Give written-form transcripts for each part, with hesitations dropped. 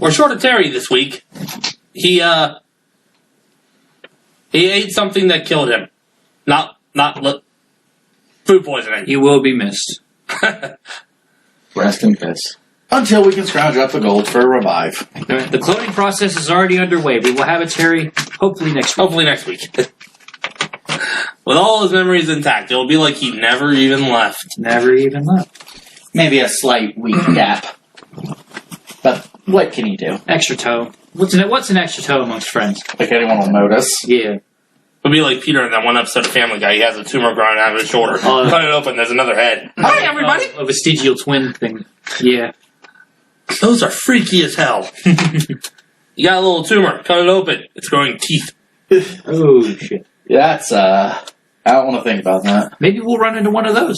we're short of Terry this week. He ate something that killed him. Not food poisoning. He will be missed. Rest in peace. Until we can scrounge up the gold for a revive. The cloning process is already underway. We will have it, Terry, hopefully next week. Hopefully next week. With all his memories intact, it'll be like he never even left. Never even left. Maybe a slight weak gap. But what can you do? Extra toe. What's an extra toe amongst friends? Like anyone will notice. Yeah. It'll be like Peter in that one episode of Family Guy. He has a tumor growing out of his shoulder. Cut it open, there's another head. Hi, everybody! A vestigial twin thing. Yeah. Those are freaky as hell. You got a little tumor. Cut it open. It's growing teeth. Oh, shit. Yeah, that's, I don't want to think about that. Maybe we'll run into one of those.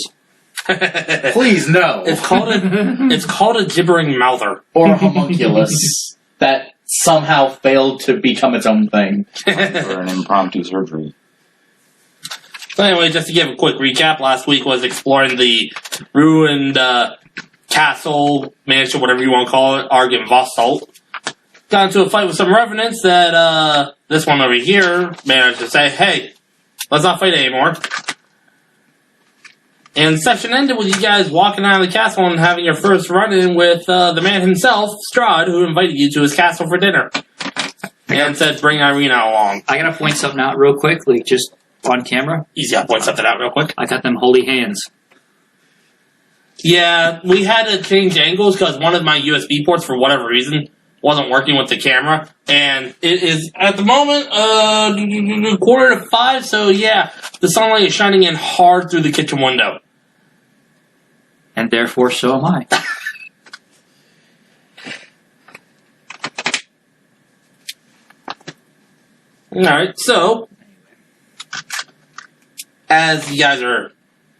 Please, no. It's called a gibbering mouther. Or a homunculus that somehow failed to become its own thing. Or an impromptu surgery. So anyway, just to give a quick recap, last week was exploring the ruined castle, mansion, whatever you want to call it, Argenvossalt. Got into a fight with some revenants that this one over here managed to say, hey, let's not fight anymore. And the session ended with you guys walking out of the castle and having your first run-in with the man himself, Strahd, who invited you to his castle for dinner. And said, bring Irina along. I gotta point something out real quick, like just on camera. Easy, I'll point something out real quick. I got them holy hands. Yeah, we had to change angles because one of my USB ports, for whatever reason, wasn't working with the camera. And it is, at the moment, 4:45, so yeah, the sunlight is shining in hard through the kitchen window. And therefore, so am I. Alright, so, as you guys are,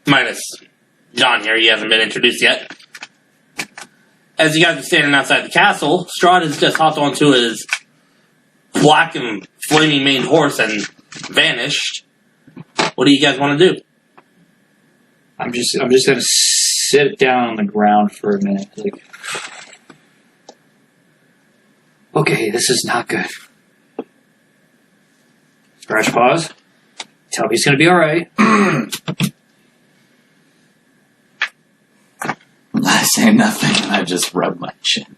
minus John here, he hasn't been introduced yet. As you guys are standing outside the castle, Strahd has just hopped onto his black and flaming maned horse and vanished. What do you guys want to do? I'm just gonna sit down on the ground for a minute. Like, okay, this is not good. Scratch pause. Tell me it's gonna be all right. I say nothing, and I just rub my chin.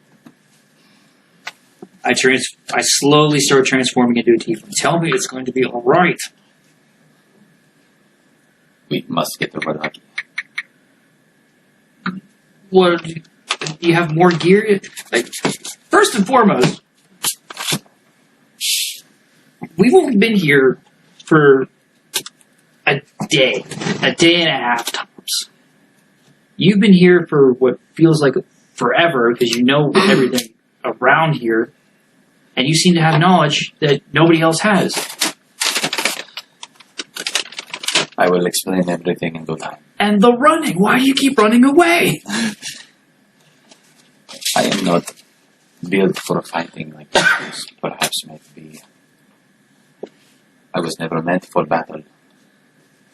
I slowly start transforming into a tiefling. Tell me it's going to be all right. We must get to Vallaki. What? Do you have more gear? Like, first and foremost, we've only been here for a day and a half tops. You've been here for what feels like forever because you know everything around here, and you seem to have knowledge that nobody else has. I will explain everything in good time. And the running. Why do you keep running away? I am not built for fighting like this. Perhaps might be. I was never meant for battle.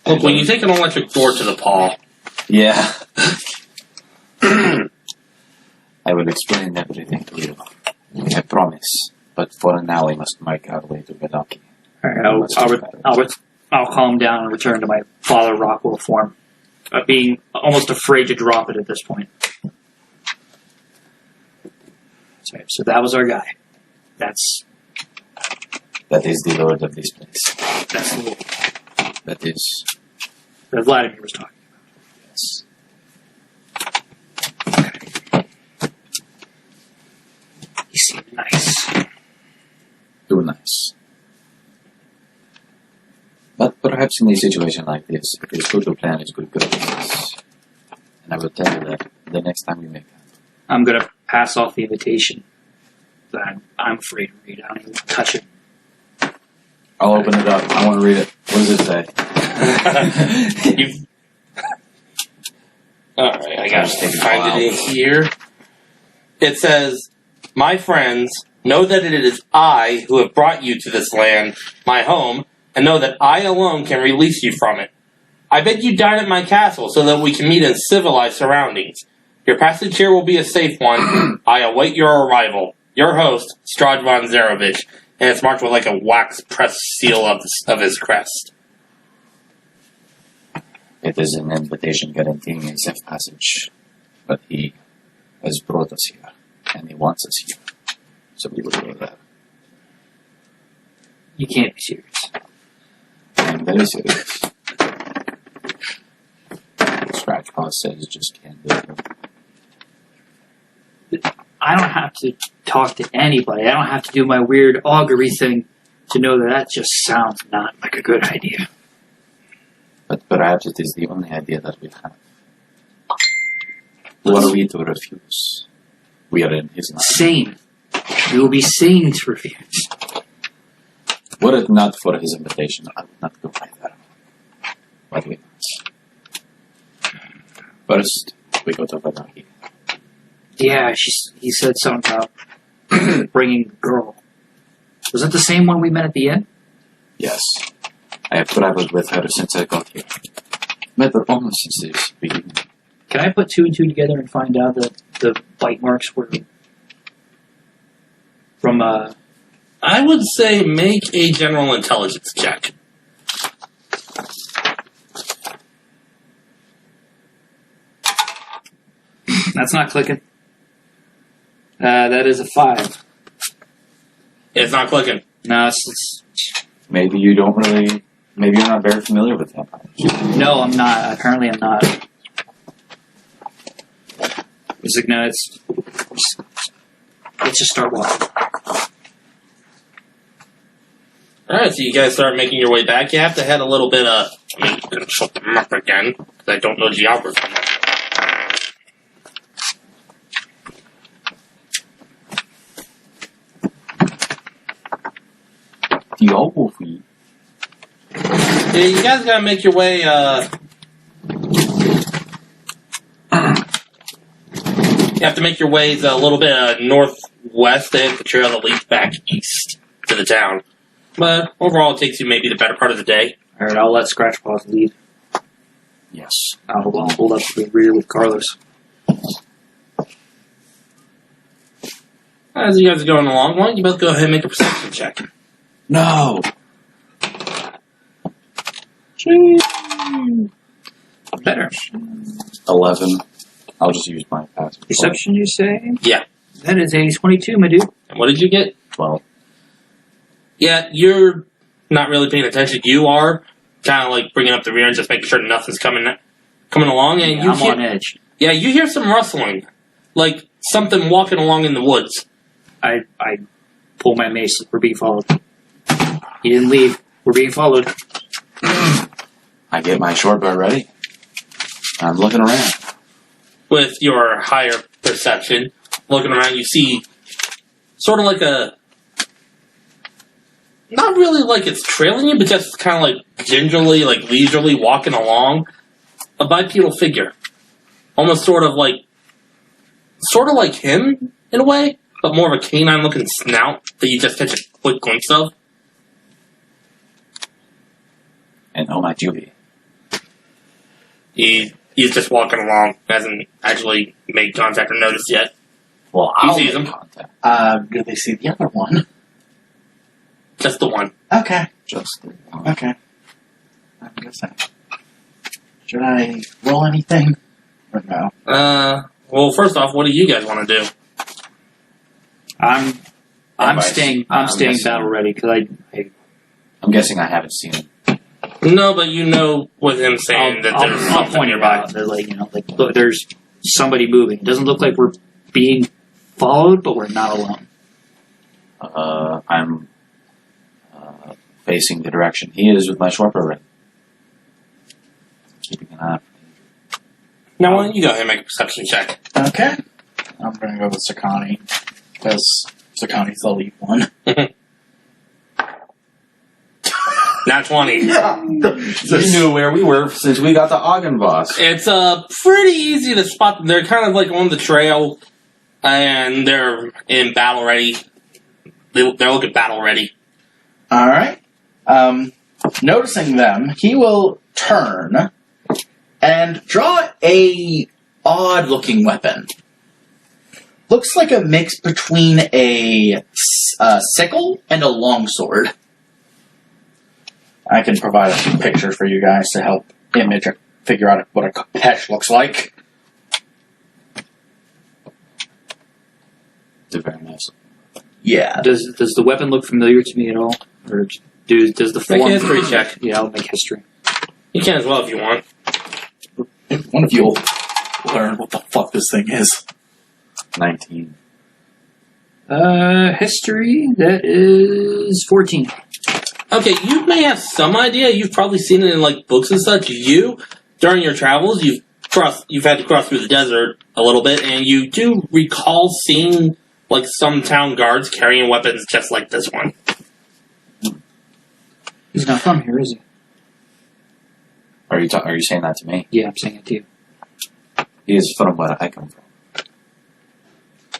Look, when you take an electric sword to the paw... Yeah. I will explain everything to you. I promise. But for now, we must make our way to Vallaki. Alright, I'll calm down and return to my Father Rockwell form. Being almost afraid to drop it at this point. So that was our guy. That is the lord of this place. That's the Lord. That is... That Vladimir was talking about. Yes. He seemed nice. Too nice. But perhaps in a situation like this, it is good to plan its good business. And I will tell you that the next time we make that. I'm going to pass off the invitation that I'm afraid to read. I don't even want to touch it. I'll open it up. I want to read it. What does it say? Alright, I gotta find it in here. It says, my friends, know that it is I who have brought you to this land, my home, and know that I alone can release you from it. I beg you dine at my castle so that we can meet in civilized surroundings. Your passage here will be a safe one. I await your arrival. your host, Strahd von Zarovich, and it's marked with like a wax press seal of his crest. It is an invitation guaranteeing a safe passage, but he has brought us here, and he wants us here. So we will go there. You can't be serious. I am very serious. Scratch Paw says just can't do it. I don't have to talk to anybody. I don't have to do my weird augury thing to know that just sounds not like a good idea. But perhaps it is the only idea that we have. What are we to refuse? We are in his life. Sane. We will be sane to refuse. Were it not for his invitation, I would not go either. But we must. First, we go to Vallaki. Yeah, he said something about bringing the girl. Was that the same one we met at the inn? Yes. I have traveled with her since I got here. Met her almost since the beginning. Can I put 2 and 2 together and find out that the bite marks were from, I would say make a general intelligence check. That's not clicking. That is a 5. It's not clicking. No, it's Maybe you don't really... Maybe you're not very familiar with vampires. no, I'm not. Apparently I'm not. It's like, no, let's just start walking. Alright, so you guys start making your way back. You have to head a little bit, I'm going to shut the map again, because I don't know geography. Geography? Yeah, you guys gotta make your way, you have to make your ways a little bit northwest to hit the trail that leads back east to the town. But overall, it takes you maybe the better part of the day. Alright, I'll let Scratch Paws lead. Yes. I'll hold up the rear with Carlos. As you guys are going along, why don't you both go ahead and make a perception check? No! Better. 11. I'll just use my passive. Perception, you say? Yeah. That is a 22, my dude. And what did you get? 12. Yeah, you're not really paying attention. You are kind of like bringing up the rear and just making sure nothing's coming along. And I'm on edge. Yeah, you hear some rustling, like something walking along in the woods. I pull my mace. We're being followed. He didn't leave. We're being followed. I get my short bow ready. I'm looking around. With your higher perception, looking around, you see sort of like a, not really like it's trailing you, but just kind of like gingerly, like leisurely walking along, a bipedal figure. Almost sort of like him, in a way, but more of a canine-looking snout that you just catch a quick glimpse of. And who might you be? He's just walking along, hasn't actually made contact or noticed yet. Well, He I'll sees make him. contact. Do they see the other one? Just the one. Okay. Just Okay. I'm guessing. Should I roll anything? Or no? Well, first off, what do you guys want to do? I'm Advice. staying I'm guessing- battle ready because I'm guessing I haven't seen him. No, but you know with him saying that there's I'll something point it nearby. out. That, look, there's somebody moving. It doesn't look like we're being followed, but we're not alone. I'm facing the direction he is with my short bow ready. Keeping an eye out. Now, why don't you go ahead and make a perception check? Okay. I'm gonna go with Sakani. Because Sakani's the lead one. Not 20. You knew where we were since we got the Ogden boss. It's pretty easy to spot them. They're kind of like on the trail, and they're in battle ready. They're looking battle ready. Alright. Noticing them, he will turn and draw a odd looking weapon. looks like a mix between a sickle and a longsword. I can provide a picture for you guys to help image or figure out what a Kapesh looks like. It's a very nice. Yeah. Does the weapon look familiar to me at all? Or does the form... Make a history check. Yeah, I'll make history. You can as well if you want. If one of you will learn what the fuck this thing is. 19. History, that is 14. Okay, you may have some idea. You've probably seen it in like books and such. During your travels, you've had to cross through the desert a little bit, and you do recall seeing like some town guards carrying weapons just like this one. He's not from here, is he? Are you saying that to me? Yeah, I'm saying it to you. He is from where I come from.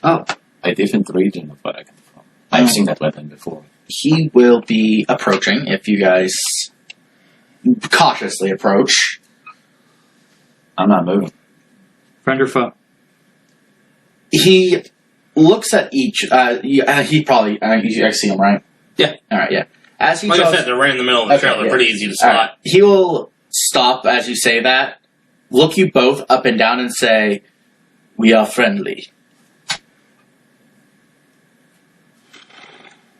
Oh. A different region of where I come from. I've seen that weapon before. He will be approaching if you guys cautiously approach. I'm not moving. Friend or foe? He looks at each. He probably. I see him, right? Yeah. All right. Yeah. As he Like draws, I said, they're right in the middle of the trail. They're yeah. pretty easy to All spot. right. He will stop as you say that, look you both up and down, and say, "We are friendly."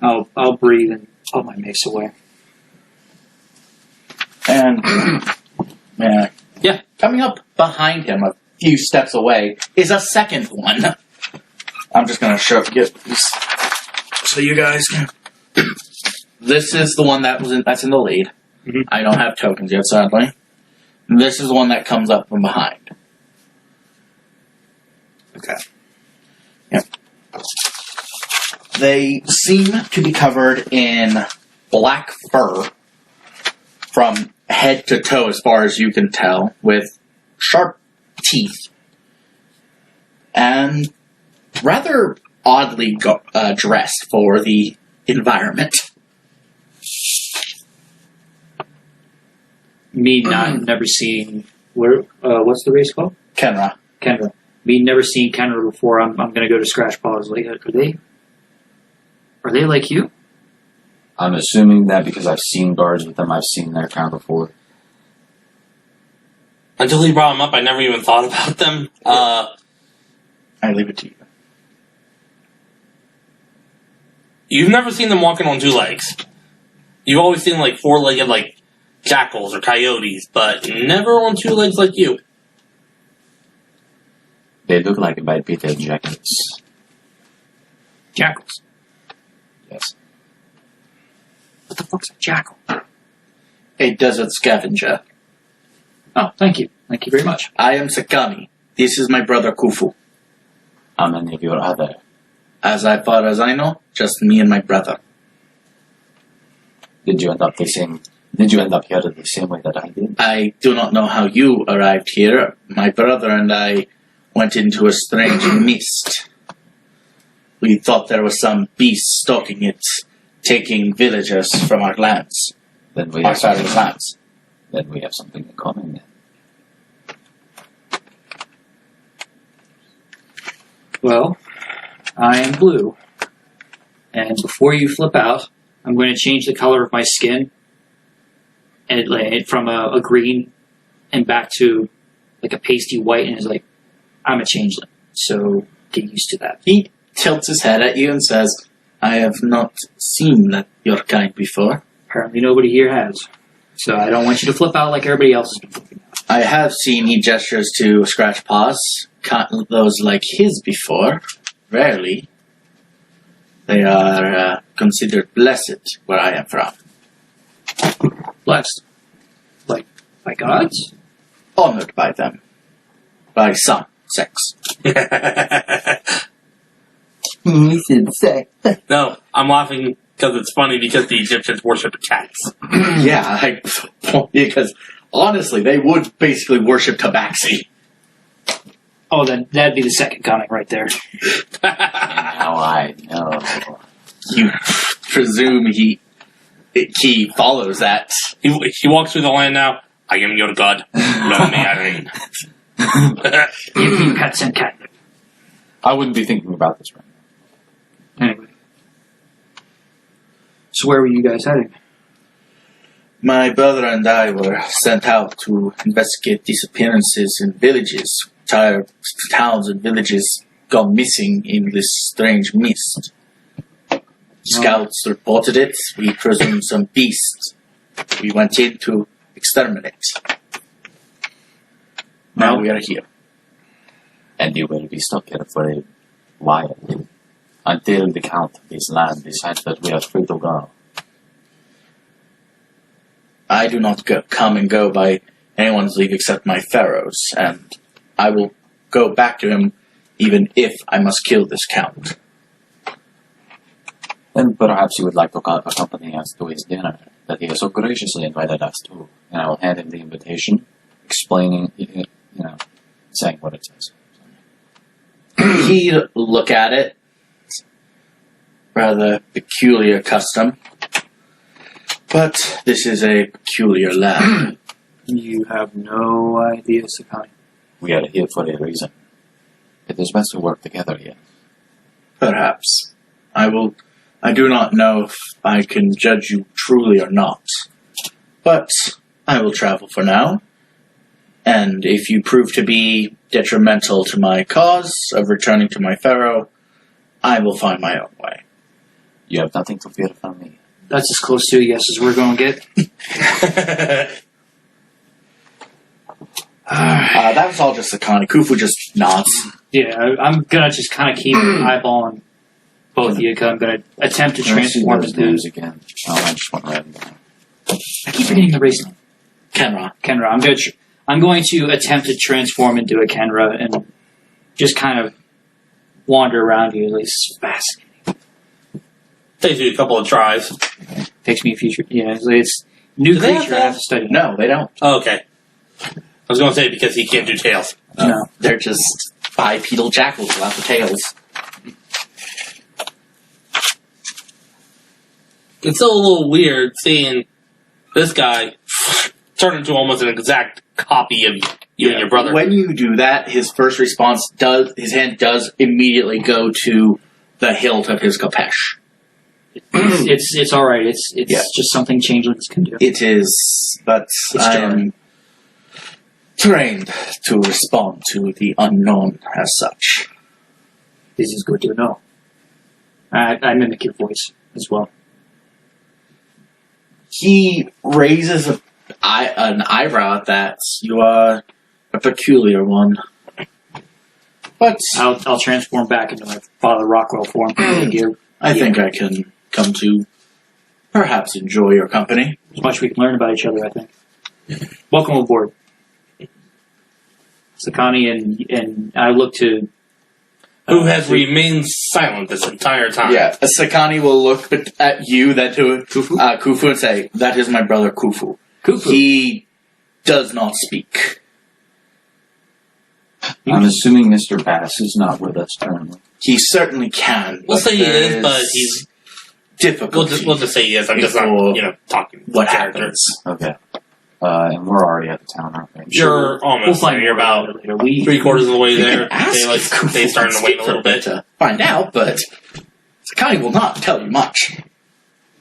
I'll breathe and put my mace away. And Yeah. coming up behind him, a few steps away, is a second one. I'm just gonna show so you guys. This is the one that's in the lead. Mhm. I don't have tokens yet, sadly. This is the one that comes up from behind. Okay. Yep. They seem to be covered in black fur from head to toe, as far as you can tell, with sharp teeth and rather oddly dressed for the environment. Me never seen... what's the race called? Kenra. Kendra. Me never seen Kendra before. I'm going to go to Scratch Paws. Like, are they like you? I'm assuming that because I've seen guards with them, I've seen their kind before. Until he brought them up, I never even thought about them. I leave it to you. You've never seen them walking on two legs. You've always seen like four-legged like jackals or coyotes, but never on two legs like you. They look like bipedal jackets. Jackals. Yes. What the fuck's a jackal? A desert scavenger. Oh, thank you. Thank you very much. I am Sakami. This is my brother Kufu. How many of you are there? As far as I know, just me and my brother. Did you end up here the same way that I did? I do not know how you arrived here. My brother and I went into a strange mist. We thought there was some beast stalking it, taking villagers from our lands. Then we Our have side of the something, lands. then we have something in common then. Well, I am blue. And before you flip out, I'm going to change the color of my skin and from a green and back to like a pasty white, and it's like, I'm a changeling. So get used to that. He tilts his head at you and says, I have not seen your kind before. Apparently nobody here has. So I don't want you to flip out like everybody else has been flipping out. I have seen he gestures to Scratch Paws, those like his before. Rarely. They are considered blessed where I am from. Blessed. Like, by gods? Honored by them. By some sects. No, I'm laughing because it's funny because the Egyptians worship cats. Yeah, because honestly, they would basically worship Tabaxi. Oh, then that'd be the second comment right there. Now I know. You presume he follows that. He walks through the land now. I am your god. Love me, I reign. Give me cuts and cat. I wouldn't be thinking about this right now. Anyway. So where were you guys heading? My brother and I were sent out to investigate disappearances in villages. Entire towns and villages gone missing in this strange mist. Scouts reported it. We presumed some beast. We went in to exterminate. Now we are here. And you will be stuck here for a while. Until the Count of this land decides that we are free to go. I do not come and go by anyone's leave except my pharaoh's, and I will go back to him even if I must kill this count. Then perhaps you would like to accompany us to his dinner that he has so graciously invited us to. And I will hand him the invitation, explaining, saying what it says. He look at it. Rather peculiar custom. But this is a peculiar land. You have no idea, Sakani. We are here for a reason. It is best to work together here. Perhaps. I do not know if I can judge you truly or not. But I will travel for now. And if you prove to be detrimental to my cause of returning to my pharaoh, I will find my own way. You have nothing to fear from me. That's as close to a yes as we're going to get. That was all just Sakani. Khufu just nods. Yeah, I'm going to just kind of keep eyeballing both of you, because I'm going to attempt to transform his into... names again. Oh, I just went right down. I keep forgetting the race name. Kenra. Kenra. I'm going to attempt to transform into a Kenra and just kind of wander around you. It's fascinating. Takes you a couple of tries. Takes me a future. Yeah, it's new Do they creature. I have have to study. No, they don't. Oh, okay. I was going to say because he can't do tails. No. They're just bipedal jackals without the tails. It's still a little weird seeing this guy turn into almost an exact copy of you and your brother. When you do that, his first response his hand does immediately go to the hilt of his kapesh. It's all right. It's Yeah. just something changelings can do. It is, but It's I jarring. am trained to respond to the unknown as such. This is good to know. I mimic your voice as well. He raises an eyebrow at that. You are a peculiar one. But I'll transform back into my Father Rockwell form. I think I can come to perhaps enjoy your company. There's much we can learn about each other, I think. Welcome aboard. Sakani and I look to... Who has remained silent this entire time. Yeah, Sakani will look at you, then to Khufu, and say, "That is my brother Khufu. Khufu. He does not speak." I'm assuming Mr. Bass is not with us currently. He certainly can. We'll but say he there is, but he's... difficult. We'll just say he is. I'm just not, talking. What characters. happens? Okay. And we're already at the town, aren't we? You're almost We'll find there. You're out about later. 3/4 of the way You there. can ask if They Khufu starting to can wait speak a little for bit. to find out, but Sakani will not tell you much.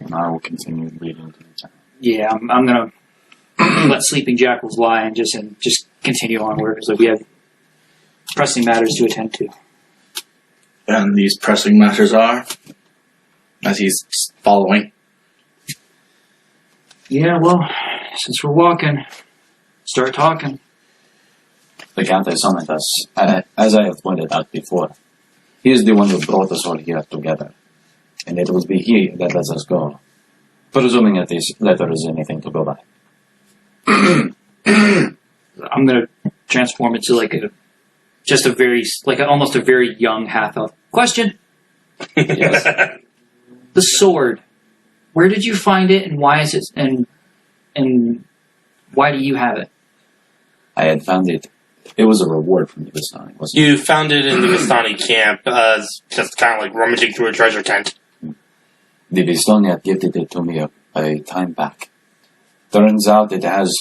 And I will continue leading to the town. Yeah, I'm gonna let sleeping jackals lie and just continue onward because we have pressing matters to attend to. And these pressing matters are, as he's following. Yeah, well, since we're walking, start talking. The Count has summoned us, as I have pointed out before. He is the one who brought us all here together, and it will be he that lets us go, presuming that this letter is anything to go by. I'm gonna transform it to almost a very young half-elf. Question: Yes. the sword. Where did you find it, and why is it? And why do you have it? I had found it. It was a reward from the Vistani, wasn't it? You found it in the Vistani camp, just kind of like rummaging through a treasure tent. The Vistani had gifted it to me a time back. Turns out it has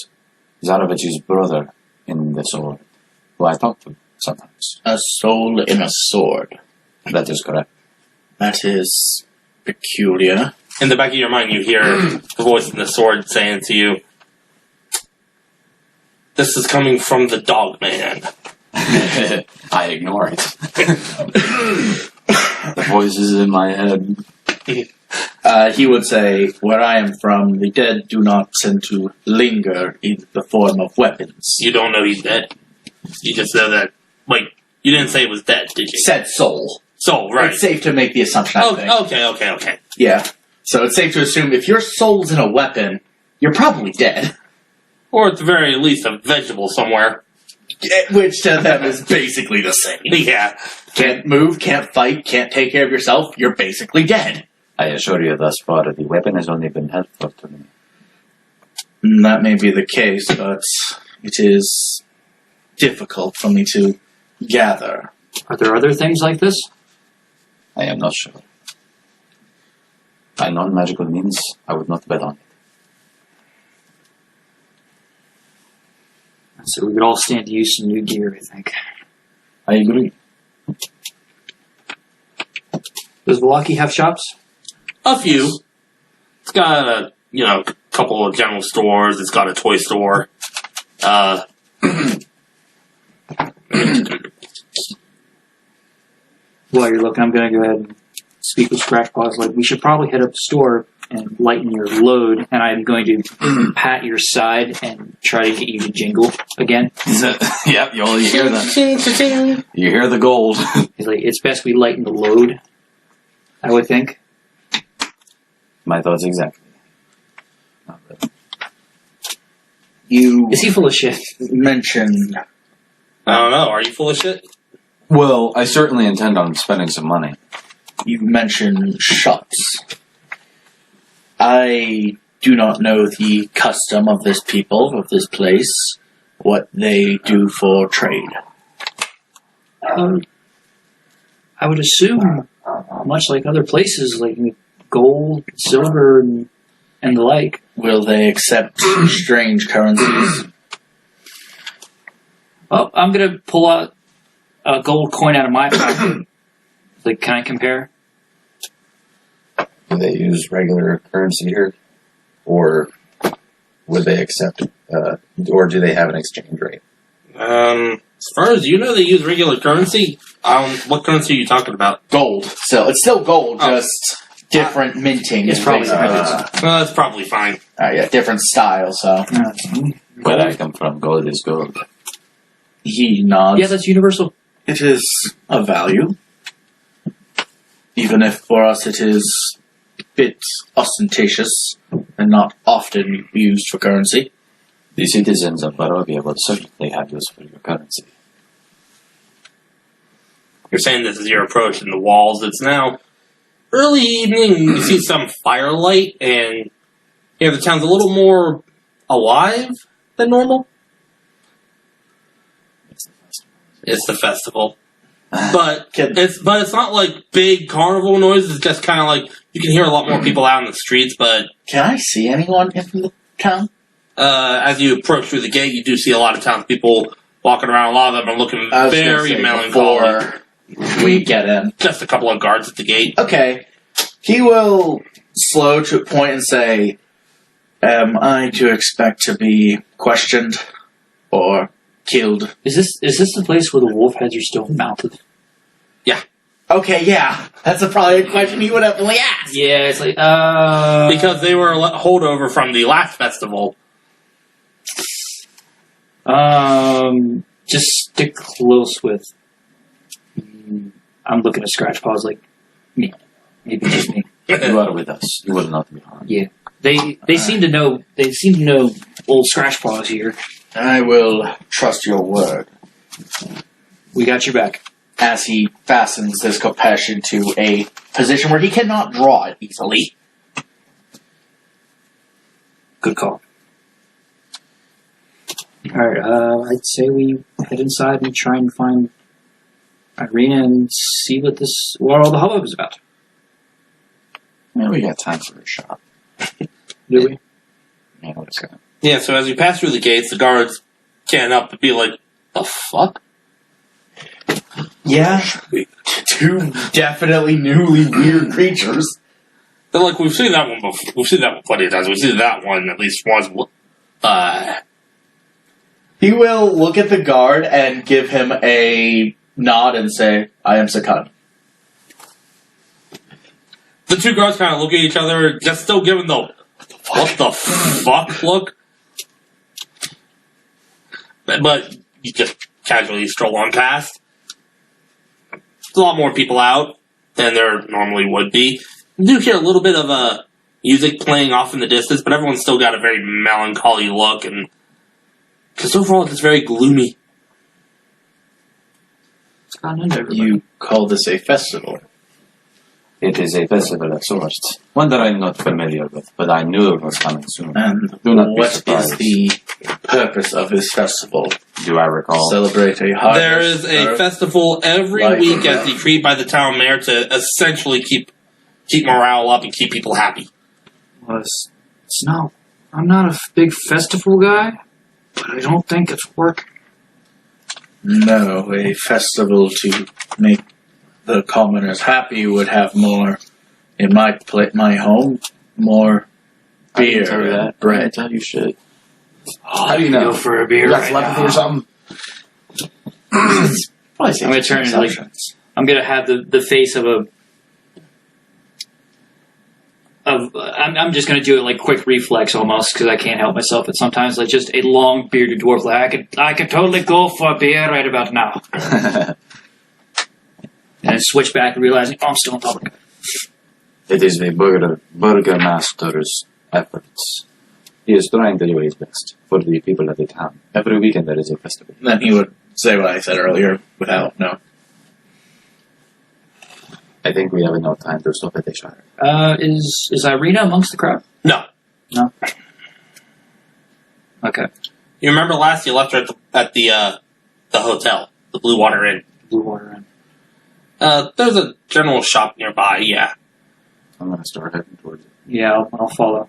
Zarovich's brother in the sword, who I talked to. Sometimes. A soul in a sword. That is correct. That is peculiar. In the back of your mind, you hear the voice in the sword saying to you, "This is coming from the dog man." I ignore it. The voice is in my head. He would say, where I am from, the dead do not tend to linger in the form of weapons. You don't know he's dead. You just know that, you didn't say it was dead, did you? Said soul. Soul, right. It's safe to make the assumption, I think. Okay. Yeah. So it's safe to assume if your soul's in a weapon, you're probably dead. Or at the very least, a vegetable somewhere. Which to them is basically the same. Yeah. Can't move, can't fight, can't take care of yourself, you're basically dead. I assure you thus far, the weapon has only been helpful to me. That may be the case, but it is difficult for me to gather. Are there other things like this? I am not sure. By non-magical means, I would not bet on it. So we could all stand to use some new gear, I think. I agree. Does Vallaki have shops? A few. It's got a, couple of general stores. It's got a toy store. While you're looking, I'm going to go ahead and speak with Scratchpaws. We should probably head up the store and lighten your load, and I'm going to pat your side and try to get you to jingle again. Yep, you only hear that. You hear the gold. He's like, it's best we lighten the load, I would think. My thoughts exactly. Not really. You Is he full of shit? mentioned I don't know. Are you full of shit? Well, I certainly intend on spending some money. you mentioned shops. I do not know the custom of this people, of this place, what they do for trade. I would assume, much like other places, like gold, silver, and the like. Will they accept strange currencies? Well, I'm going to pull out a gold coin out of my pocket. Like, can I compare? Do they use regular currency here? Or would they accept, or do they have an exchange rate? As far as you know, they use regular currency. What currency are you talking about? Gold. So it's still gold, Oh. just different minting. It's and probably things. That's probably fine. Yeah, different style. So Where I come from, gold is gold. he nods. Yeah, that's universal. It is of value, even if for us it is a bit ostentatious and not often used for currency. The citizens of Barovia will certainly have use for your currency. You're saying this is your approach in the walls. It's now early evening. You see some firelight, and the town's a little more alive than normal. It's the festival. But it's not like big carnival noises. It's just kind of like you can hear a lot more people out in the streets. But Can I see anyone in the town? as you approach through the gate, you do see a lot of townspeople walking around. A lot of them are looking I was gonna very say melancholy. before we get in. Just a couple of guards at the gate. Okay. He will slow to a point and say, am I to expect to be questioned or killed? Is this the place where the wolf heads are still mounted? Okay, yeah. That's probably a question he would definitely ask. Yeah, it's like, Because they were a holdover from the last festival. just stick close with. I'm looking at Scratchpaws like me, maybe just me. You are with us. You will not be harmed. Yeah, they seem to know. They seem to know old Scratchpaws here. I will trust your word. We got your back. As he fastens his Kopesh into a position where he cannot draw it easily. Good call. All right, I'd say we head inside and try and find Irina and see what all the hubbub is about. Yeah, we got time for a shot. Do we? Yeah, let's go. Yeah, so as you pass through the gates, the guards can't help but be like, the fuck? Yeah, two definitely newly weird creatures. They're like, we've seen that one before. We've seen that one plenty of times. We've seen that one at least once. He will look at the guard and give him a nod and say, "I am Sakan." The two guards kind of look at each other, just still giving the what the fuck look. But you just casually stroll on past. There's a lot more people out than there normally would be. You do hear a little bit of music playing off in the distance, but everyone's still got a very melancholy look, and because overall it's very gloomy. It's gone into everybody. You call this a festival? It is a festival of sorts. One that I'm not familiar with, but I knew it was coming soon. And Do not be what is surprised. the purpose of this festival? Do I recall? Celebrate a harvest? There is a or- festival every Life week as around. decreed by the town mayor to essentially keep morale up and keep people happy. Well, it's not. I'm not a big festival guy, but I don't think it's working. No, a festival to make the commoners happy would have more, in my home, more I beer can tell you and that. I bread. can tell you shit. How do you know? Go for a beer You got right telepathy now. or something? Probably I'm gonna turn it like I'm gonna have the face of a. I'm just gonna do it like quick reflex almost because I can't help myself. But sometimes like just a long bearded dwarf like I could totally go for a beer right about now. And I switch back and realizing I'm still in public. It is the burgomaster's efforts. He is trying to do his best for the people of the town. Every weekend there is a festival. Then he would say what I said earlier without no. I think we have enough time to stop at the Shire. Is Irina amongst the crowd? No. No. Okay. You remember last you left her at the hotel, the Blue Water Inn. Blue Water Inn. There's a general shop nearby, yeah. I'm going to start heading towards it. Yeah, I'll follow.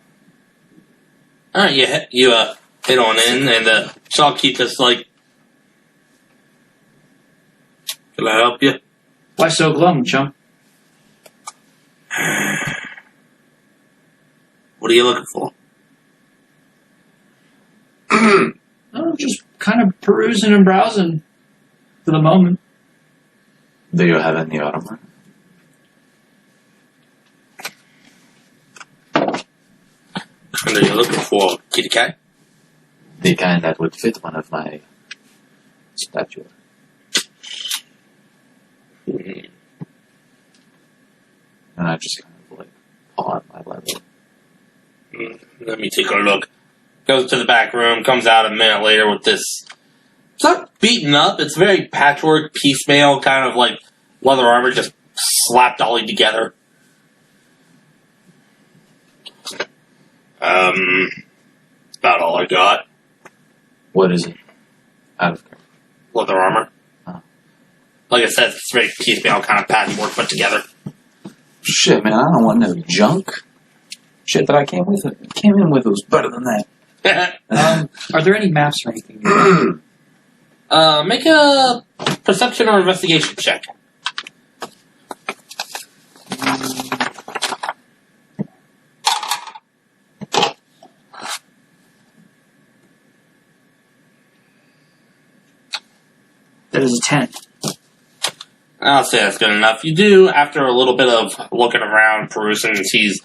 Alright, you hit on in, and the shopkeep is like, can I help you? Why so glum, chum? What are you looking for? I'm just kind of perusing and browsing for the moment. Do you have any armor? And are you looking for kitty cat? The kind that would fit one of my statues. And I just kind of like paw at my level. Let me take a look. Goes to the back room, comes out a minute later with this. It's not beaten up, it's very patchwork, piecemeal, kind of like leather armor just slapped dolly together. That's about all I got. What is it? Out of character. Leather armor. Oh. Like I said, it's very piecemeal, kind of patchwork put together. Shit, man, I don't want no junk. Shit that I came in with was better than that. Are there any maps or anything? Make a perception or investigation check. That is a 10. I'll say that's good enough. You do, after a little bit of looking around, perusing, and he's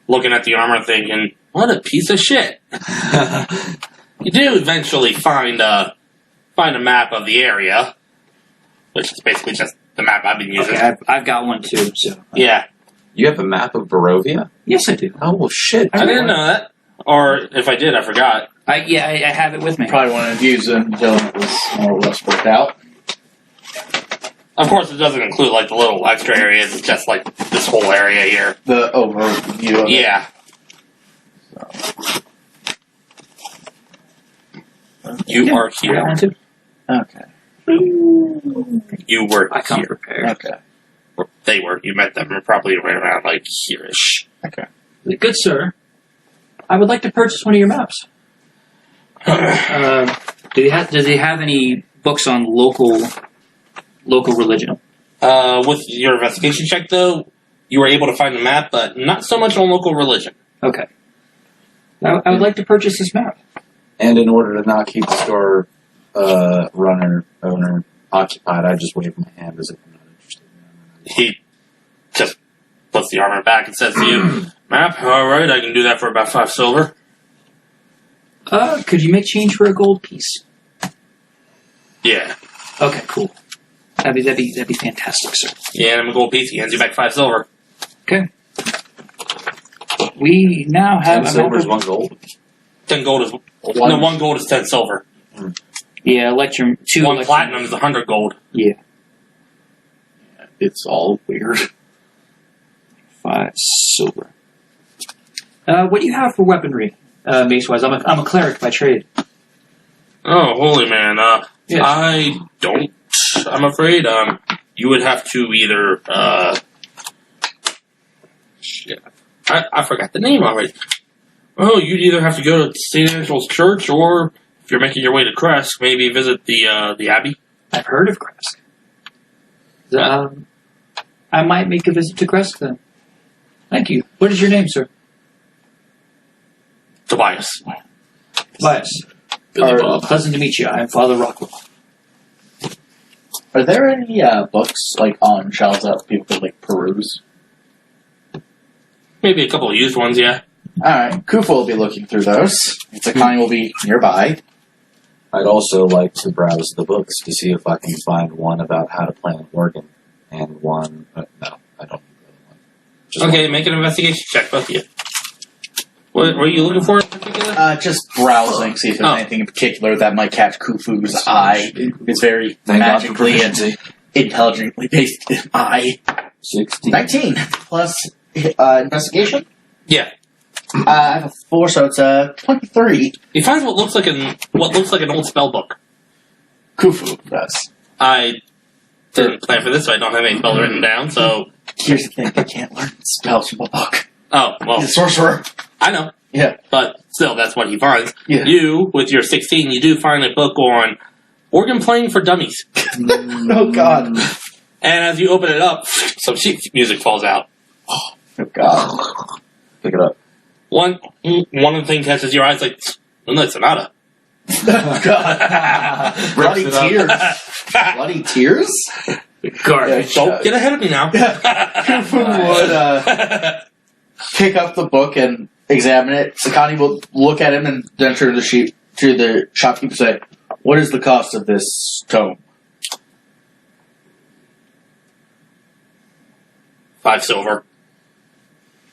looking at the armor thinking, what a piece of shit. You do eventually find a map of the area, which is basically just the map I've been using. Okay, I've got one too, so. Yeah. You have a map of Barovia? Yes, I do. Oh, well, shit. I didn't know that. Or if I did, I forgot. I have it with me. Probably wanted to use it until it was more or less worked out. Of course, it doesn't include like the little extra areas. It's just like this whole area here. The overview of it. Yeah. You are I got here. one too. Okay. You were I come here. prepared. Okay. Or they were. You met them probably right around like here-ish. Okay. Good sir, I would like to purchase one of your maps. Does he have any books on local local religion. With your investigation check, though, you were able to find the map, but not so much on local religion. Okay. I would like to purchase this map. And in order to not keep the store owner occupied, I just wave my hand as if I'm not interested. He just puts the armor back and says to you, "Map? Alright, I can do that for about 5 silver." Could you make change for a gold piece? Yeah. Okay, cool. That'd be fantastic, sir. Yeah, I'm a gold piece. He hands you back 5 silver. Okay. We now have 10 a silver map is of- 1 gold. 10 gold is... No, 1 gold is 10 silver. Yeah, Electrum. 2 1 Electrum. platinum is 100 gold. Yeah. It's all weird. 5 silver. What do you have for weaponry, mace-wise? I'm a cleric by trade. Oh, holy man. Yes. I don't, I'm afraid. You would have to either, shit. I forgot the name already. Oh, you'd either have to go to St. Angel's Church, or if you're making your way to Crest, maybe visit the Abbey. I've heard of Crest. I might make a visit to Crest then. Thank you. What is your name, sir? Tobias. Tobias. Billy Bob. Pleasant to meet you. I am Father Rockwell. Are there any books like on shelves that people could like peruse? Maybe a couple of used ones, yeah. Alright, Kufa will be looking through those. Sakani will be nearby. I'd also like to browse the books to see if I can find one about how to play an organ, and one. No, I don't need the other one. Just Okay, make an investigation check, both of you. What were you looking for in particular? Just browsing, see if there's Oh. anything in particular that might catch Kufu's eye. It's very Thank God for magically and proficiency. intelligently based eye. 16. 19 plus investigation. Yeah. I have a 4, so it's 23. He finds what looks like an old spell book. Kufu does. I didn't plan for this, so I don't have any spells written down, so... Here's the thing, I can't learn spells from a book. Oh, well, He's a sorcerer. I know. Yeah. But still, that's what he finds. Yeah. You, with your 16, you do find a book on organ playing for dummies. Oh god. And as you open it up, some sheet music falls out. Oh god. Pick it up. One of the things catches your eyes like, Moonlight Sonata. Oh god. Bloody Rips it up. tears. Bloody tears? Garbage. Don't get ahead of me now. Kufu would pick up the book and examine it. Sakani will look at him and then turn to the shopkeeper and say, "What is the cost of this tome?" 5 silver.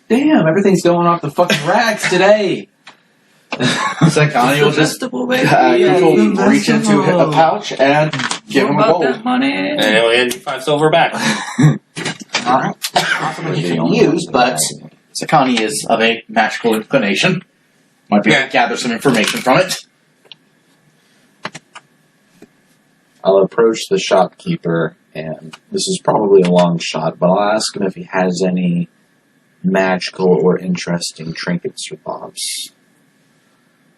Damn, everything's going off the fucking racks today. Sakani will just Festival, Kufu will reach into a pouch and give him a gold. that money? And he'll hand you 5 silver back. Not possibly you can use, but Sakani is of a magical inclination. Might be able to gather some information from it. I'll approach the shopkeeper, and this is probably a long shot, but I'll ask him if he has any magical or interesting trinkets or bobs.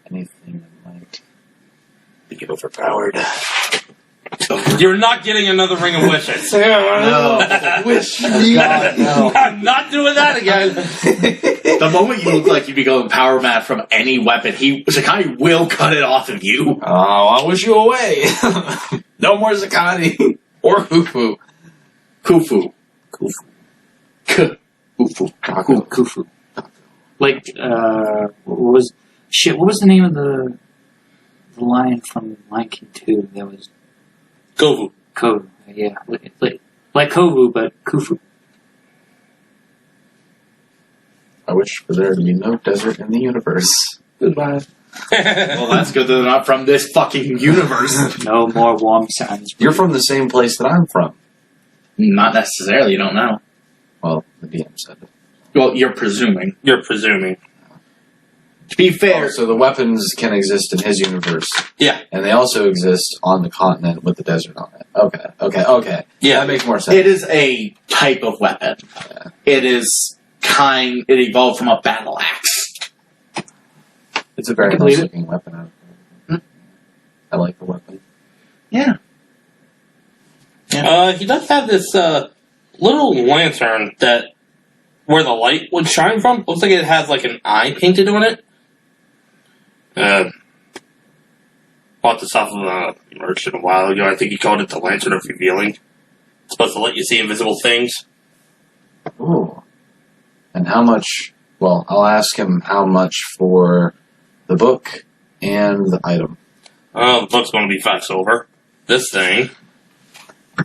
Anything that might be overpowered. You're not getting another Ring of Wishes. No. Wish me. God, no. I'm not doing that again. The moment you look like you'd be going power mad from any weapon, Sakani will cut it off of you. Oh, I wish you away. No more Zakani or Hufu. Kufu. Kufu. Kufu. Like, what was the name of the lion from Lion King 2? That was Govu. Kovu. Yeah, like Kovu, but Kufu. I wish for there to be no desert in the universe. Goodbye. Well, that's good that they're not from this fucking universe. No more warm sands. You're from the same place that I'm from. Not necessarily, you don't know. Well, the DM said it. Well, you're presuming. You're presuming. To be fair, Oh, so the weapons can exist in his universe. Yeah. And they also exist on the continent with the desert on it. Okay. Yeah. That makes more sense. it is a type of weapon. Yeah. It evolved from a battle axe. It's a very I can nice believe it. looking weapon. I like the weapon. Yeah. Yeah. He does have this little lantern that where the light would shine from. Looks like it has like an eye painted on it. Bought this off of a merchant a while ago. I think he called it the Lantern of Revealing. It's supposed to let you see invisible things. Ooh. And how much? Well, I'll ask him how much for the book and the item. The book's going to be 5 silver. This thing. I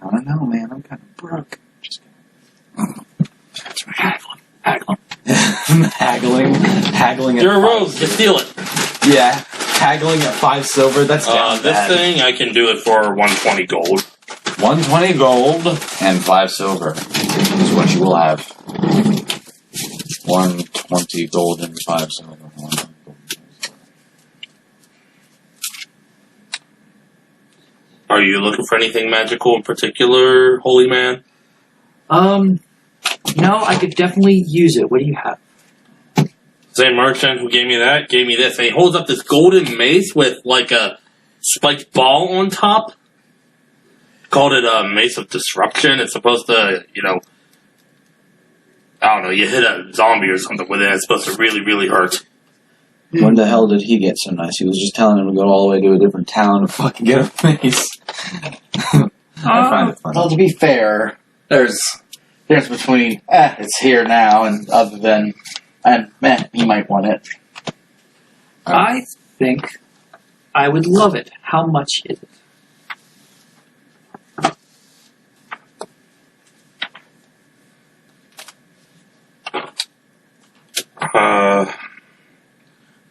don't know, man. I'm kind of broke. Just haggling. Haggling. You're a rogue. Just steal it. Yeah, haggling at 5 silver. That's down This bad. thing I can do it for 120 gold. 120 gold and 5 silver is what you will have. 120 gold and 5 silver. Are you looking for anything magical in particular, holy man? No, I could definitely use it. What do you have? Same merchant who gave me that gave me this. And he holds up this golden mace with like a spiked ball on top. Called it a Mace of Disruption. It's supposed to, I don't know, you hit a zombie or something with it, and it's supposed to really, really hurt. When the hell did he get so nice? He was just telling him to go all the way to a different town to fucking get a mace. I find it funny. Well, to be fair, there's difference between it's here now and other than he might want it. I think I would love it. How much is it?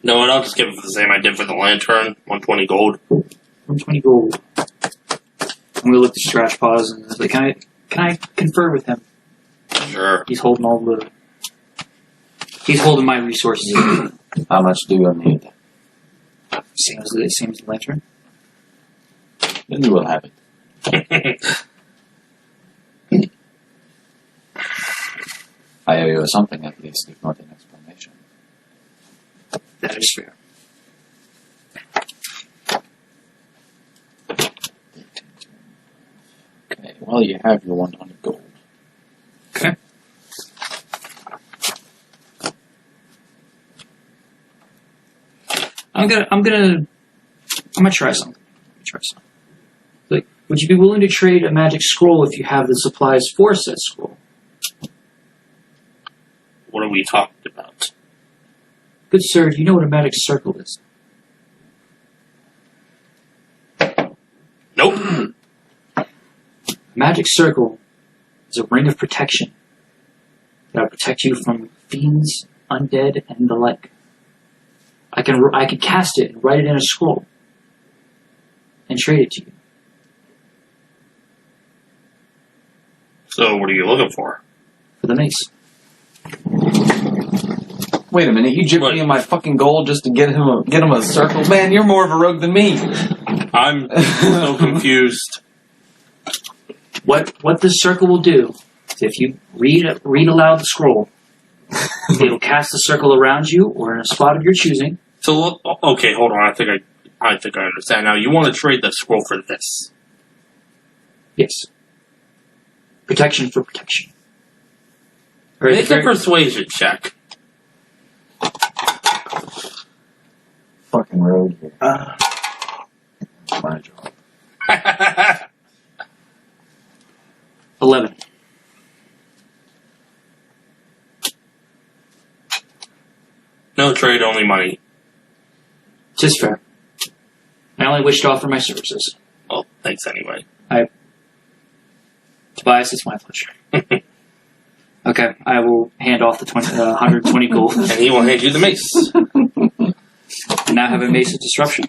No, and I'll just give it the same I did for the lantern. 120 gold. 120 gold. I'm gonna look to Strahd pause and like, can I confer with him? Sure. He's holding my resources. How much do you need? Same as the lantern. Then you will have it. I owe you something at least, if not an explanation. That is fair. Okay, well you have your 100 gold. Okay. I'm gonna try something. Like, would you be willing to trade a magic scroll if you have the supplies for said scroll? What are we talking about? Good sir, do you know what a magic circle is? Nope. Magic circle is a ring of protection that will protect you from fiends, undead, and the like. I can cast it and write it in a scroll and trade it to you. So what are you looking for? For the mace. Wait a minute, you gypped me in my fucking gold just to get him a circle? Man, you're more of a rogue than me. I'm so confused. What this circle will do is if you read aloud the scroll, it'll cast a circle around you or in a spot of your choosing. So okay, hold on. I think I understand now. You want to trade the scroll for this? Yes. Protection for protection. Or Make a persuasion check. Fucking rogue here. My job. 11. No trade, only money. Just fair. I only wish to offer my services. Well, thanks anyway. Tobias, it's my pleasure. Okay, I will hand off the 120 gold. And he will hand you the mace. And now have a mace of disruption.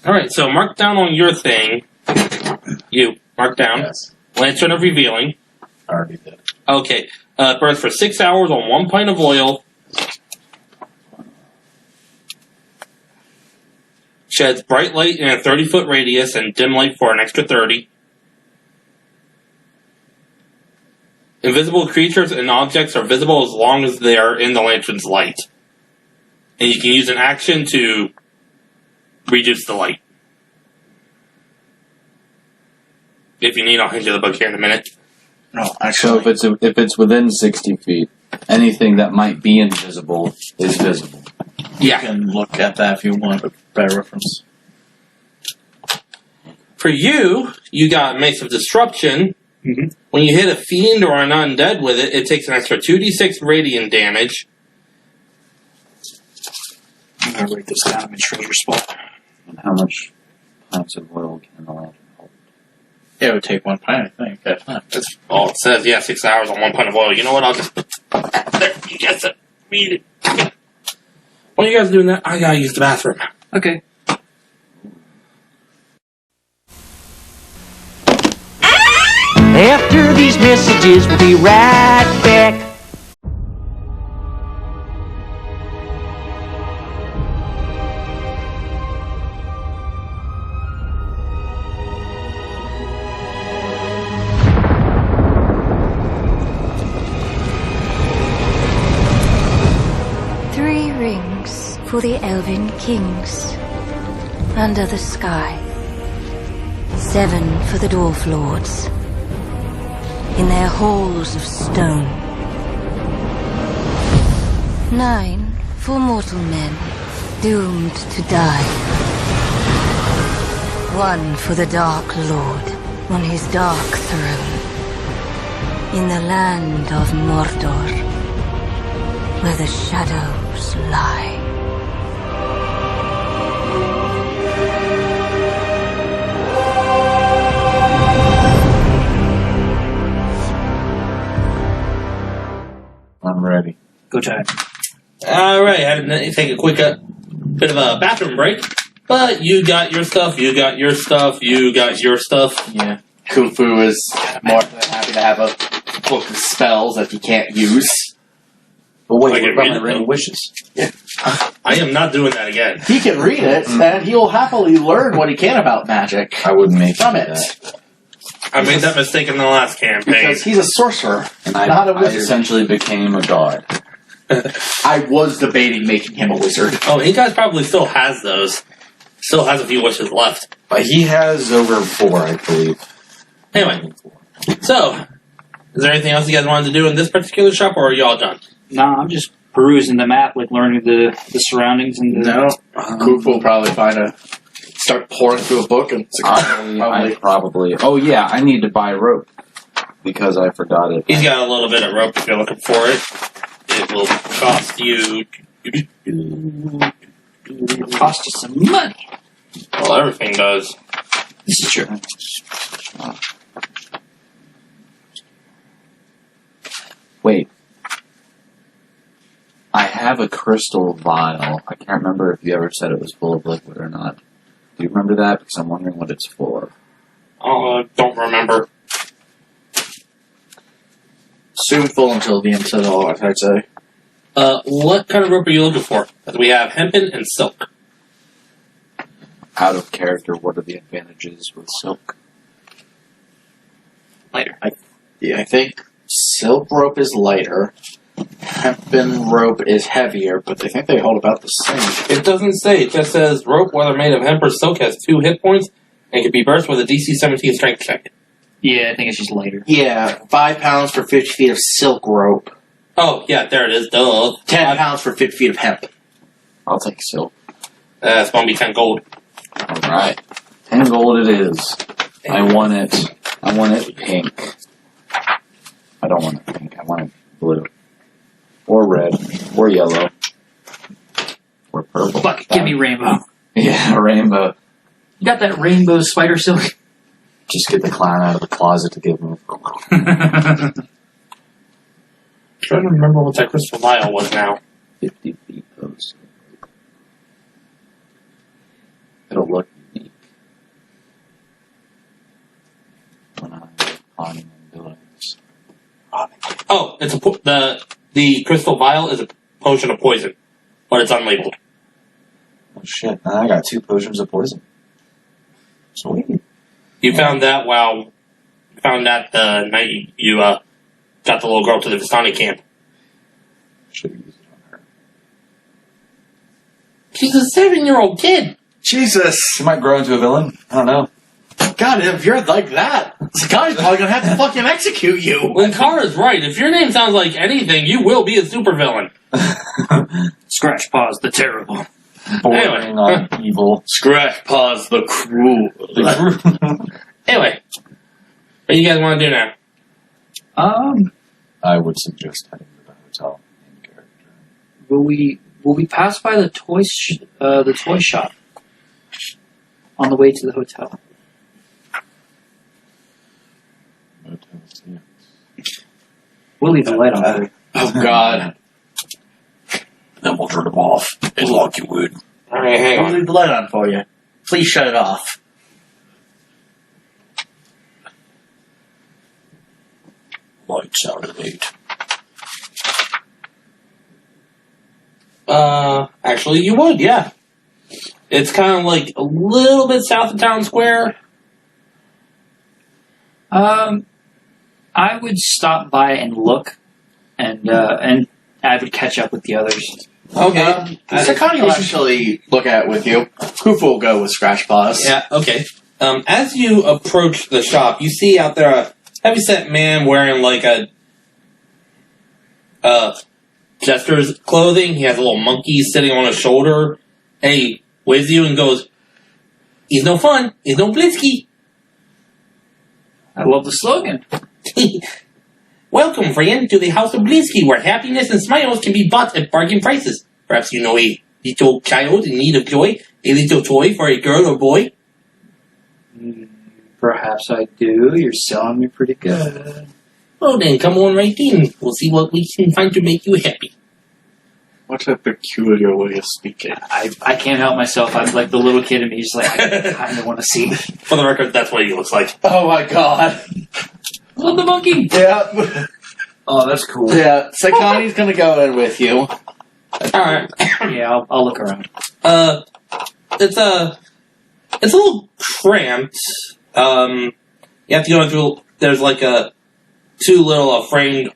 Alright, so mark down on your thing. You, mark down. Yes, Lantern of Revealing. I already did. Okay, burns for 6 hours on 1 pint of oil. Sheds bright light in a 30-foot radius and dim light for an extra 30. Invisible creatures and objects are visible as long as they are in the lantern's light. And you can use an action to reduce the light. If you need, I'll hand you the book here in a minute. No, So actually, if it's within 60 feet, anything that might be invisible is visible. you Yeah. can look at that if you want a better reference. For you, you got Mace of Disruption. Mhm. When you hit a fiend or an undead with it, it takes an extra 2d6 radiant damage. I'm gonna write this down in my treasure spot. And how much pints of oil can the lantern hold? Yeah, it would take 1 pint, I think. At a time. That's all it says. Yeah, 6 hours on 1 pint of oil. You know what? I'll just put that there. You guys read it. While you guys are doing that, I gotta use the bathroom. Okay. After these messages, we'll be right back. Three rings for the Elven Kings under the sky. 7 for the Dwarf Lords in their halls of stone. 9 for mortal men doomed to die. 1 for the Dark Lord on his dark throne in the land of Mordor, where the shadows lie. I'm ready. Go time. Alright, I had to take a quick bit of a bathroom break. But you got your stuff, you got your stuff, you got your stuff. Yeah. Khufu is more than happy to have a book of spells that he can't use. But wait, I what can about read my it, ring though. of wishes? I am not doing that again. He can read it, and he'll happily learn what he can about magic I wouldn't make from it. that. I made that mistake in the last campaign. Because he's a sorcerer, And not a I wizard. essentially became a god. I was debating making him a wizard. Oh, he guys probably still has those. Still has a few wishes left. But he has over 4, I believe. Anyway, so, is there anything else you guys wanted to do in this particular shop, or are you all done? Nah, I'm just perusing the map, like learning the surroundings and the. No. Khufu will probably start pouring through a book and I probably. Oh yeah, I need to buy rope because I forgot it. He's got a little bit of rope if you're looking for it. It will cost you... It'll cost you some money. Well, everything does. This is true. Wait, I have a crystal vial. I can't remember if you ever said it was full of liquid or not. Do you remember that? Because I'm wondering what it's for. Don't remember. soon full until the end of the all, I'd say. What kind of rope are you looking for? We have hempen and silk. Out of character, what are the advantages with silk? Later. Yeah, I think silk rope is lighter. Hempen rope is heavier, but I think they hold about the same. It doesn't say. It just says rope, whether made of hemp or silk, has 2 hit points and can be burst with a DC 17 strength check. Yeah, I think it's just later. Yeah, 5 pounds for 50 feet of silk rope. Oh, yeah, there it is. Duh. 10 pounds for 50 feet of hemp. I'll take silk. It's going to be 10 gold. Alright. 10 gold it is. I want it. I want it pink. I don't want it pink. I want it blue. Or red. Or yellow. Or purple. Fuck, give me rainbow. Yeah, rainbow. You got that rainbow spider silk? Just get the clown out of the closet to give me. I'm trying to remember what that crystal vial was now. 50 feet of silk. It'll look unique. When I'm climbing in buildings. Oh, it's the crystal vial is a potion of poison, but it's unlabeled. Oh shit, now I got 2 potions of poison. Sweet. You found that the night you got the little girl to the Vistani camp. Should have used it on her. She's a 7-year-old kid. Jesus! She might grow into a villain. I don't know. God, if you're like that, Sakani's probably gonna have to fucking execute you. When Kara's right, if your name sounds like anything, you will be a supervillain. Scratch Paws the Terrible. Bordering on evil. Scratch Paws the Cruel. Anyway, what do you guys want to do now? I would suggest heading to the hotel in character. Will we pass by the toy shop on the way to the hotel? We'll leave the light on. For you. Oh God. Then we'll turn them off and lock you in. Alright, hang I'll on. leave the light on for you. Please shut it off. Lights out at 8. Actually, you would, yeah. It's kind of like a little bit south of town square. I would stop by and look, and I would catch up with the others. Okay. Sakani will actually look at it with you. Kufa will go with Scratch Paws. Yeah, okay. As you approach the shop, you see out there a heavyset man wearing like a jester's clothing. He has a little monkey sitting on his shoulder. And he waves you and goes, "He's no fun. He's no Blitzky." I love the slogan. Welcome, friend, to the House of Blitzky, where happiness and smiles can be bought at bargain prices. Perhaps you know a little child in need of joy, a little toy for a girl or boy. Perhaps I do. You're selling me pretty good. Well then, come on right in. We'll see what we can find to make you happy. What a peculiar way of speaking. I can't help myself. I'm like the little kid in me. Just like, I kind of want to see. For the record, that's what he looks like. Oh my God. Love the monkey. Yeah. Oh, that's cool. Yeah. Sakani's gonna go in with you. Alright. Yeah, I'll look around. It's a little cramped. You have to go into, there's like two little framed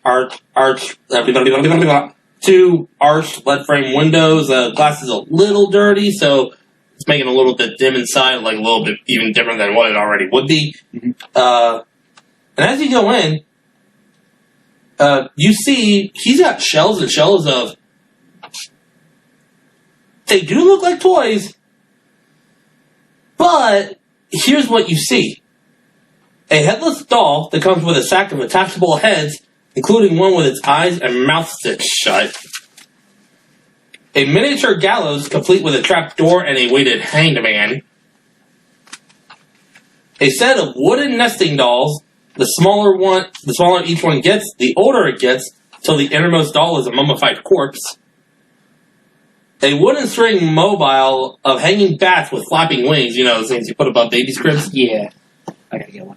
two arched lead frame windows. The glass is a little dirty, so it's making it a little bit dim inside, like a little bit even dimmer than what it already would be. And as you go in, you see he's got shelves and shelves of. They do look like toys, but here's what you see. A headless doll that comes with a sack of attachable heads, including one with its eyes and mouth stitched shut. A miniature gallows complete with a trap door and a weighted hanged man. A set of wooden nesting dolls. The smaller each one gets, the older it gets, till the innermost doll is a mummified corpse. A wooden string mobile of hanging bats with flapping wings, you know, those things you put above babies' cribs. Yeah. I gotta get one.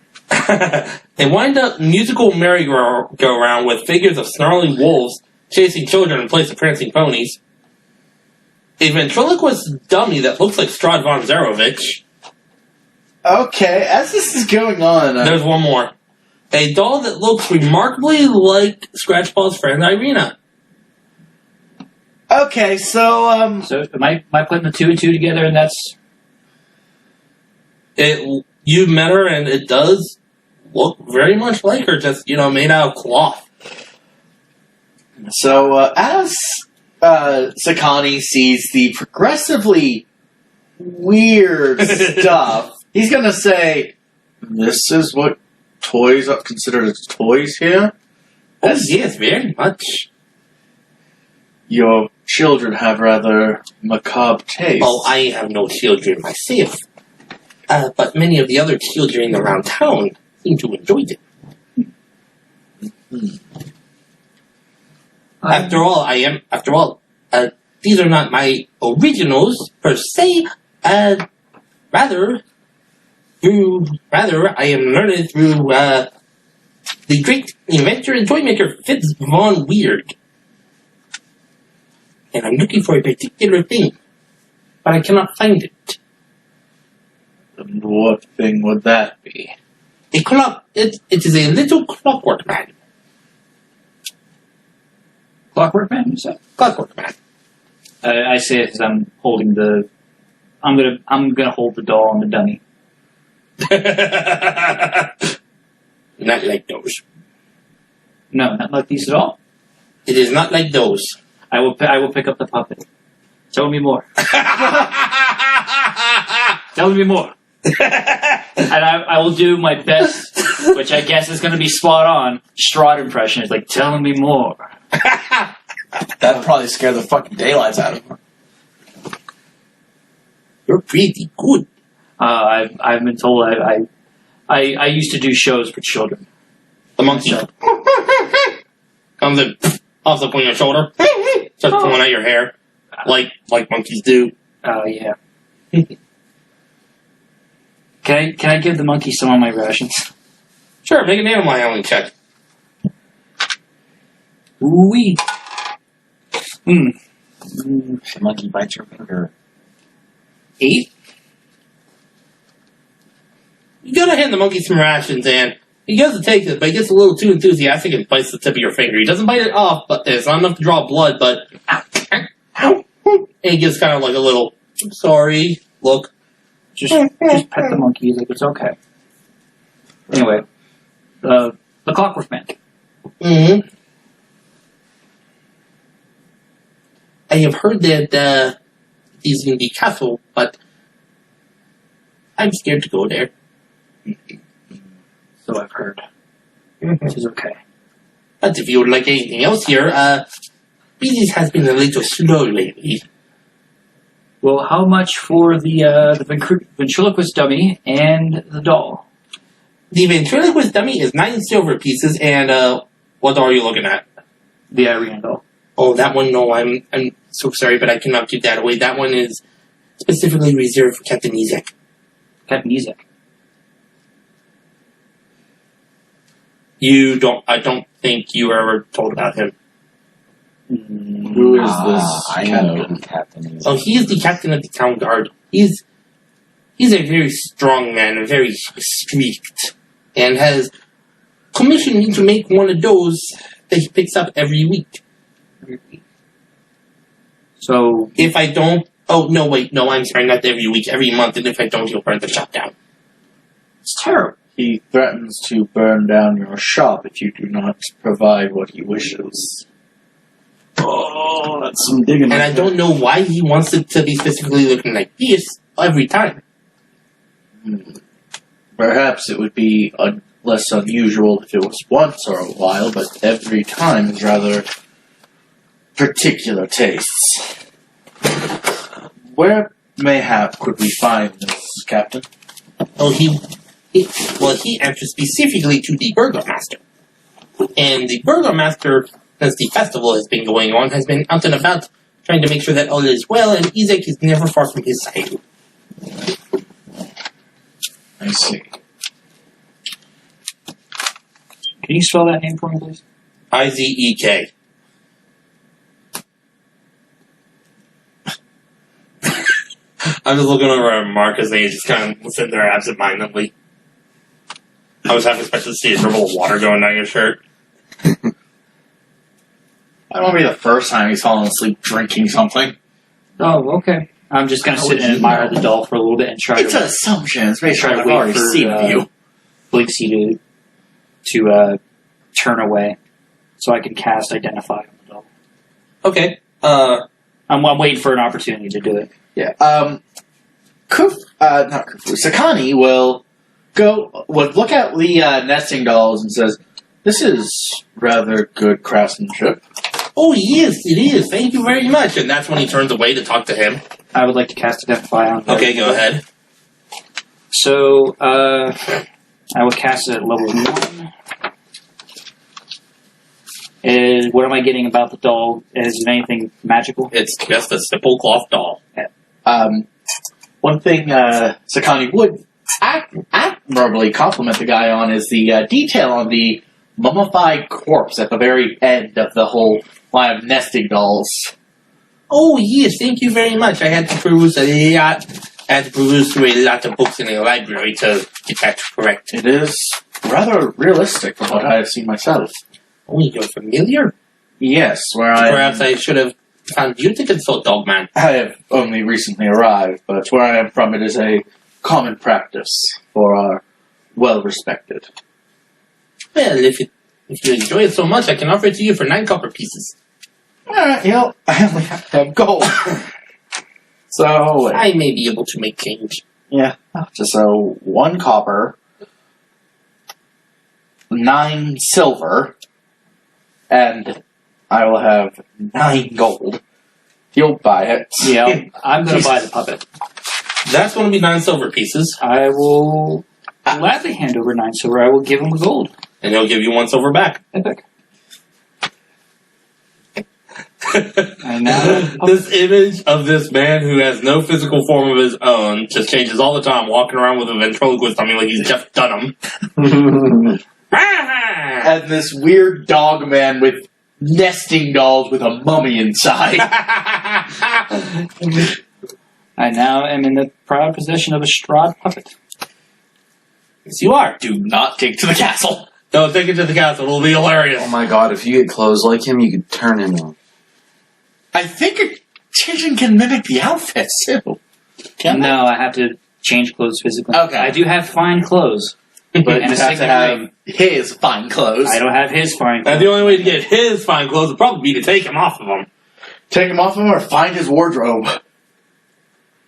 A wind-up musical merry-go-round with figures of snarling wolves chasing children in place of prancing ponies. A ventriloquist dummy that looks like Strahd von Zarovich. Okay, as this is going on, There's one more. A doll that looks remarkably like Scratchball's friend Irina. okay, so So am I putting the two and two together, and that's You met her, and it does look very much like her, just, you know, made out of cloth. as Sakani sees the progressively weird stuff, he's gonna say, "This is what toys are considered as toys here? Oh, yes, very much. Your children have rather macabre tastes." Oh, I have no children myself. But many of the other children around town seem to enjoy it. After all, these are not my originals per se. Rather, I am learned through the great inventor and toy maker Fitz von Weird. And I'm looking for a particular thing, but I cannot find it. And what thing would that be? A clock. It is a little clockwork man. Clockwork Man. Is that? Clockwork man. I say it because I'm holding the. I'm gonna hold the doll and the dummy. Not like those. No, not like these at all. It is not like those. I will pick up the puppet. Tell me more. Tell me more. And I will do my best, which I guess is going to be spot on. Strahd impression is like, tell me more. That'd probably scare the fucking daylights out of him. You're pretty good. I've been told I used to do shows for children. The monkey comes in off the point of your shoulder, starts pulling out your hair, like monkeys do. Oh yeah. Can I give the monkey some of my rations? Sure, make an animal handling check. Ooh-wee. The monkey bites your finger. 8? You gotta hand the monkey some rations, and he goes to take it, but he gets a little too enthusiastic and bites the tip of your finger. He doesn't bite it off, but it's not enough to draw blood, but and he gives kind of like a little sorry look. Just pet the monkey. He's like, it's okay. Anyway, the Clockwork Man. Mm-hmm. I have heard that he's in the castle, but I'm scared to go there. So I've heard. Mm-hmm. She's okay. But if you would like anything else here, business has been a little slow lately. Well, how much for the ventriloquist dummy and the doll? The ventriloquist dummy is 9 silver pieces, and what doll are you looking at? The Irene doll. Oh, that one, no, I'm so sorry, but I cannot give that away. That one is specifically reserved for Captain Izek. Captain Izek. I don't think you were ever told about him. Who is this I captain? know who Captain is. Oh, he is the captain of the town guard. He's a very strong man, and very strict, and has commissioned me to make one of those that he picks up every week. So, If I don't, oh no, wait, no, I'm sorry, not every week, every month, and if I don't, he'll burn the shop down. it's terrible. He threatens to burn down your shop if you do not provide what he wishes. Oh, that's some digging. And I don't know why he wants it to be specifically looking like this every time. Perhaps it would be less unusual if it was once or a while, but every time is rather particular tastes. Where, mayhap, could we find this, Captain? Oh, he answered specifically to the Burgomaster. And the Burgomaster, since the festival has been going on, has been out and about trying to make sure that all is well, and Izek is never far from his side. I see. Can you spell that name for me, please? Izek. I'm just looking over at Marcus, and he's just kind of sitting there absent-mindedly. I was half expected to see a dribble of water going down your shirt. I won't be the first time he's fallen asleep drinking something. Oh, okay. I'm just going to sit and admire the doll for a little bit and try It's to an assumption. It's based try on to I've wait already for seen you. Blinksy to turn away so I can cast Identify on the doll. Okay. I'm waiting for an opportunity to do it. Yeah. Not Khufu. Sakani will look at the nesting dolls and says, "This is rather good craftsmanship." Oh, yes, it is. Thank you very much. And that's when he turns away to talk to him. I would like to cast Identify on the Okay, go ahead. So, I will cast it at level 1. And what am I getting about the doll? Is it anything magical? It's just a simple cloth doll. One thing Sakani would admirably compliment the guy on is the detail on the mummified corpse at the very end of the whole line of nesting dolls. Oh, yes, thank you very much. I had to peruse through a lot of books in the library to get that correct. It is rather realistic from what I have seen myself. Oh, you're familiar? Yes, Perhaps I should have found you to consult Dogman. I have only recently arrived, but where I am from, it is a common practice for our well-respected. Well, if you enjoy it so much, I can offer it to you for 9 copper pieces. Alright, I only have to have gold. So, I may be able to make change. yeah, just so 1 copper, 9 silver, and I will have 9 gold. You'll buy it. Yeah, I'm going to buy the puppet. That's going to be 9 silver pieces, I will gladly hand over 9 silver. I will give him the gold. and he'll give you 1 silver back. Epic. And now, This image of this man who has no physical form of his own just changes all the time, walking around with a ventriloquist on me like he's Jeff Dunham. And this weird dog man with nesting dolls with a mummy inside. I now am in the proud possession of a Strahd puppet. Yes, you are. Do not take to the castle. No, take it to the castle. It'll be hilarious. Oh my god, if you get clothes like him, you could turn into him. I think a Tijan can mimic the outfits too. No, I have to change clothes physically. Okay. I do have fine clothes, But and you a have signet to have ring. his fine clothes. I don't have his fine And clothes. the only way to get his fine clothes would probably be to take him off of him. Take him off him or find his wardrobe.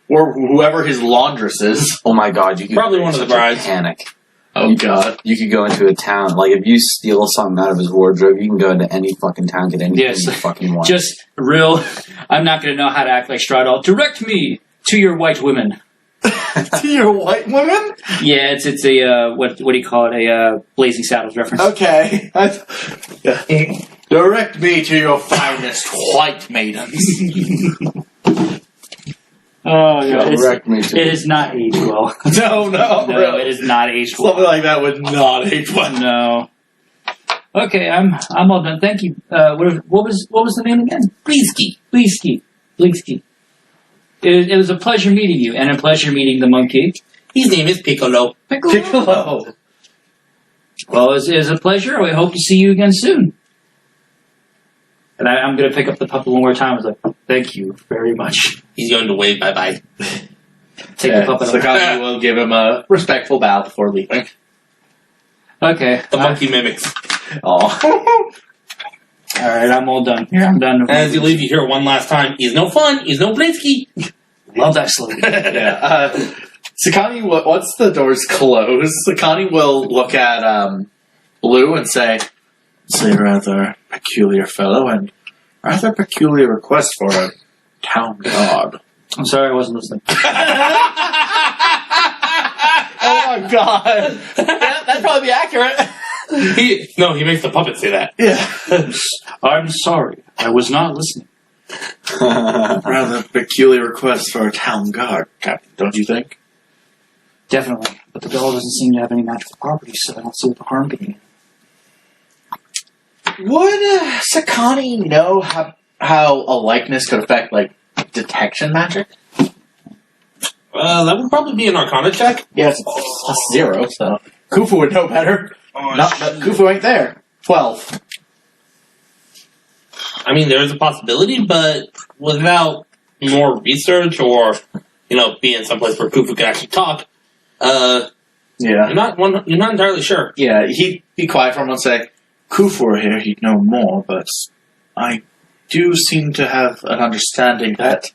Or whoever his laundress is. Oh my god, you could Probably create one of the such a brides. panic. Oh god. You could go into a town, like if you steal something out of his wardrobe, you can go into any fucking town, get anything Yes. you fucking want. Just real. I'm not going to know how to act like Strahd. I'll direct me to your white women. To your white woman? Yeah, it's a what do you call it? A Blazing Saddles reference. Okay. Direct me to your finest white maidens. Oh yeah, Direct me to it is not aged well. No, No, really. it is not aged well. Something like that would not age well. No. Okay, I'm all done. Thank you. What was the name again? Bleesky. It was a pleasure meeting you, and a pleasure meeting the monkey. His name is Piccolo. Piccolo. Well, it was a pleasure. I hope to see you again soon. And I'm going to pick up the puppet one more time. I was like, thank you very much. He's going to wave bye-bye. Take the puppet away. Sakami will give him a respectful bow before leaving. Okay. The monkey mimics. Oh. All right, I'm all done. Here, I'm done. As you leave, you hear it one last time. He's no fun. He's no Blinsky. Love that slogan. Yeah. Sakani, once the doors close, Sakani will look at Blue and say, "It's a rather peculiar fellow and rather peculiar request for a town guard." I'm sorry, I wasn't listening. Oh my god. Yeah, that'd probably be accurate. He makes the puppet say that. Yeah. I'm sorry, I was not listening. Rather peculiar request for a town guard, Captain, don't you think? Definitely, but the doll doesn't seem to have any magical properties, so I don't see what the harm being. Would Sakani know how a likeness could affect, like, detection magic? That would probably be an Arcana check. Yeah, it's +0, so Kufu would know better. But Kufu ain't there. 12. I mean, there is a possibility, but without more research or, being someplace where Kufu can actually talk, Yeah. you're not entirely sure. Yeah, he'd be quiet for a moment and say, Kufu were here, he'd know more, but I do seem to have an understanding that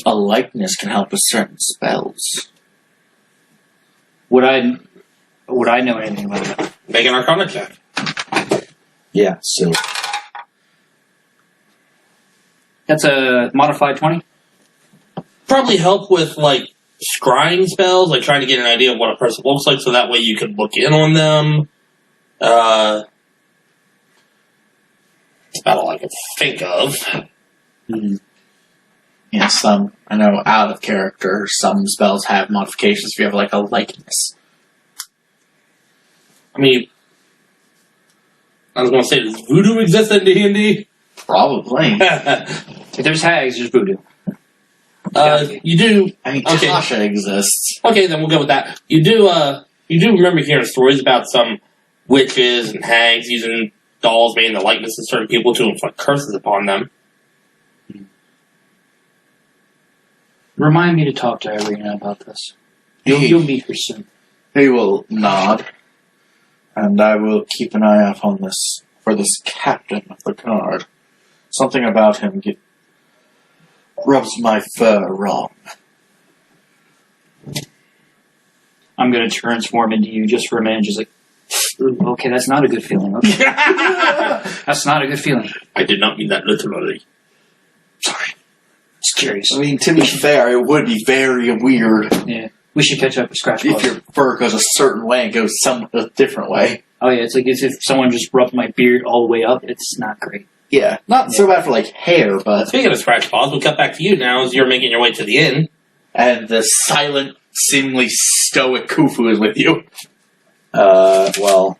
a likeness can help with certain spells. Would I know anything about that? Make an Arcana check. Yeah, so That's a modified 20. Probably help with, scrying spells, like trying to get an idea of what a person looks like, so that way you can look in on them. That's about all I can think of. Yeah, I know out of character, some spells have modifications if you have, like, a likeness. I mean, I was going to say, does voodoo exist in D&D? Probably. If there's hags, there's voodoo. You do. I mean, Okay. Tasha exists. Okay, then we'll go with that. You do remember hearing stories about some witches and hags using dolls made in the likeness of certain people to inflict curses upon them. Remind me to talk to Irina about this. You'll meet her soon. He will nod, and I will keep an eye out on this for this captain of the guard. Something about him rubs my fur wrong. I'm going to transform into you just for a minute. Just like, okay, that's not a good feeling. Okay. That's not a good feeling. I did not mean that literally. Sorry. Just curious. I mean, to be fair, it would be very weird Yeah. We should catch up with Scratch if Paws. your fur goes a certain way and goes a different way. Oh, yeah, it's like as if someone just rubbed my beard all the way up. It's not great. Yeah, not so bad for like hair, but Speaking of scratch paws, we'll cut back to you now as you're making your way to the inn. and the silent, seemingly stoic Khufu is with you. Well,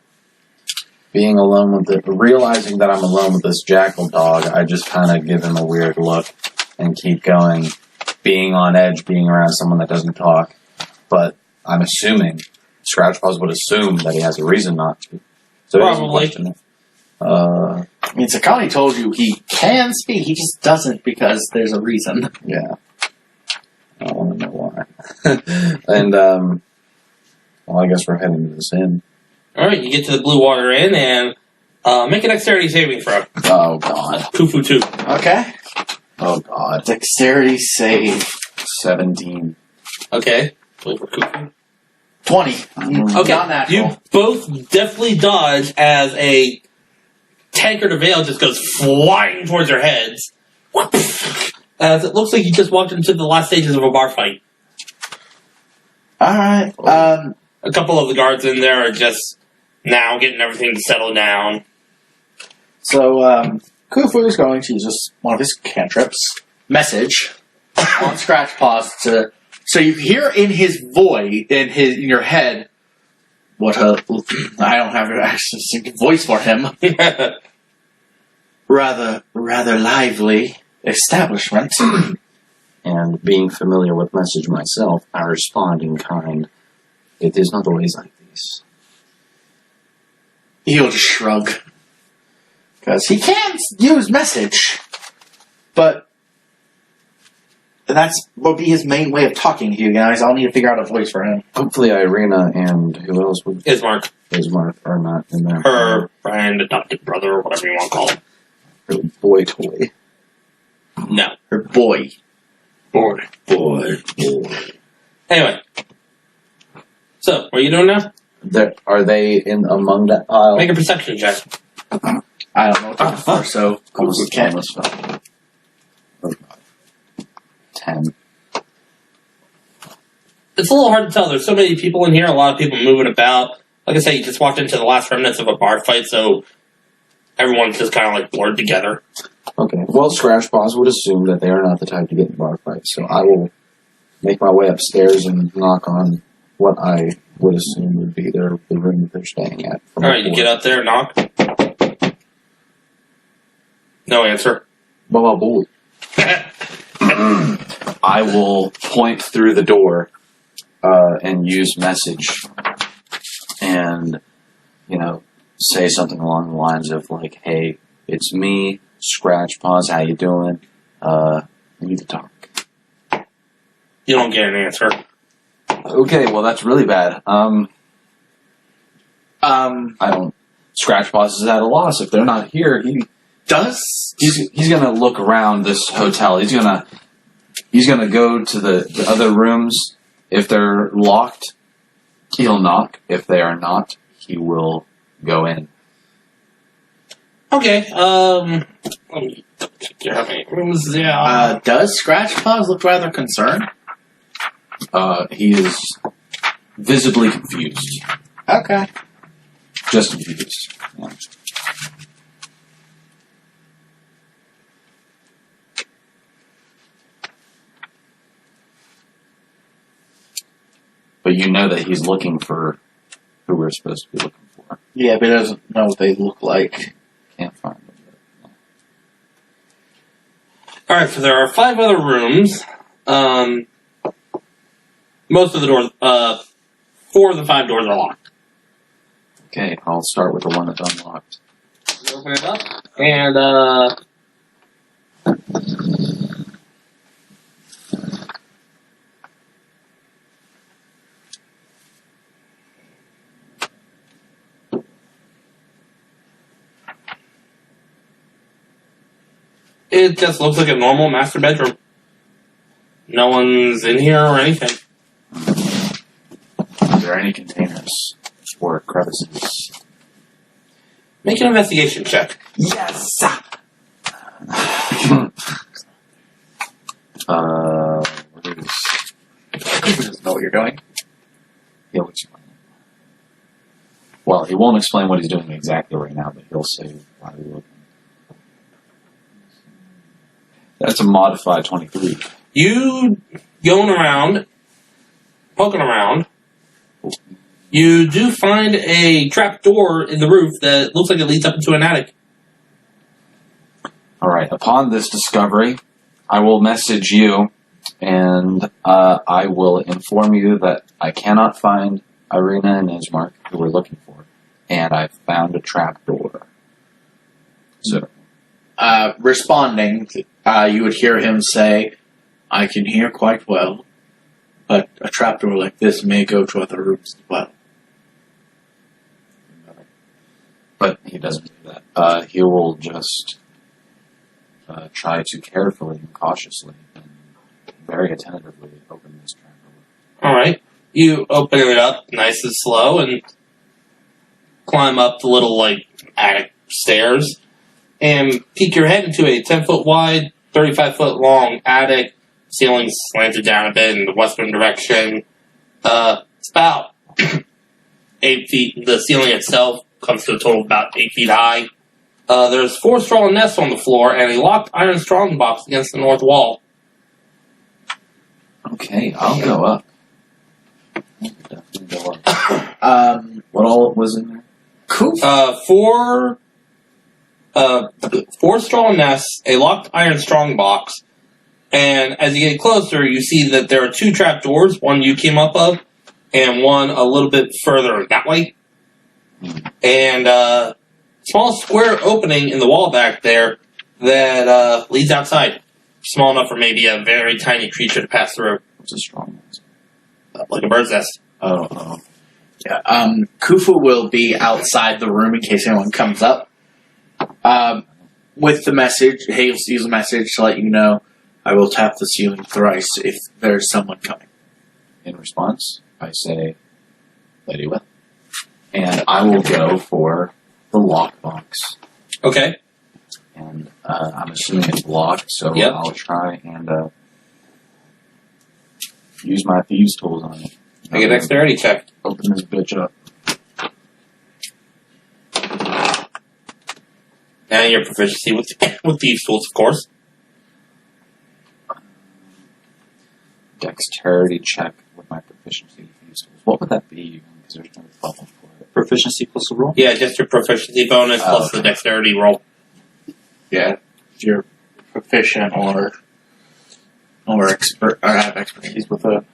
being alone with realizing that I'm alone with this jackal dog, I just kind of give him a weird look and keep going, being on edge, being around someone that doesn't talk. But I'm assuming Scratch Paws would assume that he has a reason not to. So he doesn't Probably. question it. I mean, Sakani told you he can speak, he just doesn't because there's a reason. Yeah. I don't want to know why. And, well, I guess we're heading to this inn. Alright, you get to the Blue Water Inn and make a dexterity saving throw. Oh, God. Khufu 2. Okay. Oh, God. Dexterity save 17. Okay. Wait for Khufu. 20. Okay, Not natural. you both definitely dodge as a tankard of ale just goes flying towards your heads. As it looks like you just walked into the last stages of a bar fight. Alright. A couple of the guards in there are just now getting everything settled down. So, Khufu is going to use one of his cantrips. Message on Scratch Paws to... So you hear in his voice, in your head, what a... I don't have an actual voice for him. rather lively establishment. And being familiar with message myself, I respond in kind. It is not always like this. He'll just shrug. Because he can use message, but that will be his main way of talking to you guys. I'll need to figure out a voice for him. Hopefully Irina and who else would Ismark, Ismark are not in there. her friend, adopted brother, or whatever you want to call it. Her boy toy. No. Her boy. Boy. Anyway. So, what are you doing now? Are they in among that pile? Make a perception check. I don't know what to look for, so Almost can't. fell. Oh, God. 10. It's a little hard to tell. There's so many people in here, a lot of people moving about. Like I said, you just walked into the last remnants of a bar fight, so everyone's just kind of like blurred together. Okay. Well, Scratch Paws would assume that they are not the type to get in bar fights, so I will make my way upstairs and knock on what I would assume would be the room that they're staying at. Alright, you get up there, knock. No answer. Well, boy. I will point through the door and use message and, say something along the lines of like, hey, it's me, Scratch Paws, how you doing? I need to talk. You don't get an answer. Okay, well, that's really bad. I don't... Scratch Paws is at a loss. If they're not here, he's gonna look around this hotel. He's gonna go to the other rooms. If they're locked, he'll knock. If they are not, he will go in. Okay, let me check here how many rooms there are. Does Scratch Paws look rather concerned? He is visibly confused. Okay. Just confused. Yeah. But you know that he's looking for who we're supposed to be looking for. Yeah, but he doesn't know what they look like. Can't find them. Alright, so there are 5 other rooms. Most of the doors, 4 of the 5 doors are locked. Okay, I'll start with the one that's unlocked. You open it up, and, It just looks like a normal master bedroom. No one's in here or anything. Are there any containers or crevices? Make an investigation check. Yes! What is... He doesn't know what you're doing. He'll explain. Well, he won't explain what he's doing exactly right now, but he'll say why we're looking. That's a modified 23. You going around, poking around, you do find a trap door in the roof that looks like it leads up into an attic. Alright, upon this discovery, I will message you, and I will inform you that I cannot find Irina and Ismark, who we're looking for, and I found a trap door. So, Responding, you would hear him say, I can hear quite well, but a trapdoor like this may go to other rooms as well. but he doesn't do that. He will just try to carefully and cautiously and very attentively open this trap door. Alright. You open it up nice and slow and climb up the little, like, attic stairs and peek your head into a 10-foot wide, 35-foot long attic. Ceiling slanted down a bit in the western direction. It's about 8 feet. The ceiling itself comes to a total of about 8 feet high. There's 4 straw nests on the floor and a locked iron strong box against the north wall. Okay, I'll go up. I'll definitely go up. What all was in there? Cool. 4 straw nests, a locked iron strong box, and as you get closer, you see that there are 2 trap doors, one you came up of, and one a little bit further that way. And a small square opening in the wall back there that leads outside. Small enough for maybe a very tiny creature to pass through. What's a strong nest? Like a bird's nest. Oh. Yeah, Kufu will be outside the room in case anyone comes up. With the message, he'll use a message to let you know, I will tap the ceiling thrice if there's someone coming. In response, I say, Lady Will. And I will go for the lockbox. Okay. And I'm assuming it's locked, so Yep. I'll try and use my thieves' tools on it. Make a dexterity check. Open this bitch up. And your proficiency with thieves' tools, of course. Dexterity check with my proficiency with thieves' tools. What would that be? Because there's no bubble for it. Proficiency plus a roll? Yeah, just your proficiency bonus plus the dexterity roll. Yeah, if you're proficient or expert or have expertise with it.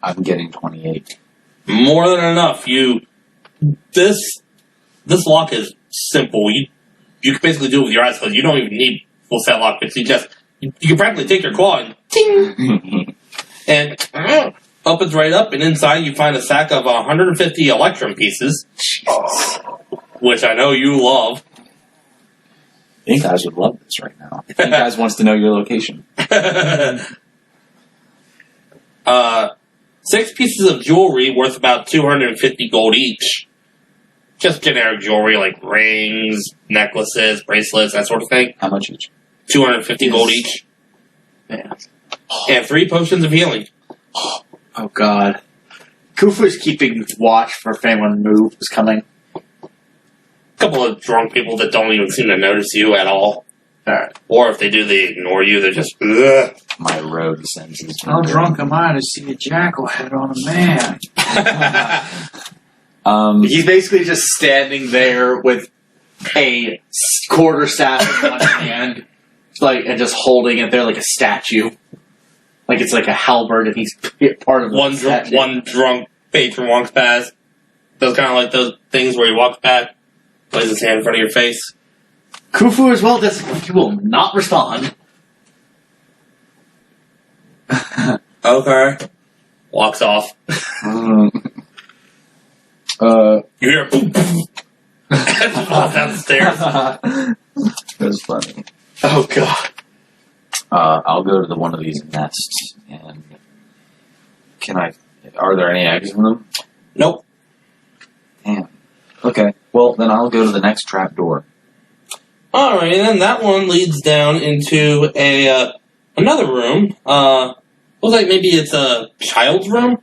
I'm getting 28. More than enough. This lock is simple. You can basically do it with your eyes closed. You don't even need full set lock picks. You can practically take your claw and ting, and opens right up, and inside you find a sack of 150 electrum pieces, which I know you love. You guys would love this right now. You guys wants to know your location. 6 pieces of jewelry worth about 250 gold each. Just generic jewelry like rings, necklaces, bracelets, that sort of thing. How much each? 250 gold each. Yeah. And 3 potions of healing. Oh god. Kufu is keeping watch for if anyone moves coming. A couple of drunk people that don't even seem to notice you at all. Alright. Or if they do, they ignore you. They're just, ugh. My rogue senses. How drunk am I to see a jackal head on a man? He's basically just standing there with a quarterstaff in one hand, and just holding it there like a statue. Like it's like a halberd and he's part of one drunk patron walks past. Those kind of like those things where he walks back, places his hand in front of your face. Kufu is well disciplined. He will not respond. Okay. Walks off. You hear a boom, boom. As it falls down the stairs. That's funny. Oh god. I'll go to the one of these nests, and are there any eggs in them? Nope. Damn. Okay, well, then I'll go to the next trap door. Alright, and then that one leads down into another room. Looks like maybe it's a child's room.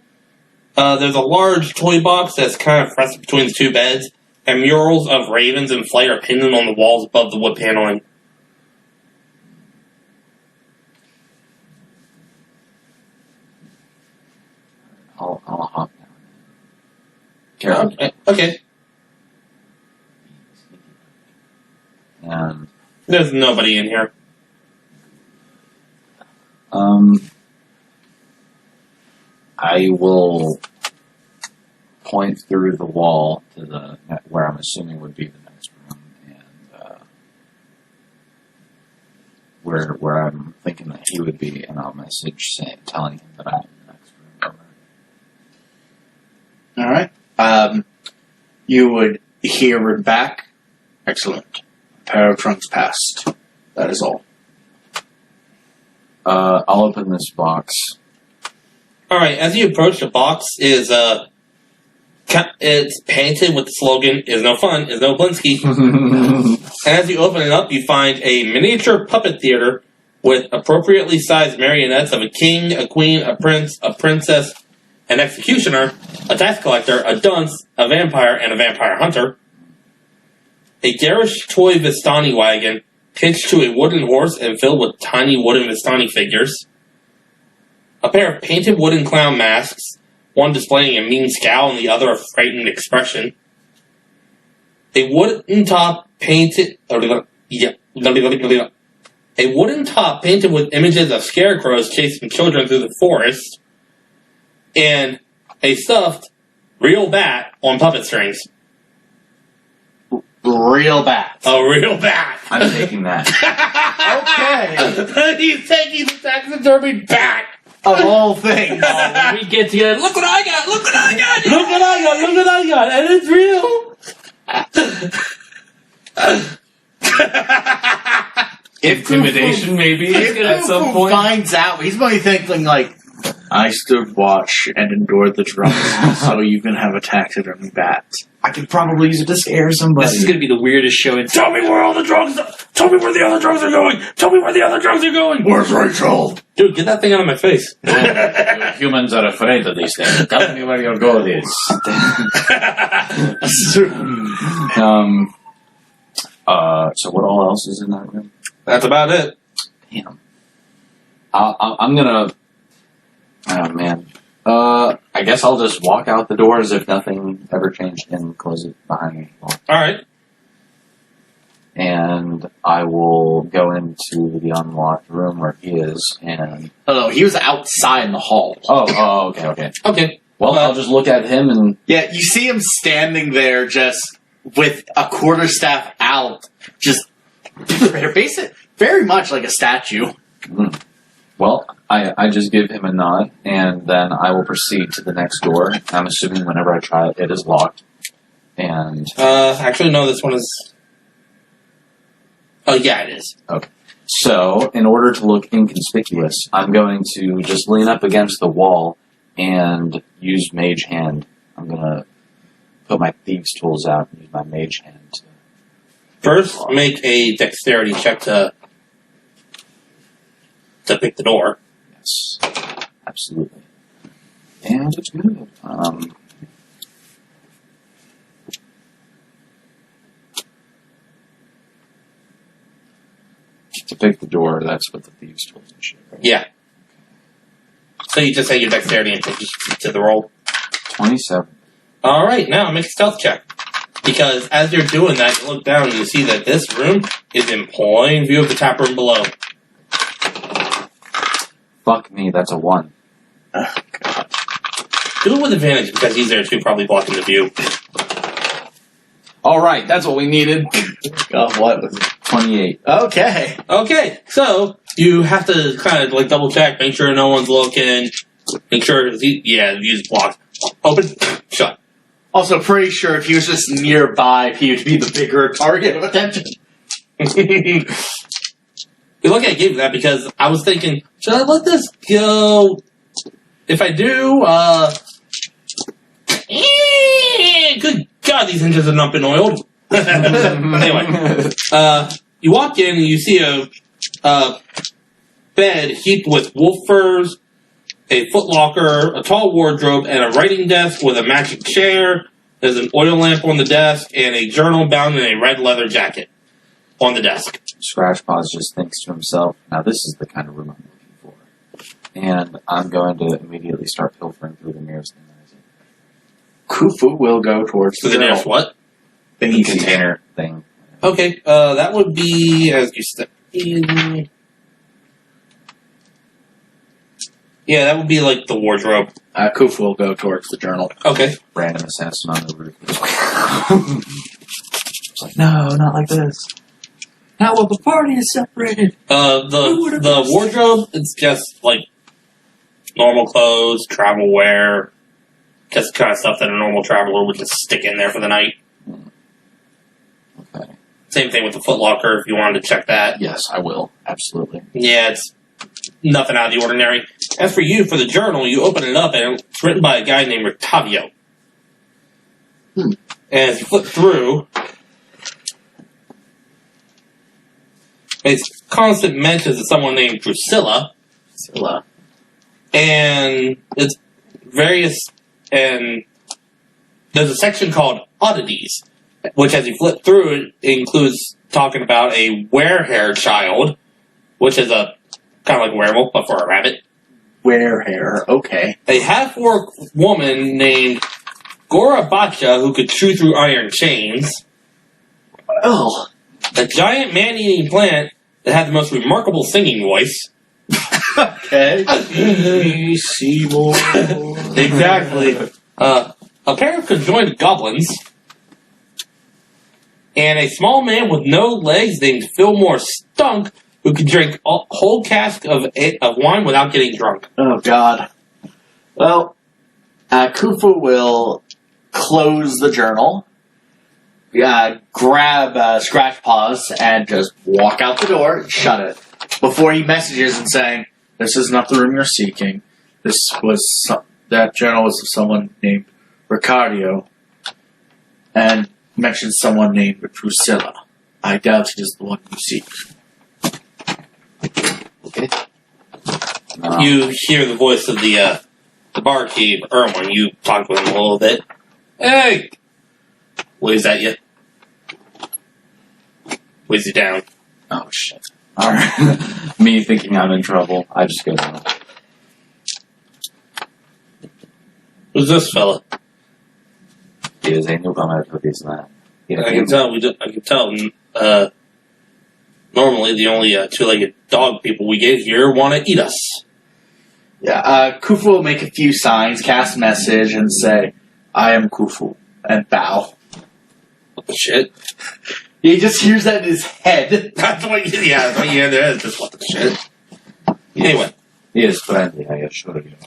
There's a large toy box that's kind of pressed between the two beds, and murals of ravens and flight are pinned on the walls above the wood paneling. I'll hop down. Careful. Okay. And There's nobody in here. I will point through the wall to the where I'm assuming would be the next room, and where I'm thinking that he would be, and I'll message telling him that I'm in the next room. Alright. You would hear it back. Excellent. A pair of trunks passed. That is all. I'll open this box. Alright, as you approach, the box is, it's painted with the slogan, "Is no fun, is no Blinsky." And as you open it up, you find a miniature puppet theater with appropriately sized marionettes of a king, a queen, a prince, a princess, an executioner, a tax collector, a dunce, a vampire, and a vampire hunter. A garish toy Vistani wagon hitched to a wooden horse and filled with tiny wooden Vistani figures. A pair of painted wooden clown masks, one displaying a mean scowl and the other a frightened expression. A wooden top painted with images of scarecrows chasing children through the forest, and a stuffed real bat on puppet strings. Real bat. A real bat. I'm taking that. Okay. He's taking the taxidermy bat. Of all things. When we get together, look what I got! Look what I got! Look what I got! Look what I got! And it's real. Intimidation, maybe, at some point. Finds out, he's probably thinking like, I stood watch and endured the drums, so you can have a taxidermy bat. I could probably use it to scare somebody. This is going to be the weirdest show in Tell me where all the drugs are! Tell me where the other drugs are going! Tell me where the other drugs are going! Where's Rachel? Dude, get that thing out of my face. Humans are afraid of these things. Tell me where your goal is. So what all else is in that room? That's about it. Damn. I'm gonna... Oh, man. I guess I'll just walk out the door as if nothing ever changed and close it behind me. Alright. And I will go into the unlocked room where he is, and... Oh, he was outside in the hall. Oh, okay. Okay. Well, I'll just look at him and... Yeah, you see him standing there just with a quarterstaff out, just basic, very much like a statue. Well, I just give him a nod, and then I will proceed to the next door. I'm assuming whenever I try it, it is locked. And... Actually, no, this one is... Oh, yeah, it is. Okay. So, in order to look inconspicuous, I'm going to just lean up against the wall and use Mage Hand. I'm going to put my Thieves' Tools out and use my Mage Hand. First, make a dexterity check to pick the door. Yes. Absolutely. And it's good. To pick the door, that's what the Thieves' Tools and shit, right? Yeah. So you just say your dexterity and take to the roll. 27. Alright, now make a stealth check. Because as you're doing that, you look down and you see that this room is in plain view of the tap room below. Fuck me, that's a 1. Oh, God. Do it with advantage because he's there too, probably blocking the view. Alright, that's what we needed. God, what was it? 28. Okay. Okay, so you have to kind of like double check, make sure no one's looking, make sure use block. Open, shut. Also, pretty sure if he was just nearby, he would be the bigger target of attention. You're lucky I gave you that because I was thinking, should I let this go? If I do, good God, these hinges have not been oiled. Anyway, you walk in and you see a bed heaped with wolf furs, a footlocker, a tall wardrobe, and a writing desk with a matching chair. There's an oil lamp on the desk and a journal bound in a red leather jacket on the desk. Scratchpaws just thinks to himself, now this is the kind of room I'm looking for. And I'm going to immediately start pilfering through the nearest thing that I see. Khufu will go towards So the nearest what? The Beneath container thing. Okay, that would be as you step in. Yeah, that would be like the wardrobe. Khufu will go towards the journal. Okay. Random assassin on the roof. It's like, no, not like this. Now while the party is separated. The wardrobe, it's just like normal clothes, travel wear, just kind of stuff that a normal traveler would just stick in there for the night. Okay. Same thing with the footlocker if you wanted to check that. Yes, I will. Absolutely. Yeah, it's nothing out of the ordinary. As for you, for the journal, you open it up and it's written by a guy named Rictavio. And as you flip through, it's constant mentions of someone named Drusilla. And it's various, and there's a section called Oddities, which as you flip through, it includes talking about a werehair child, which is a kind of like a werewolf, but for a rabbit. Werehair, okay. A half-orc woman named Gorabacha who could chew through iron chains. Oh. A giant man-eating plant that had the most remarkable singing voice. Okay. Exactly. A pair of conjoined goblins. And a small man with no legs named Fillmore Stunk who could drink a whole cask of wine without getting drunk. Oh, God. Well, Khufu will close the journal, grab Scratchpaws, and just walk out the door and shut it. Before he messages and saying, this is not the room you're seeking. That journal was of someone named Ricardo, and mentions someone named Drusilla. I doubt it is the one you seek. Okay. You hear the voice of the barkeep, Erwin. You talk with him a little bit. Hey! Waves at you. Waves you down. Oh, shit. Alright. Me thinking I'm in trouble, I just go down. Who's this fella? He is a newcomer to this land. I can tell. I can tell. Normally, the only two-legged dog people we get here want to eat us. Yeah, Khufu will make a few signs, cast message, and say, I am Khufu, and bow. What the shit? He just hears that in his head. That's what you hear there. It's just what the shit. Anyway. He is friendly, I assure you.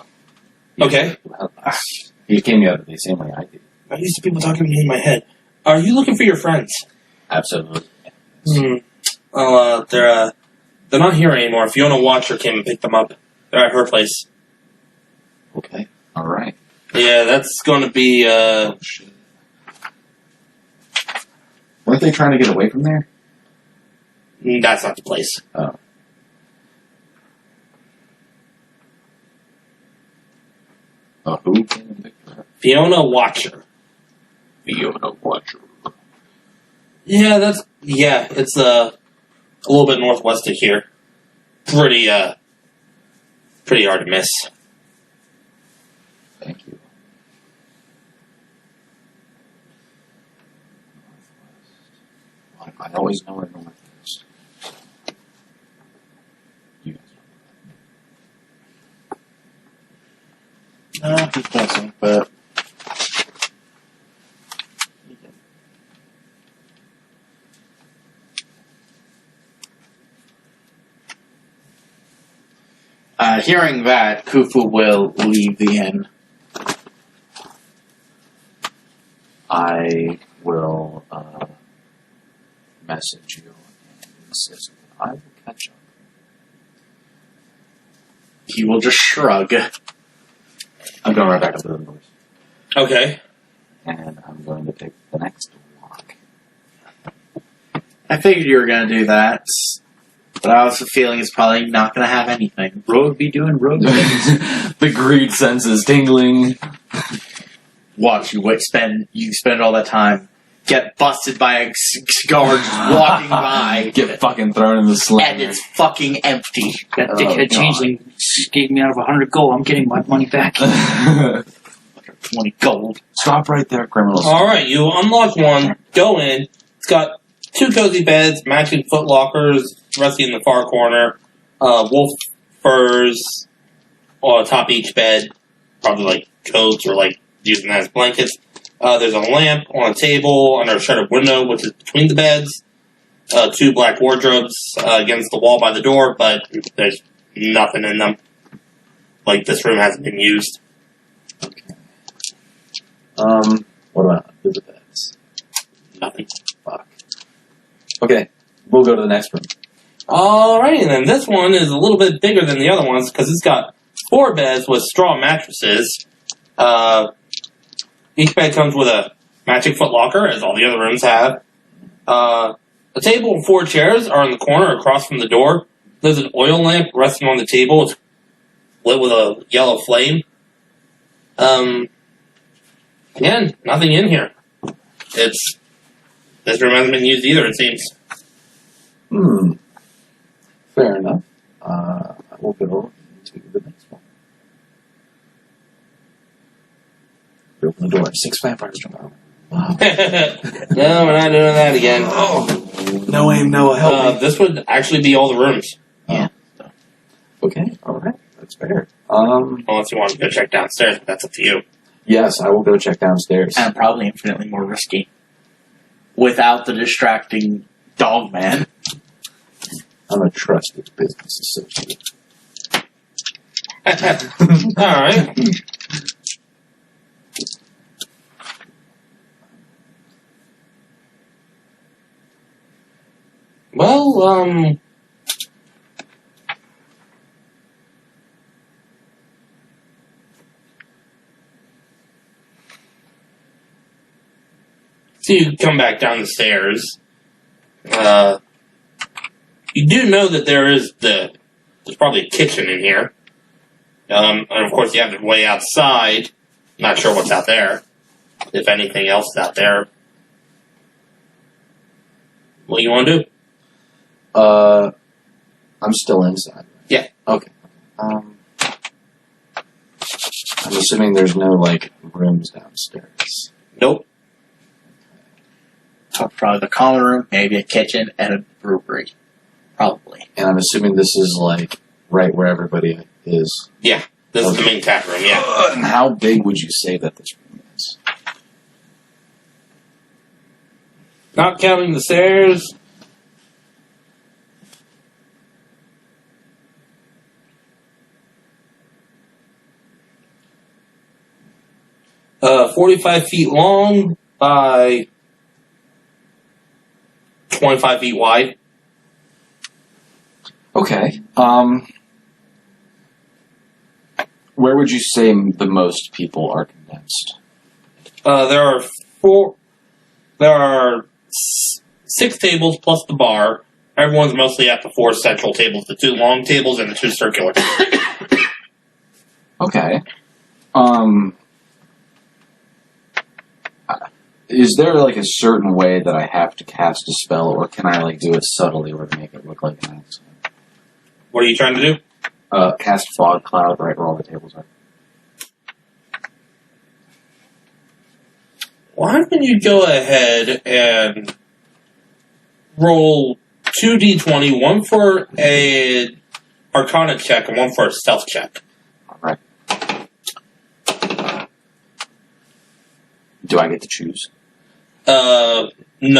Okay. Well, he came here the same way I did. I used to people talking to me in my head. Are you looking for your friends? Absolutely. Well, they're not here anymore. Fiona Watcher came and picked them up. They're at her place. Okay. Alright. Yeah, that's going to be, Shit. Weren't they trying to get away from there? that's not the place. Oh. Who came and picked her up? Fiona Watcher. Fiona Watcher. Yeah, it's a little bit northwest of here. Pretty hard to miss. Thank you. I always know where north is. You guys No, he doesn't, but... Hearing that, Khufu will leave the inn. I will message you and insist that I will catch up. He will just shrug. I'm going right back up to the doors. Okay. And I'm going to pick the next lock. I figured you were going to do that, but I was feeling it's probably not going to have anything. Rogue be doing rogue things. The greed sense is tingling. Watch you spend all that time, get busted by a guard walking by, Get fucking thrown in the sling. and it's fucking empty. That dickhead changeling gave me out of 100 gold. I'm getting my money back. 20 gold. Stop right there, criminals. Alright, you unlock one, go in. It's got 2 cozy beds, matching foot lockers, resting in the far corner, wolf furs on top of each bed, probably like coats or like using that as blankets. There's a lamp on a table under a shuttered window, which is between the beds. 2 black wardrobes against the wall by the door, but there's nothing in them. Like, this room hasn't been used. What about the beds? Nothing. Fuck. Okay, we'll go to the next room. Alrighty then, this one is a little bit bigger than the other ones because it's got 4 beds with straw mattresses. Each bed comes with a matching foot locker, as all the other rooms have. A table and 4 chairs are in the corner across from the door. There's an oil lamp resting on the table. It's lit with a yellow flame. Again, nothing in here. This room hasn't been used either, it seems. Fair enough. I will go to the next one. We open the door. 6 vampires jump out. Wow. No, we're not doing that again. No aim, no help. This would actually be all the rooms. Okay, alright. That's fair. Unless you want to go check downstairs, but that's up to you. Yes, I will go check downstairs. And probably infinitely more risky. Without the distracting dog man. I'm a trusted business associate. Alright. Well, so you come back down the stairs. You do know that there's probably a kitchen in here. And of course you have to way outside. Not sure what's out there. If anything else is out there. What do you want to do? I'm still inside. Yeah. Okay. I'm assuming there's no, like, rooms downstairs. Nope. Probably the common room, maybe a kitchen, and a brewery. Probably. And I'm assuming this is, like, right where everybody is. Yeah. This is the main tap room, yeah. And how big would you say that this room is? Not counting the stairs. Uh, 45 feet long by 25 feet wide. Okay. Where would you say the most people are condensed? There are 6 tables plus the bar. Everyone's mostly at the 4 central tables, the 2 long tables and the 2 circular. Okay. Is there, like, a certain way that I have to cast a spell, or can I, like, do it subtly or make it look like an accident? What are you trying to do? Cast Fog Cloud right where all the tables are. Why don't you go ahead and roll 2d20, one for a Arcana check and one for a Stealth check. Alright. Do I get to choose? No,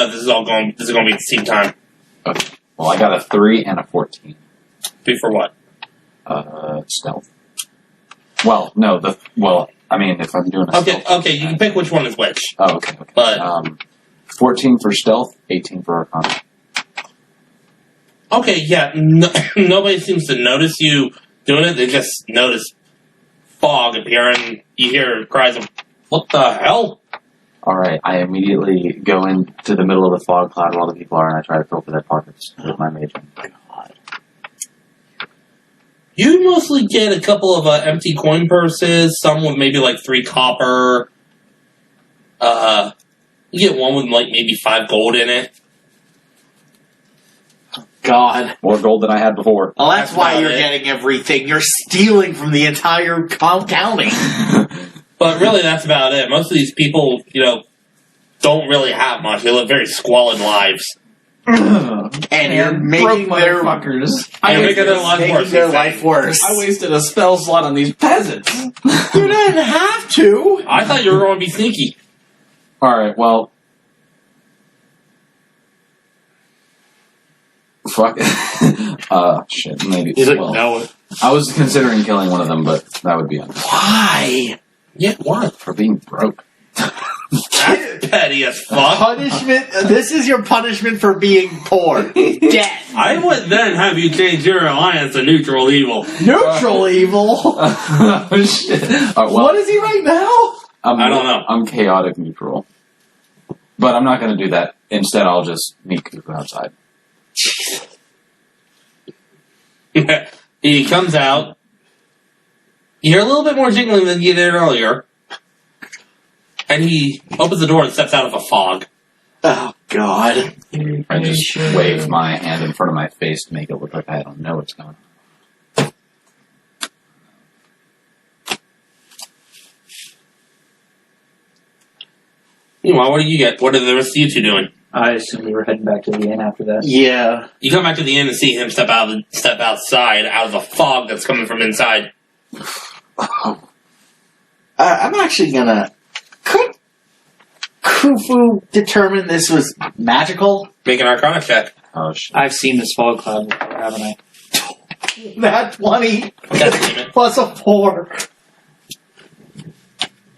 this is going to be at the same time. Okay. Well, I got a 3 and a 14. Be for what? Stealth. Well, no, I mean, if I'm doing a Okay, stealth. okay, you can pick which one is which. Oh, okay. But 14 for stealth, 18 for arcana. okay, yeah, nobody seems to notice you doing it. They just notice fog appearing. You hear cries of, "What the hell?" Alright, I immediately go into the middle of the fog cloud where all the people are, and I try to filter their pockets with my mage. You mostly get a couple of empty coin purses, some with maybe like 3 copper. You get one with like maybe 5 gold in it. God. More gold than I had before. Well, that's why about you're it. getting everything. You're stealing from the entire county. But really, that's about it. Most of these people, don't really have much. They live very squalid lives. And you're making their fuckers. And making their life worse. their life worse. I wasted a spell slot on these peasants. You didn't have to. I thought you were going to be sneaky. Alright, well. Fuck. Shit, maybe. He's like, well, no. I was considering killing one of them, but that would be unfair. Why? Yeah, what? For being broke. That's petty as fuck. Punishment. This is your punishment for being poor. Death. I would then have you change your alliance to neutral evil. Neutral evil. Oh, shit. Well, What is he right now? I don't know. I'm chaotic neutral. But I'm not going to do that. Instead, I'll just meet Cuckoo outside. He comes out. You hear a little bit more jingling than you did earlier. And he opens the door and steps out of a fog. Oh, God. I just wave my hand in front of my face to make it look like I don't know what's going on. Meanwhile, what do you get? What are the rest of you two doing? I assume we were heading back to the inn after that. Yeah. You come back to the inn and see him step outside out of the fog that's coming from inside. I'm actually gonna... Could Khufu determine this was magical? Make an Arcana check. Oh, shit. I've seen this fog cloud before, haven't I? Not 20 Damn plus a 4.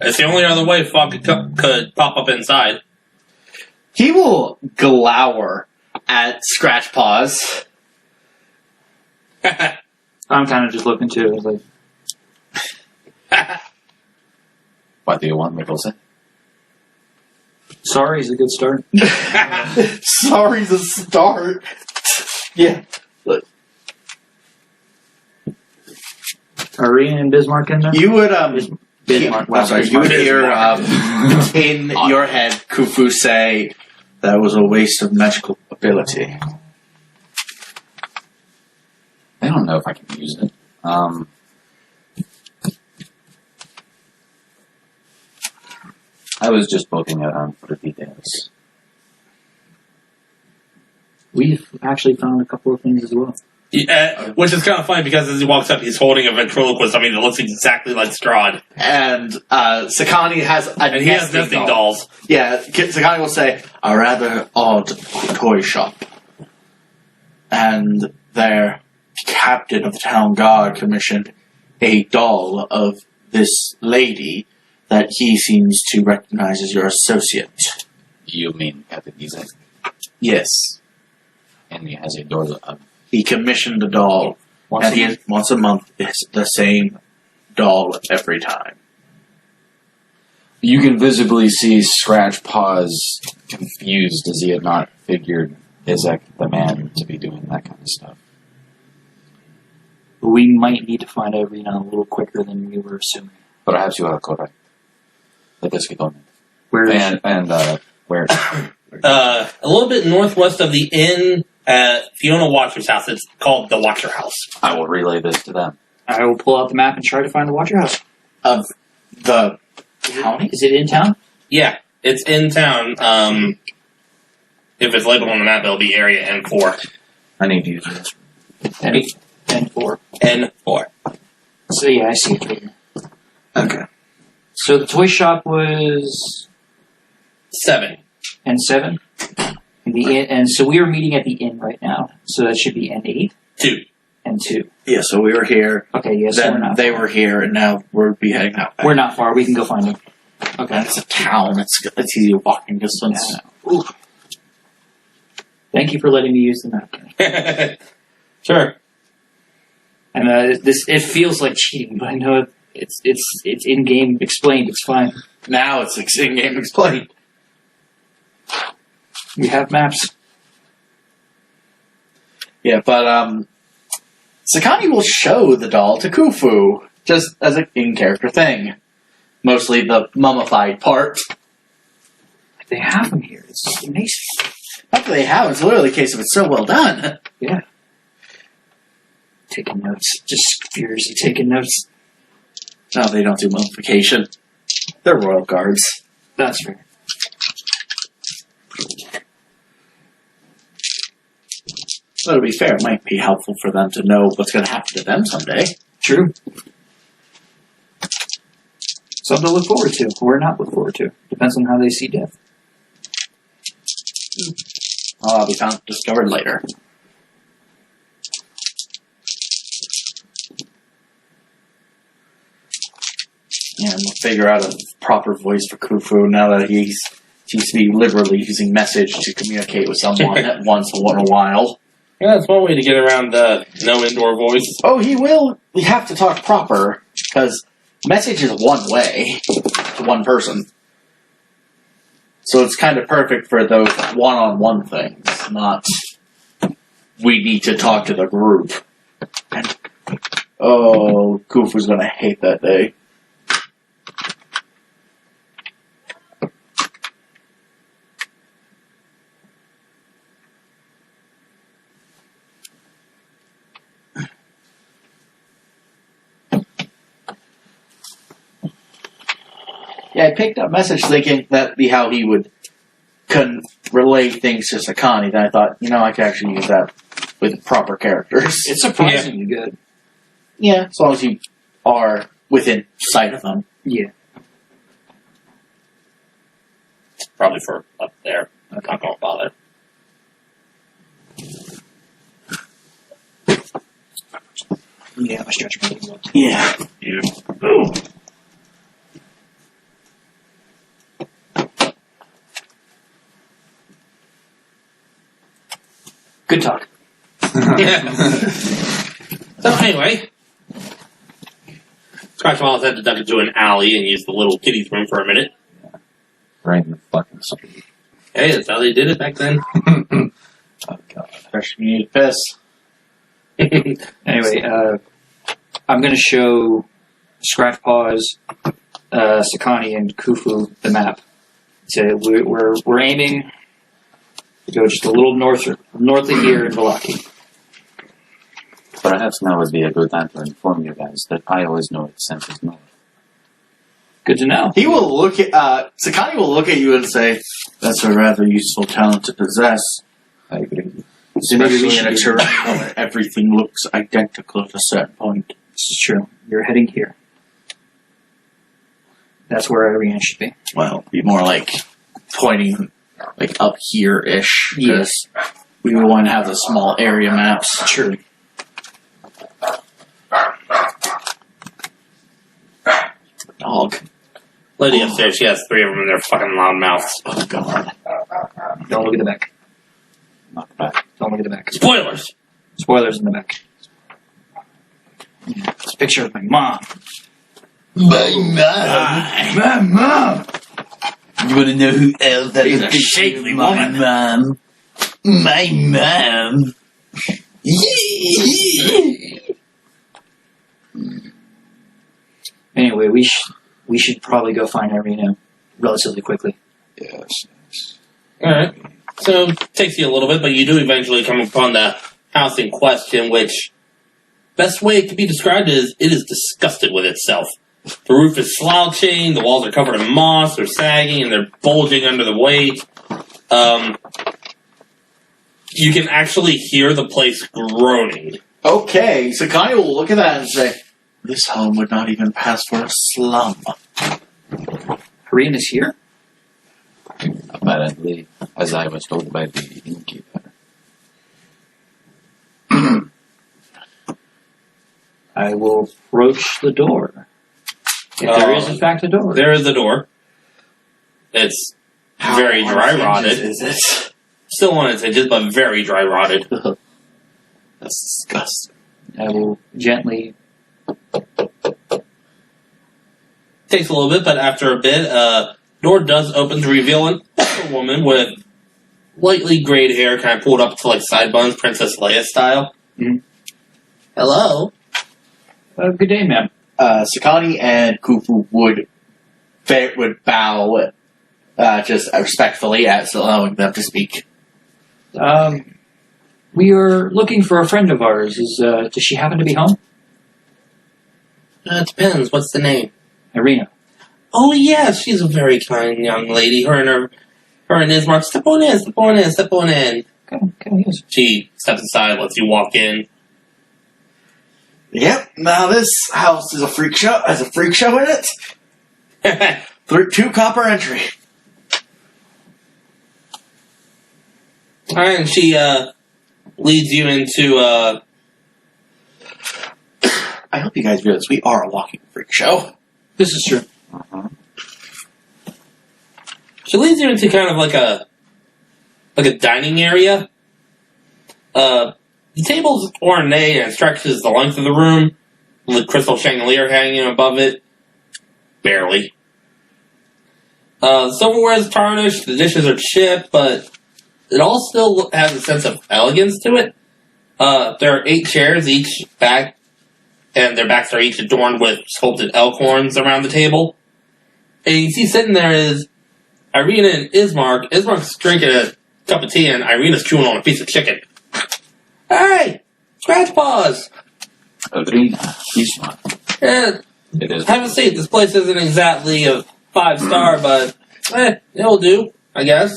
It's the only other way fog could pop up inside. He will glower at Scratch Paws. I'm kind of just looking too. I was like, What do you want me to say? sorry is a good start. Sorry's a start. Yeah. Look, Are Ian and Bismarck in there? you would, Bismarck. I'm sorry, you would hear, in your head, Khufu say, that was a waste of magical ability. I don't know if I can use it. I was just looking at for the details. We've actually found a couple of things as well. Yeah, which is kind of funny because as he walks up, he's holding a ventriloquist. I mean, it looks exactly like Strahd. And Sakani has a And he has nesting dolls. Yeah, Sakani will say, a rather odd toy shop. And their captain of the town guard commissioned a doll of this lady that he seems to recognize as your associate. You mean Captain Isaac? Yes. And he has a door of... He commissioned a doll. And he once a month, it's the same doll every time. You can visibly see Scratch Paws confused as he had not figured Isaac the man to be doing that kind of stuff. We might need to find Irina a little quicker than we were assuming. Perhaps you are correct. Let us get on it. Where is she? And where? A little bit northwest of the inn at Fiona Watcher's house. It's called the Watcher House. I will relay this to them. I will pull out the map and try to find the Watcher House. Of the county? Is it in town? Yeah, it's in town. If it's labeled on the map, it'll be area N4. I need to use this. N4. N4. So yeah, I see it right here. Okay. So the toy shop was 7. N7? And so we are meeting at the inn right now. So that should be N8. 2. and 2. Yeah, so we were here. Okay, yes, we're Then not. they were here, and now we're heading that way. We're not far. We can go find them. Okay. It's a town. It's easy walking distance. Yeah. Ooh. Thank you for letting me use the map. Sure. And it feels like cheating, but I know it's in game explained. It's fine. Now it's in-game explained. We have maps. Yeah, but Sakani will show the doll to Khufu just as an in-character thing. Mostly the mummified part. They have them here. It's amazing. Not that they have, it's literally a case of it's so well done. Yeah. Taking notes. Just furiously taking notes. No, they don't do mummification. They're royal guards. That's fair. So to be fair, it might be helpful for them to know what's going to happen to them someday. True. Something to look forward to, or not look forward to. Depends on how they see death. I'll be discovered later. Yeah, and we'll figure out a proper voice for Khufu now that he seems to be liberally using message to communicate with someone at once in a while. Yeah, that's one way to get around the no indoor voice. Oh, he will have to talk proper, because message is one way to one person. So it's kind of perfect for those one-on-one things, not we need to talk to the group. And, oh, Khufu's gonna hate that day. Yeah, I picked up message thinking that'd be how he would relay things to Sakani. Then I thought, I could actually use that with proper characters. It's surprisingly good. Yeah, as long as you are within sight of them. Yeah. Probably for up there. I'm not going to bother. Yeah, my stretch mark. Yeah. Ooh. Good talk. So anyway, Scratch Wallace had to duck into an alley and use the little kiddie's room for a minute. Right in the fucking street. Hey, that's how they did it back then. Oh, God. Fresh community piss. Anyway, I'm going to show Scratch Paws, Sakani, and Khufu the map. So we're aiming to go just a little north of here in Vallaki. Perhaps now would be a good time to inform you guys that I always know it senses north. Good to know. He will look at, Sakani will look at you and say, that's a rather useful talent to possess. I agree. Especially in a terrain where everything looks identical at a certain point. This is true. You're heading here. That's where Irene should be. Well, be more like pointing like up here-ish. Yes. We would want to have the small area maps. True. Dog. Lady upstairs, she has 3 of them in their fucking loud mouths. Oh, God. Don't look at the back. Not bad. Don't look at the back. Spoilers! Spoilers in the back. It's a picture of my mom. My mom! You want to know who else that is a shapely woman? Mom. My mom. Anyway, we should probably go find Irina relatively quickly. Yes. Alright. So, it takes you a little bit, but you do eventually come upon the house in question, which, best way it can be described is, it is disgusted with itself. The roof is slouching, the walls are covered in moss, they're sagging, and they're bulging under the weight. You can actually hear the place groaning. Okay, so Connie will look at that and say, this home would not even pass for a slum. Irina's here? Apparently, as I was told by the innkeeper. I will approach the door. If there is, in fact, a door. There is a door. It's very dry rotted. Is it? Still on its edges, but very dry rotted. That's disgusting. I will gently... Takes a little bit, but after a bit, door does open to reveal an older woman with lightly grayed hair, kind of pulled up to like side buns, Princess Leia style. Mhm. Hello. good day, ma'am. Sakani and Kufu would bow just respectfully as allowing them to speak. We are looking for a friend of ours. Does she happen to be home? It depends. What's the name? Irina. Oh, yes, she's a very kind young lady. Her and Ismark. Step on in, step on in, step on in. Okay, yes. She steps aside, lets you walk in. Yep, now this house is a freak show. Has a freak show in it. 2 copper entry. And she leads you into I hope you guys realize we are a walking freak show. This is true. she leads you into kind of like a dining area. The table's ornate and stretches the length of the room, with crystal chandelier hanging above it. Barely. The silverware is tarnished, the dishes are chipped, but it all still has a sense of elegance to it. There are 8 chairs, each back, and their backs are each adorned with sculpted elk horns around the table. And you see sitting there is Irina and Ismark. Ismark's drinking a cup of tea, and Irina's chewing on a piece of chicken. Hey! Scratch paws! Irina, Ismark. Yeah, It is. have a seat. This place isn't exactly a 5-star, but it'll do, I guess.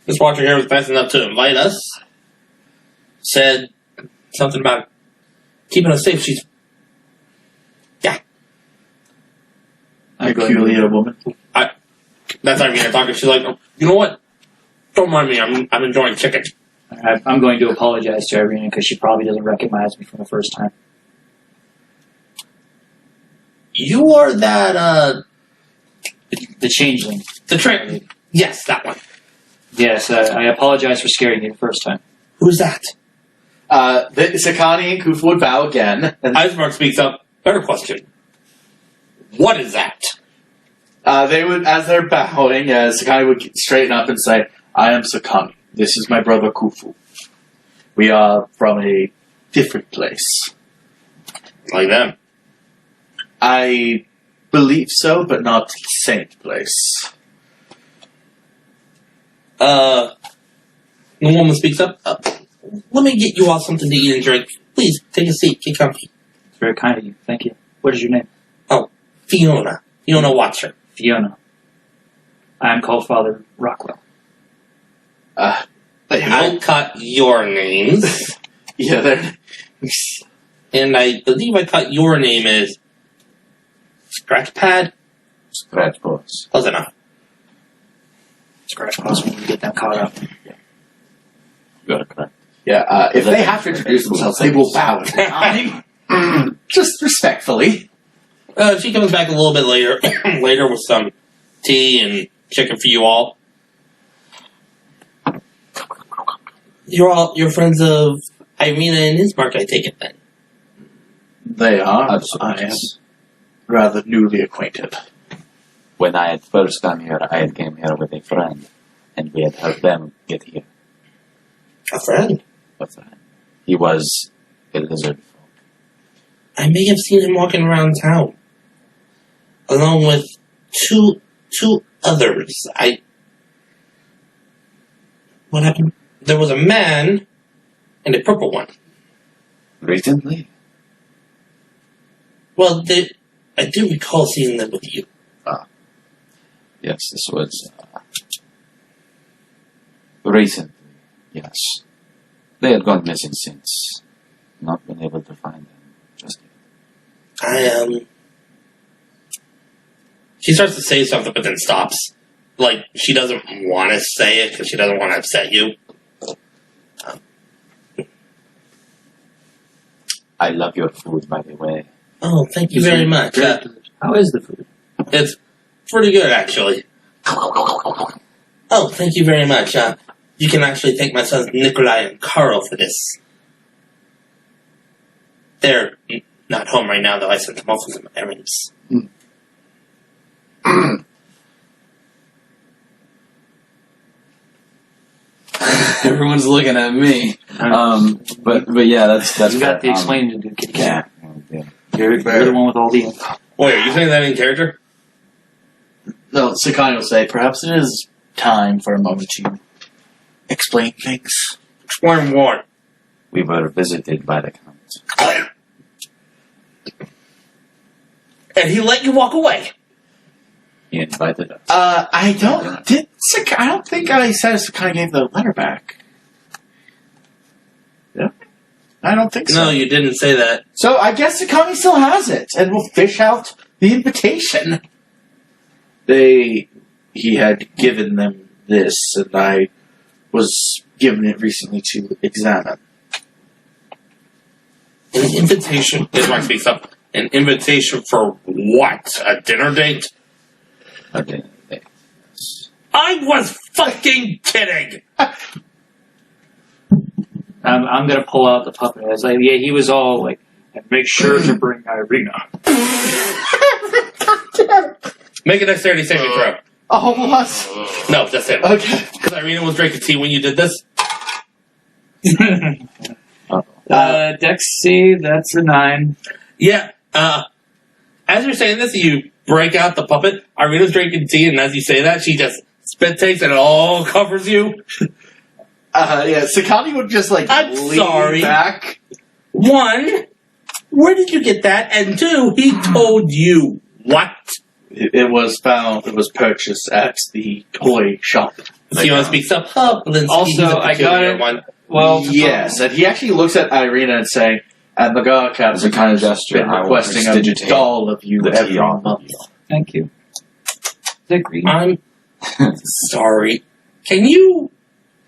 This watcher here was nice enough to invite us. Said something about keeping us safe. She's... Yeah. Peculiar woman. That's Irina talking. She's like, oh, you know what? Don't mind me. I'm enjoying chicken. I'm going to apologize to Irina because she probably doesn't recognize me from the first time. You are that, The changeling. the trick. Yes, that one. Yes, I apologize for scaring you the first time. Who's that? Sakani and Kufu would bow again. And Ismark speaks up. Better question. What is that? they would, as they're bowing, Sakani would straighten up and say, I am Sakani. This is my brother Kufu. We are from a different place. Like them. I believe so, but not the same place. The woman speaks up. Let me get you all something to eat and drink. Please, take a seat. Get comfy. It's very kind of you. Thank you. What is your name? Fiona. Fiona Watcher. Fiona. I am called Father Rockwell. I'll cut your names. Yeah, they're... And I believe I cut your name as Scratchpad. Scratch paws. Close enough. Scratch paws when you get them caught up. You are correct. Yeah, if they have to introduce themselves, they will bow at the time. Just respectfully. She comes back a little bit later with some tea and chicken for you all. You're friends of Irina and Ismark, I take it then. They are. Absolutely. I am rather newly acquainted. When I had first come here, I had came here with a friend, and we had helped them get here. A friend? What's that? He was a lizard folk. I may have seen him walking around town. Along with two others. What happened? There was a man and a purple one. Recently? Well, I do recall seeing them with you. Yes, this was recently. Yes. They had gone missing since. Not been able to find them just yet. She starts to say something, but then stops. Like, she doesn't want to say it because she doesn't want to upset you. I love your food, by the way. Oh, thank you very much. How is the food? It's pretty good, actually. Oh, thank you very much. You can actually thank my sons Nikolai and Carl for this. They're not home right now, though. I sent them off on some errands. Everyone's looking at me. But yeah, that's You got the explaining to do, kitty cat. Yeah. You're the one with all the info. Wait, are you saying that in character? No, Sakani will say, perhaps it is time for a moment to explain things. Explain what? We were visited by the Count. And he let you walk away. He invited us. I don't think I said Sakani gave the letter back. Yeah. I don't think so. No, you didn't say that. So I guess Sakani still has it, and we'll fish out the invitation. He had given them this, and I was given it recently to examine. An invitation. Ismark speaks up. An invitation for what? A dinner date? Okay. I was fucking kidding! I'm gonna pull out the puppet. I was like, yeah, he was all like, and make sure to bring Irina. Make a dexterity saving throw. Oh, what? No, that's it. Okay. Because Irina was drinking tea when you did this. Dex C, that's a 9. Yeah. As you're saying this, you break out the puppet. Irina's drinking tea, and as you say that, she just spit takes and it all covers you. Yeah, Sakani would just I'm lean sorry. back. 1, where did you get that? And 2, he told you what? It was purchased at the toy shop. Sion speaks up. Oh, Linsky, Also, he's a I got peculiar it. one. Well, Yes, and he actually looks at Irina and saying, and the God As Captain a kind of has gesture, been I will requesting a prestidigitate doll of you the every tea on the month. wheel. thank you. Is that green? I'm sorry. Can you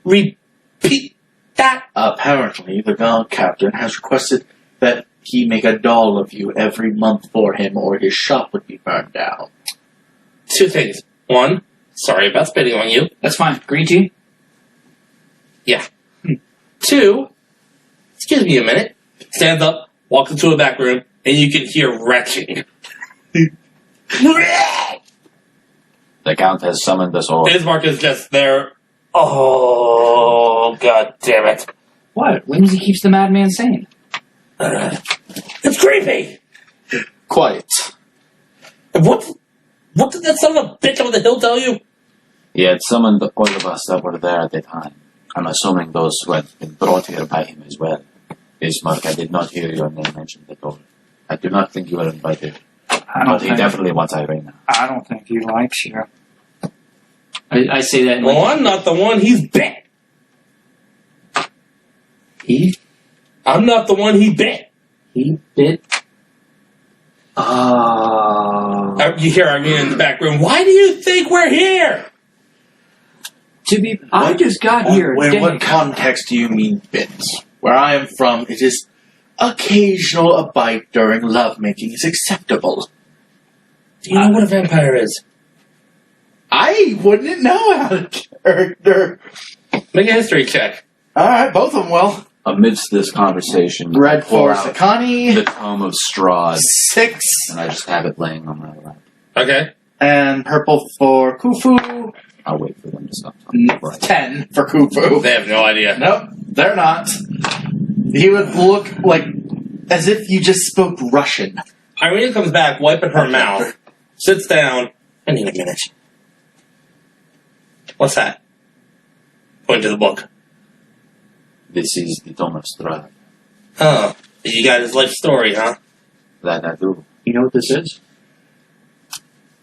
repeat that? Apparently, the God Captain has requested that he make a doll of you every month for him, or his shop would be burned down. 2 things. 1, sorry about spitting on you. That's fine. Green tea? Yeah. 2, excuse me a minute. Stands up, walks into a back room, and you can hear retching. The Count has summoned us all. Ismark is just there. Oh, god damn it. What? Whimsy keeps the madman sane. It's creepy! Quite. What did that son of a bitch over the hill tell you? He had summoned all of us that were there at the time. I'm assuming those who had been brought here by him as well. Ismark, I did not hear your name mentioned at all. I do not think you were invited. But he definitely wants Irina. I don't think he likes you. I say that. Well, I'm not the one he's bit. I'm not the one he bit. He bit. You hear Irina in the back room. Why do you think we're here? I just got here. In what context do you mean bits? Where I am from, it is occasional a bite during lovemaking is acceptable. Do you know what a vampire is? I wouldn't know out of character. Make a history check. Alright, both of them will. Amidst this conversation, Red pull for out Sakani. the tome of Strahd, 6. and I just have it laying on my lap. Okay. And purple for Khufu. I'll wait for them to stop talking. before I- 10 for Khufu. They have no idea. Nope, they're not. He would look like as if you just spoke Russian. Irina comes back, wiping her mouth, sits down. I need a minute. What's that? Point to the book. This is the tome of Strahd. Oh, you got his life story, huh? That I do. You know what this is?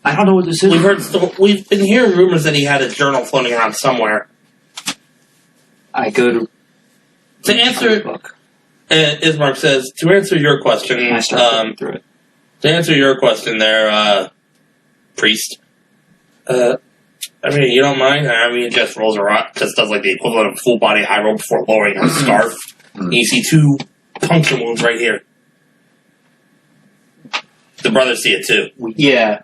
I don't know what this is. We've been hearing rumors that he had a journal floating around somewhere. I go To answer, the book. Ismark says, to answer your question, I start looking through it. to answer your question there, priest, I mean, you don't mind? I mean, just rolls her up, just does like the equivalent of full body eye roll before lowering her scarf. And you see 2 puncture wounds right here. The brothers see it too. Yeah.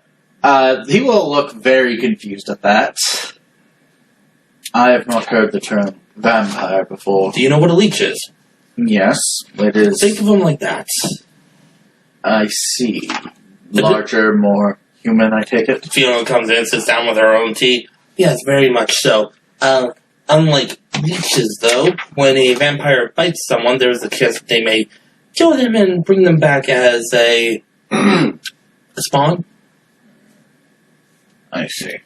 He will look very confused at that. I have not heard the term vampire before. Do you know what a leech is? Yes, it is. Think of them like that. I see. Larger, more human, I take it. Fiona comes in, sits down with her own tea. Yes, very much so. Unlike leeches, though, when a vampire bites someone, there's a chance that they may kill them and bring them back as a spawn. I see.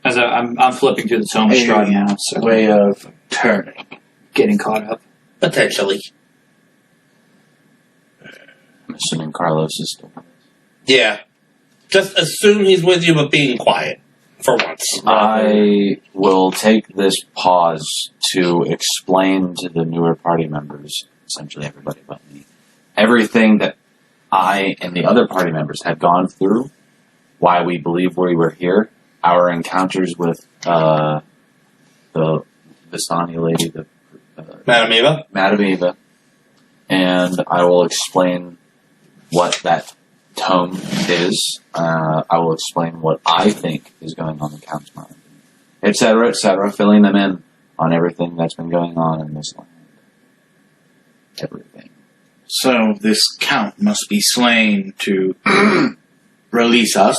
As I'm flipping through the tome of Strahd now, so Way of turning. getting caught up. Potentially. I'm assuming Carlos is still with us. Yeah. Just assume he's with you, but being quiet. For once. I will take this pause to explain to the newer party members, essentially everybody but me, everything that I and the other party members had gone through, why we believe we were here, our encounters with the Vistani lady, the Madam Eva? Madam Eva, and I will explain what that tome is. I will explain what I think is going on in the Count's mind, etc., filling them in on everything that's been going on in this land. Everything. So this Count must be slain to release us,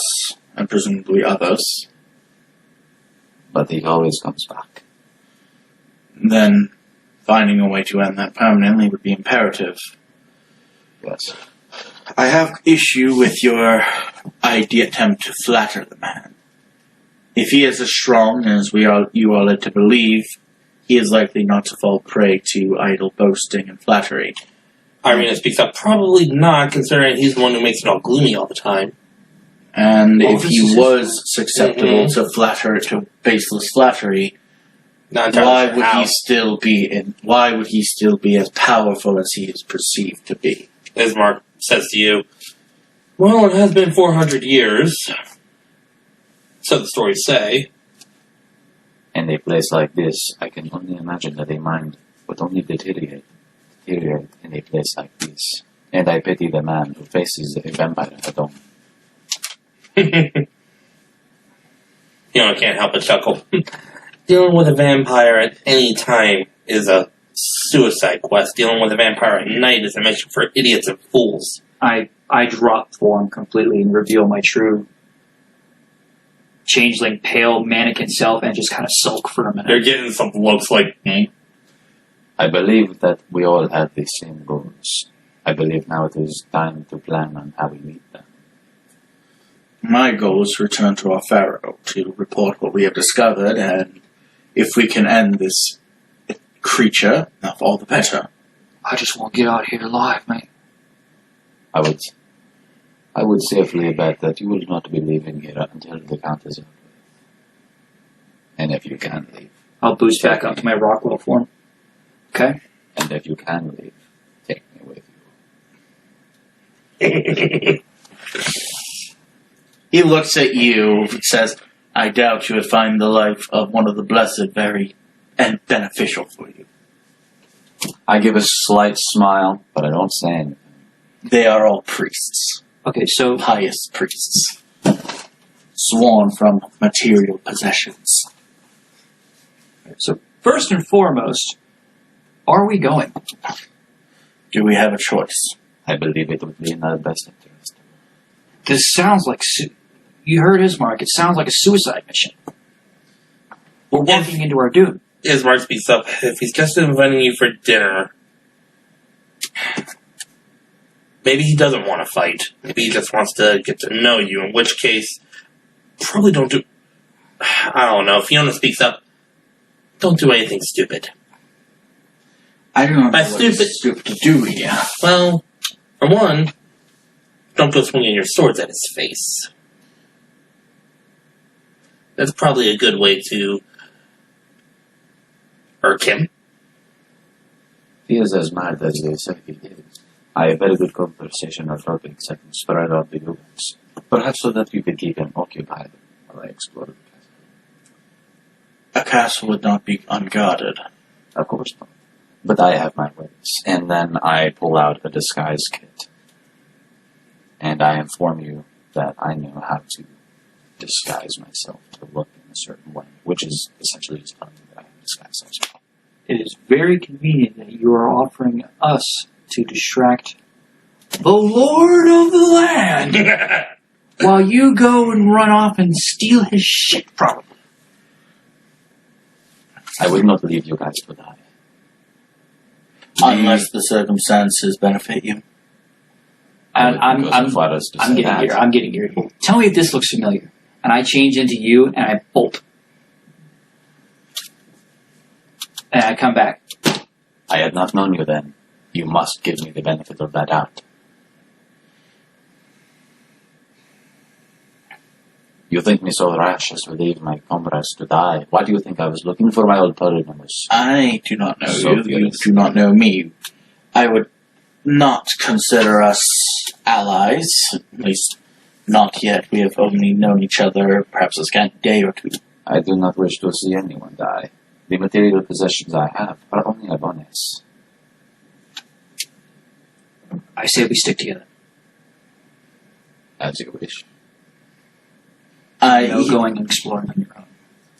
and presumably others. But he always comes back. Then finding a way to end that permanently would be imperative. Yes. I have issue with your attempt to flatter the man. If he is as strong as you are led to believe, he is likely not to fall prey to idle boasting and flattery. Irina speaks up. Probably not, considering he's the one who makes it all gloomy all the time. And Oh, if he was susceptible to baseless flattery, Not entirely why sure would how. he still be why would he still be as powerful as he is perceived to be? Ismark says to you, well, it has been 400 years. So the stories say. In a place like this, I can only imagine that a mind would only deteriorate in a place like this. And I pity the man who faces a vampire at home. You know, I can't help but chuckle. Dealing with a vampire at any time is a suicide quest. Dealing with a vampire at night is a mission for idiots and fools. I drop form completely and reveal my true changeling, pale mannequin self, and just kind of sulk for a minute. They're getting some looks like, I believe that we all have the same goals. I believe now it is time to plan on how we meet them. My goal is to return to our pharaoh to report what we have discovered, and if we can end this creature, all the better. I just want to get out of here alive, mate. I would safely bet that you will not be leaving here until the count is over. And if you can leave. I'll boost back up to my Rockwell form. Okay? And if you can leave, take me with you. He looks at you and says, I doubt you would find the life of one of the blessed very beneficial for you. I give a slight smile, but I don't say anything. They are all priests. Okay, so Pious priests. Sworn from material possessions. first and foremost, are we going? Do we have a choice? I believe it would be in our best interest. This sounds like... You heard Ismark. It sounds like a suicide mission. We're walking into our doom. Ismark speaks up. If he's just inviting you for dinner, maybe he doesn't want to fight. Maybe he just wants to get to know you, in which case, probably don't do... I don't know. Fiona speaks up. Don't do anything stupid. I don't know By what is stupid to do here. Well, for one, don't go swinging your swords at his face. That's probably a good way to irk him. He is as mad as they say he is. I have very good conversation or topics I can spread out the rumors. Perhaps so that you could keep him occupied while I explore the castle. A castle would not be unguarded. Of course not. But I have my ways. And then I pull out a disguise kit. And I inform you that I know how to disguise myself to look in a certain way, which is essentially just telling me that I can disguise myself. It is very convenient that you are offering us to distract the Lord of the land while you go and run off and steal his shit, probably. I would not leave you guys to die. Unless the circumstances benefit you. I'm getting getting here. I'm getting here. Tell me if this looks familiar. And I change into you, and I bolt. And I come back. I had not known you then. You must give me the benefit of that doubt. You think me so rash as to leave my comrades to die? Why do you think I was looking for my old party members? I do not know So you. You do not know me. I would not consider us allies. At least, not yet. We have only known each other perhaps a scant day or two. I do not wish to see anyone die. The material possessions I have are only a bonus. I say we stick together. As you wish. No going and exploring on your own.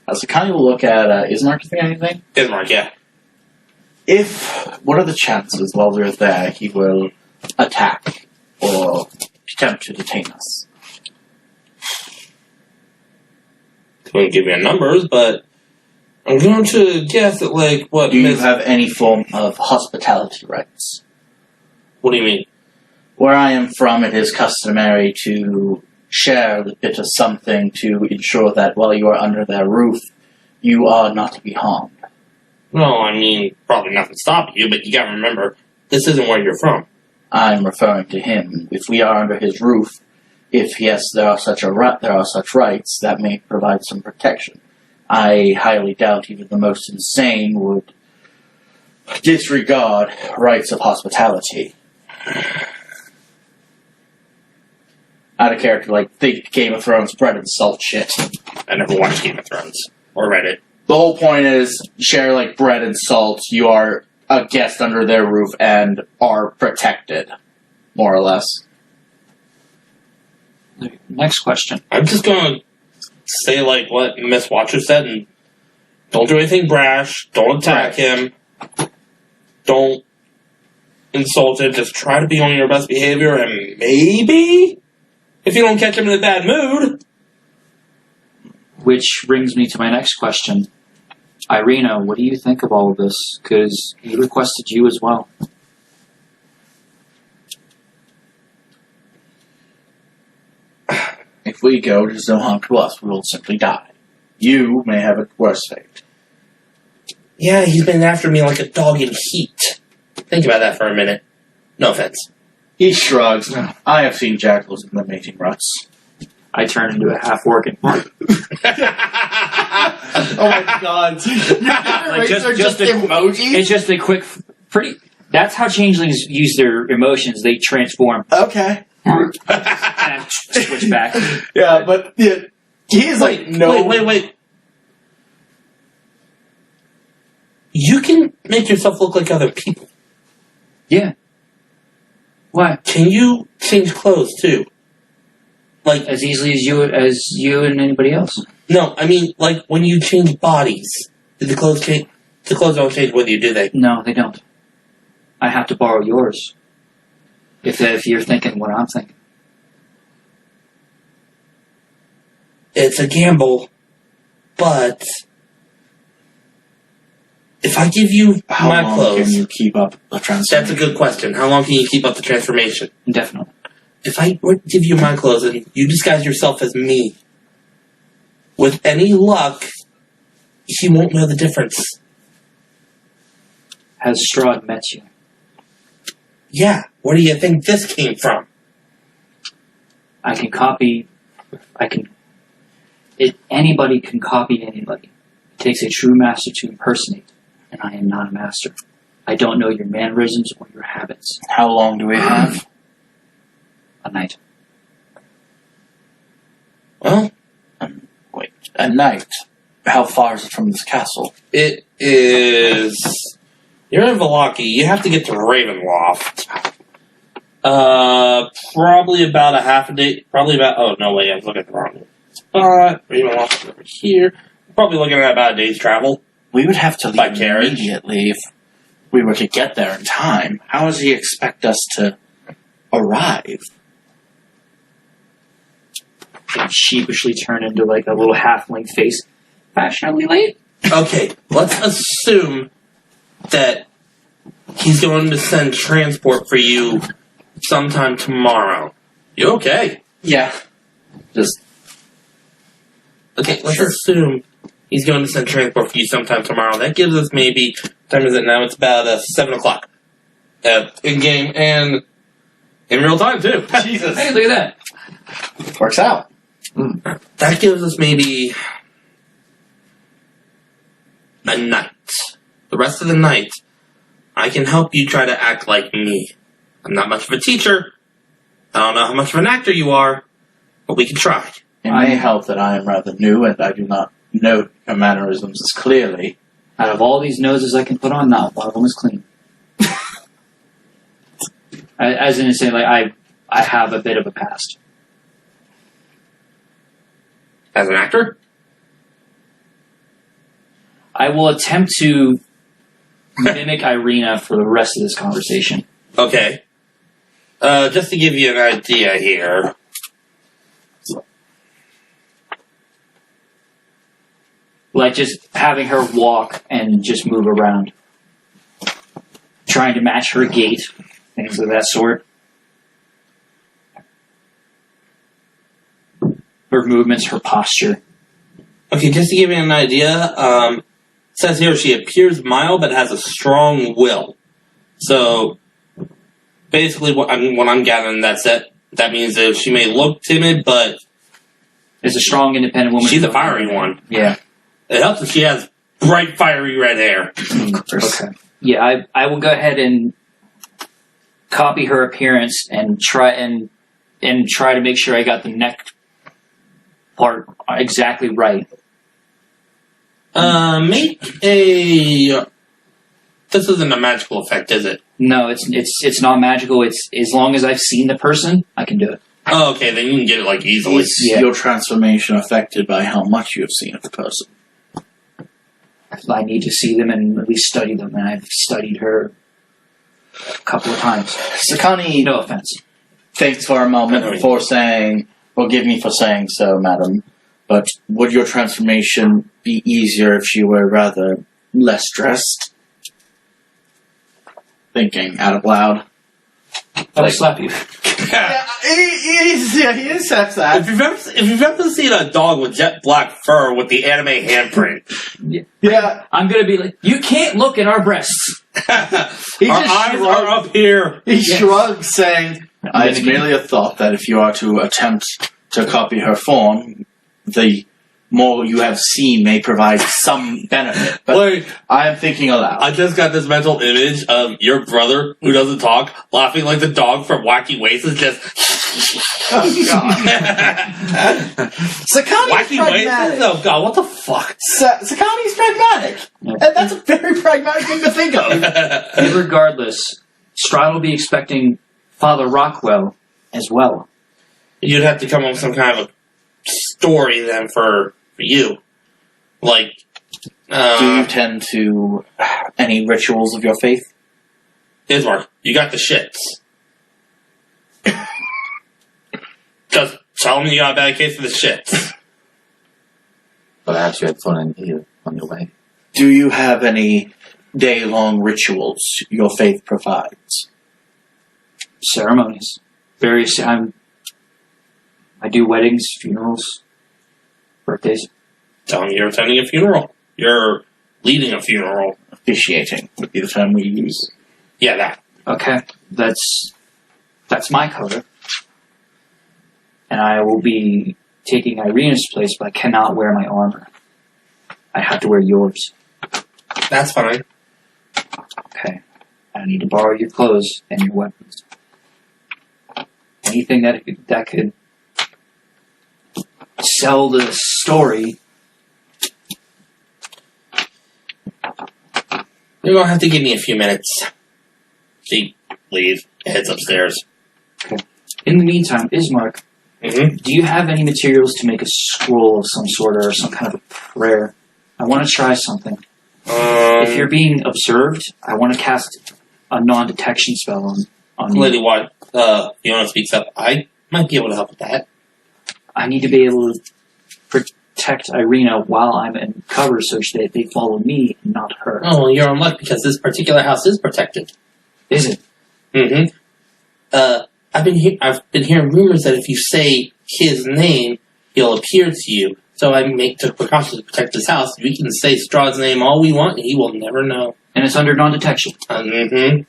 As a kind of look at, Ismark, you think anything? Ismark, yeah. What are the chances while we're there he will attack or attempt to detain us? Couldn't give you numbers, but I'm going to guess that, like, what... Do you have any form of hospitality rights? What do you mean? Where I am from, it is customary to share a bit of something to ensure that while you are under their roof, you are not to be harmed. No, I mean, probably nothing stopping you, but you gotta remember, this isn't where you're from. I'm referring to him. If we are under his roof, if yes, there are such rights, that may provide some protection. I highly doubt even the most insane would disregard rights of hospitality. Out of character, like think Game of Thrones bread and salt shit. I never watched Game of Thrones or read it. The whole point is, share like bread and salt. You are a guest under their roof and are protected, more or less. Next question. I'm just gonna say, like, what Miss Watcher said, and don't do anything brash, don't attack him, don't insult him, just try to be on your best behavior, and maybe, if you don't catch him in a bad mood. Which brings me to my next question. Irina, what do you think of all of this? Because he requested you as well. If we go, there's no harm to us. We will simply die. You may have a worse fate. Yeah, he's been after me like a dog in heat. Think about that for a minute. No offense. He shrugs. I have seen jackals in the mating ruts. I turn into a half-orc. Oh my god. Like just emojis? It's just a quick, pretty... That's how changelings use their emotions. They transform. Okay. And I switch back. Yeah, but yeah, he's like, no. Wait. You can make yourself look like other people. Yeah. Why? Can you change clothes too? Like as easily as you and anybody else. No, I mean like when you change bodies, did the clothes change? The clothes don't change with you, do they? No, they don't. I have to borrow yours. If you're thinking what I'm thinking. It's a gamble, but if I give you How my long clothes, can you keep up a transformation? that's a good question. How long can you keep up the transformation? Indefinitely. If I were to give you my clothes and you disguise yourself as me, with any luck, he won't know the difference. Has Strahd met you? Yeah, where do you think this came from? Anybody can copy anybody. It takes a true master to impersonate, and I am not a master. I don't know your mannerisms or your habits. How long do we have? A night. Well, Wait, at night. How far is it from this castle? it is... You're in Vallaki. You have to get to Ravenloft. Probably about a half a day. Probably about. Oh no, wait, I was looking at the wrong spot. Or even lost it over here. Probably looking at about a day's travel. We would have to By leave carriage? immediately if we were to get there in time. How does he expect us to arrive? And sheepishly turn into like a little halfling face. Fashionably late? Okay, let's assume that he's going to send transport for you sometime tomorrow. You okay? Yeah. Just Okay, let's Sure. assume he's going to send transport for you sometime tomorrow. That gives us maybe, what time is it now? It's about 7 o'clock. In-game and in real time, too. Jesus. Hey, look at that. Works out. That gives us maybe a night. The rest of the night, I can help you try to act like me. I'm not much of a teacher. I don't know how much of an actor you are, but we can try. It may help that I am rather new and I do not know your mannerisms as clearly. Out of all these noses I can put on, not one of them is clean. As in saying, like, I have a bit of a past. As an actor? I will attempt to mimic Irina for the rest of this conversation. Okay. Just to give you an idea here. Like, just having her walk and just move around. Trying to match her gait. Things of that sort. Her movements, her posture. Okay, just to give you an idea, it says here she appears mild but has a strong will. So, basically, what I'm gathering, that means that she may look timid, but Is a strong, independent woman. she's a fiery one. Yeah. It helps if she has bright, fiery red hair. Okay. Yeah, I will go ahead and copy her appearance and try to make sure I got the neck part exactly right. Make a. This isn't a magical effect, is it? No, it's not magical. It's as long as I've seen the person, I can do it. Oh, okay, then you can get it like easily. Is your transformation affected by how much you have seen of the person? I need to see them and at least study them, and I've studied her a couple of times. Sakani, No offense. thanks for a moment for saying, forgive me for saying so, madam, but would your transformation be easier if you were rather less dressed? Thinking out loud. I'll slap you. He accepts that. If you've ever seen a dog with jet black fur with the anime handprint, Yeah. I'm gonna be like, you can't look at our breasts. He our just eyes shrugged. are up here. He Yes. shrugged, saying, it's merely a thought that if you are to attempt to copy her form, the more you have seen may provide some benefit. But Wait, I am thinking aloud. I just got this mental image of your brother, who doesn't talk, laughing like the dog from Wacky Waces, just... Oh, God. Sakani's Wacky Waces? pragmatic. Oh, God, what the fuck? Sakani's pragmatic. And that's a very pragmatic thing to think of. Irregardless, Strahd will be expecting Father Rockwell as well. You'd have to come up with some kind of a story then for you. Like, Do you tend to any rituals of your faith? Ismark, you got the shits. Just tell them you got a bad case of the shits. Perhaps you had fun on your way. Do you have any day-long rituals your faith provides? Ceremonies. Various. I do weddings, funerals, birthdays. Tell them you're attending a funeral. You're leading a funeral. Officiating would be the term we use. Yeah, that. Okay, that's my cover. And I will be taking Irina's place, but I cannot wear my armor. I have to wear yours. That's fine. Okay. I need to borrow your clothes and your weapons. Anything that could sell the story. You're gonna have to give me a few minutes. She leaves, heads upstairs. In the meantime, Ismark, Mm-hmm. do you have any materials to make a scroll of some sort or some kind of a prayer? I want to try something. If you're being observed, I want to cast a non-detection spell on you. Lady White, Fiona speaks up. I might be able to help with that. I need to be able to protect Irina while I'm in cover so that they follow me and not her. Oh, you're in luck because this particular house is protected. Is it? Mm-hmm. I've been hearing rumors that if you say his name, he'll appear to you. So I took precautions to protect this house. We can say Strahd's name all we want, and he will never know. And it's under non-detection. Mm-hmm.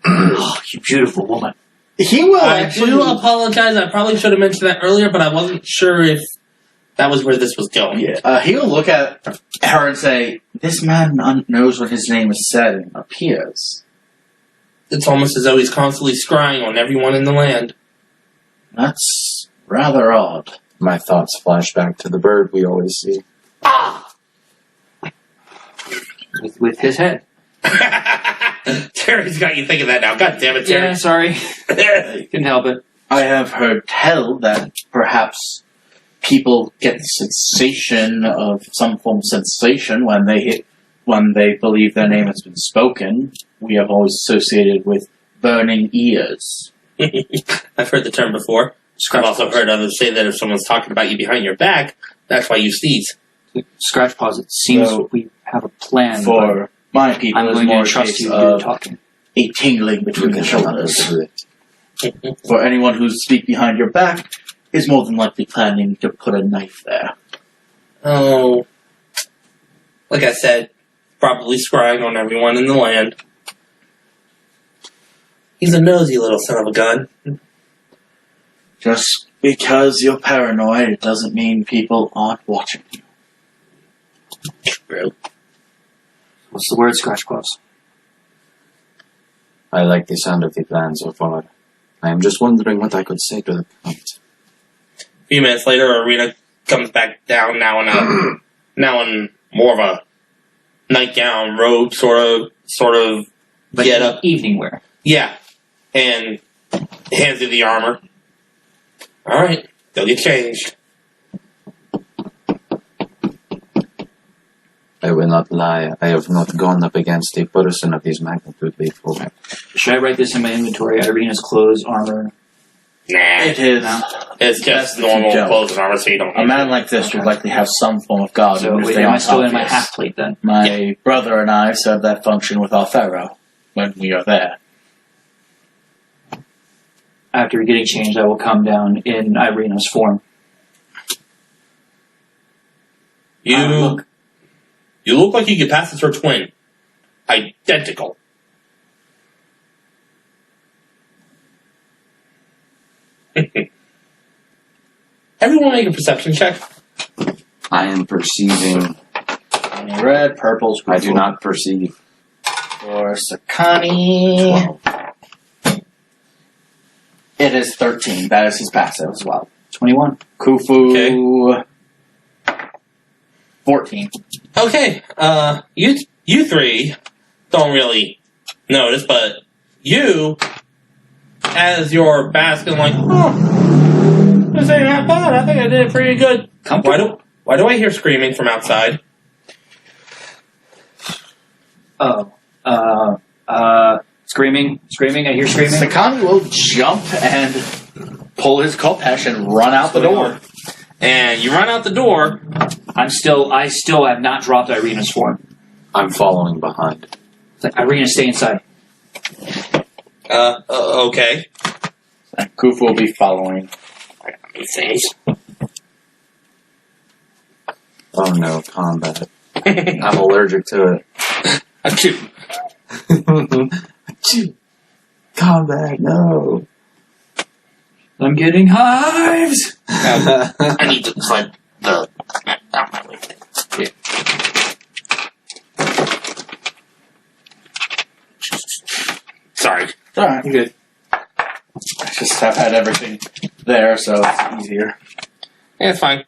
Oh, you beautiful woman. He will I actually. do apologize. I probably should have mentioned that earlier, but I wasn't sure if that was where this was going. Yeah. He will look at her and say, "This man knows what his name is said and appears. It's almost as though he's constantly scrying on everyone in the land. That's rather odd." My thoughts flash back to the bird we always see. With his head. Terry's got you thinking that now. God damn it, Terry. Yeah, sorry. Couldn't help it. I have heard tell that perhaps people get sensation of some form of sensation when they believe their name has been spoken. We have always associated with burning ears. I've heard the term before. I've also heard others say that if someone's talking about you behind your back, that's why you sneeze. Scratch pause. It seems So, we have a plan. For my people, I'm it's going more to a trust case you. You're of talking. a tingling between the shoulders. For anyone who speaks behind your back is more than likely planning to put a knife there. Oh, like I said, probably scrying on everyone in the land. He's a nosy little son of a gun. Just because you're paranoid, it doesn't mean people aren't watching you. True. What's the word, Scratch Paws? I like the sound of the plan so far. I am just wondering what I could say to the count. A few minutes later, Arena comes back down, now in more of a nightgown, robe, sort of But get up. evening wear. Yeah, and hands you the armor. All right, go get changed. I will not lie. I have not gone up against a person of this magnitude before. Should I write this in my inventory? Irina's clothes, armor. Nah, It is. it's just Best if you normal don't. clothes and armor, so you don't. A man like this would likely have some form of guard. So even if wait, they am I aren't still in my obvious. half plate then? My brother and I serve that function with our pharaoh when we are there. After getting changed, I will come down in Irina's form. You look like you could pass as her twin. Identical. Everyone make a perception check. I am perceiving. Red, purples. I do not perceive. For Sakani, 12. it is 13. That is his passive as well. 21. Khufu, 14. Okay, you three don't really notice, but you, as you're basking, like, this ain't that bad. I think I did it pretty good. Why do I hear screaming from outside? Screaming. I hear screaming. Sakani will jump and pull his Kopesh and run out the door. And you run out the door. I still have not dropped Irina's form. I'm following behind. It's like, Irina, stay inside. Okay. And Khufu will be following. These things. Oh no, combat. I'm allergic to it. Achoo. Achoo. Combat, no. I'm getting hives! I need to slide the map down my way. Here. Sorry. It's alright. You're good. I just have had everything there, so it's easier. Yeah, it's fine.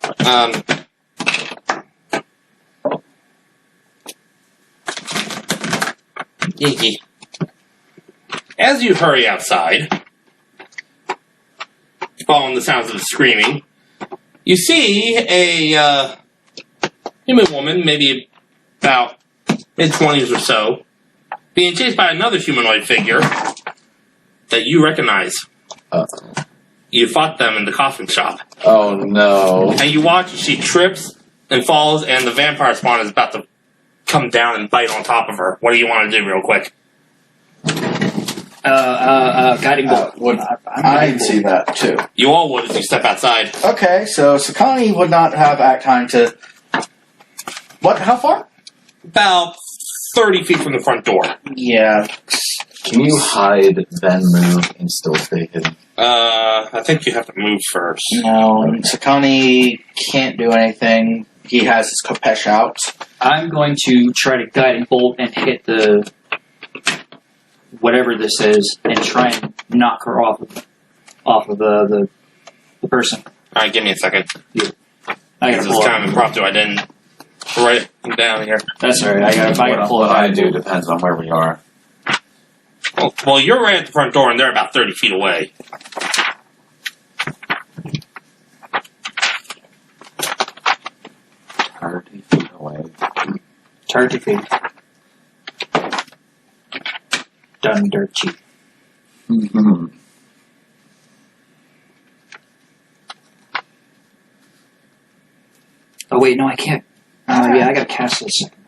As you hurry outside, following the sounds of the screaming, you see a human woman, maybe about mid-20s or so, being chased by another humanoid figure that you recognize. Uh-oh. You fought them in the coffin shop. Oh no. And you watch as she trips and falls, and the vampire spawn is about to come down and bite on top of her. What do you want to do real quick? Guiding bolt. I'd see that too. You all would if you step outside. Okay, so Sakani would not have act time to. What? How far? About 30 feet from the front door. Yeah. Can you hide, then move, and still stay hidden? I think you have to move first. No, Sakani can't do anything. He has his Kopesh out. I'm going to try to guiding bolt and hit the whatever this is, and try and knock her off of the person. Alright, give me a second. I This gotta is pull kind it. of impromptu. I didn't write it down here. That's alright. I gotta pull it. What I do depends on where we are. Well, you're right at the front door, and they're about 30 feet away. Away. 30 feet. Done dirt cheap. Mm-hmm. Oh wait, no, I can't. Yeah, I gotta cast this second.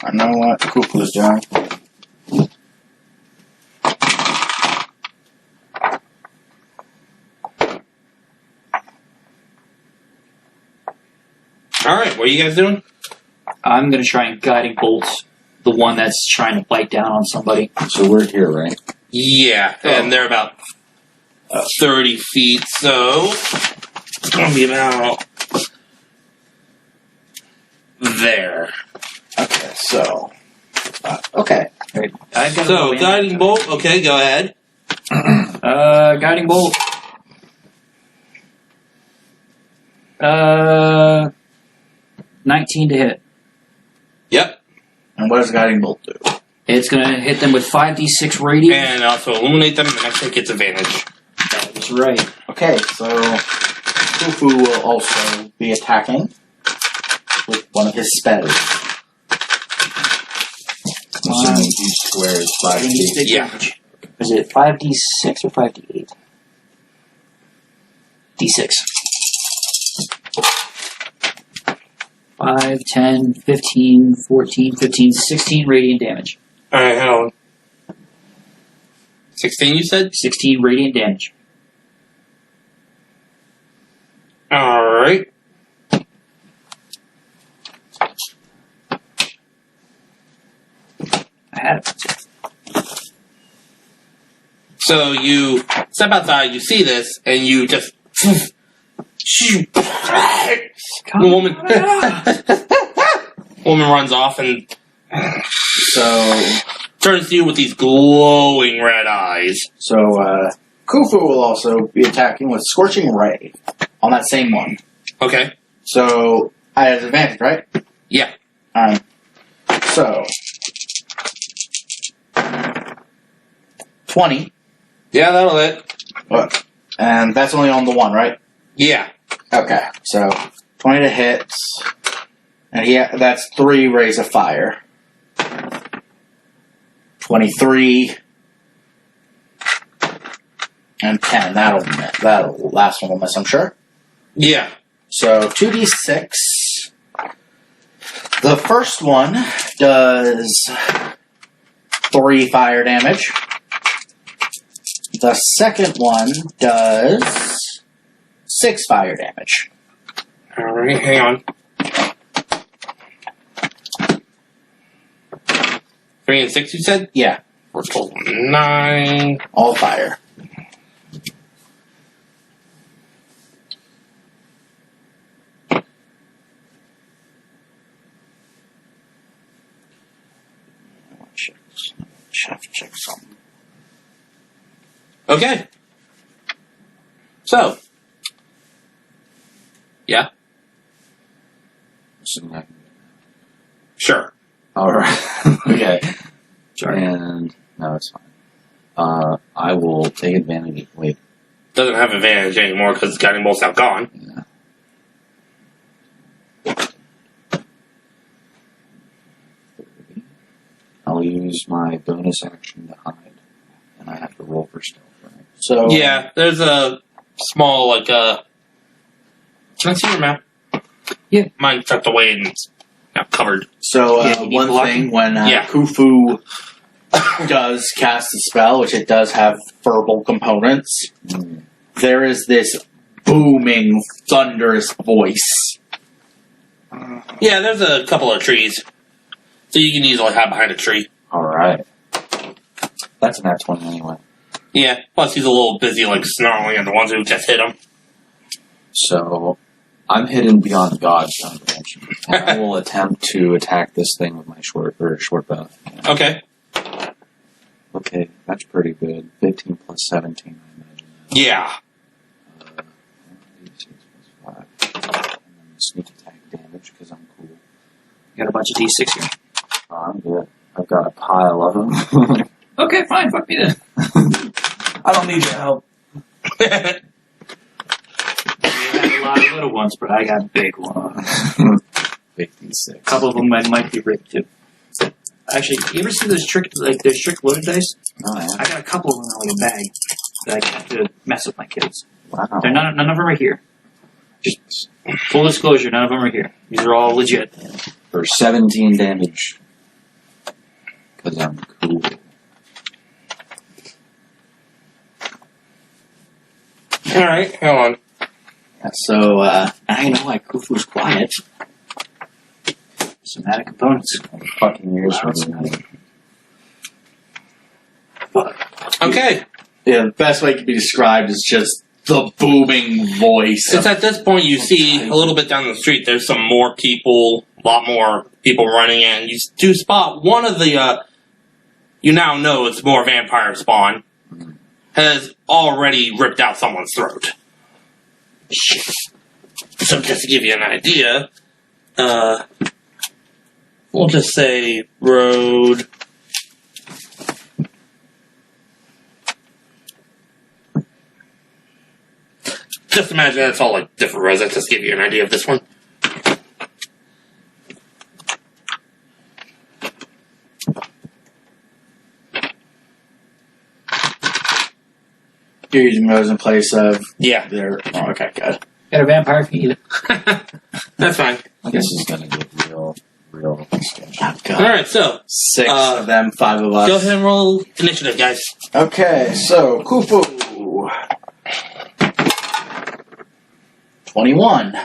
I know what Kupu is doing. Alright, what are you guys doing? I'm gonna try and guiding bolt the one that's trying to bite down on somebody. So we're here, right? Yeah, and they're about 30 feet, so it's going to be about there. Okay, so. Okay. Right. I've got So, guiding bolt, okay, go ahead. Guiding bolt. 19 to hit. Yep, And what does Guiding Bolt do? It's gonna hit them with 5d6 radiant. and also illuminate them, and the next one gets advantage. That's right. Okay, so Kufu will also be attacking with one of his spells. Assuming each square is 5 feet. Yeah. Is it 5d6 or 5d8? D6. 5, 10, 15, 14, 15, 16 radiant damage. Alright, hang on. 16, you said? 16 radiant damage. Alright. I had it. So you step outside, you see this, and you just... woman runs off and So, turns to you with these glowing red eyes. Kufu will also be attacking with Scorching Ray on that same one. Okay. So, I have advantage, right? Yeah. So, 20. Yeah, that'll hit. What? And that's only on the one, right? Yeah. Okay, so 20 to hit, and that's 3 rays of fire. 23 and 10. That'll last one will miss, I'm sure. Yeah. So 2d6. The first one does 3 fire damage. The second one does 6 fire damage. Alright, hang on. 3 and 6, you said? Yeah, For a total of 9. all fire. Check something. Okay. So. Yeah. Sure. Alright. Okay. Sorry. And no, it's fine. I will take advantage. Wait. Doesn't have advantage anymore because guiding bolt's now gone. Yeah. I'll use my bonus action to hide, and I have to roll for stealth, right? So Yeah, there's a small, like, Can I see your map? Yeah. Mine's tucked away and it's now covered. So Yeah, you need one Vallaki? thing when Yeah. Khufu does cast a spell, which it does have verbal components, there is this booming, thunderous voice. Yeah, there's a couple of trees. So you can easily hide behind a tree. Alright. That's an nat 20 anyway. Yeah, plus he's a little busy, like, snarling at the ones who just hit him. So, I'm hidden beyond God's comprehension. And I will attempt to attack this thing with my short bow. Okay. Okay, that's pretty good. 15 plus 17, I imagine. Yeah. 86 plus 5. And then sneak attack damage, because I'm cool. Got a bunch of D6 here. Oh, I'm good. I've got a pile of them. Okay, fine. Fuck me then. I don't need your help. You have a lot of little ones, but I got big ones. 56. A couple of them might be ripped too. Actually, you ever see those trick loaded dice? Oh, yeah. I got a couple of them in like a bag that I have to mess with my kids. Wow. They're none of them are here. Just full disclosure, none of them are here. These are all legit. For 17 damage. Because I'm cool. Alright, hold on. So, I know why Khufu's quiet. Somatic components. Fucking years from now. Okay. yeah, the best way it can be described is just the booming voice. Since at this point you see a little bit down the street, there's some more people, a lot more people running in. You do spot one of the, you now know it's more vampire spawn, has already ripped out someone's throat. So just to give you an idea, we'll just say road. Just imagine it's all like different roads. That just give you an idea of this one. You're using those in place of Yeah, their. Oh, okay, good. Got a vampire if you need it. that's fine. This is gonna get real sketchy. Oh, God. Alright, so, 6 Uh, of them, 5 of us. go ahead and roll initiative, guys. Okay, so Khufu. 21.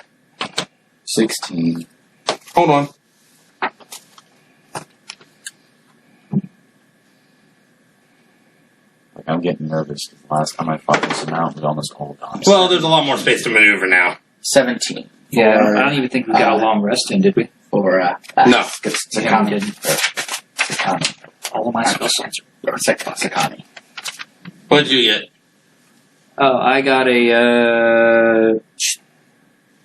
16. Hold on. Like, I'm getting nervous. The last time I fought this amount was almost all gone. Well, there's a lot more space to maneuver now. 17. Yeah, I don't even think we got a long rest in, did we? For, No. Sakani didn't. Sakani. All of my spell slots are. Sakani. What did you get? Oh, I got a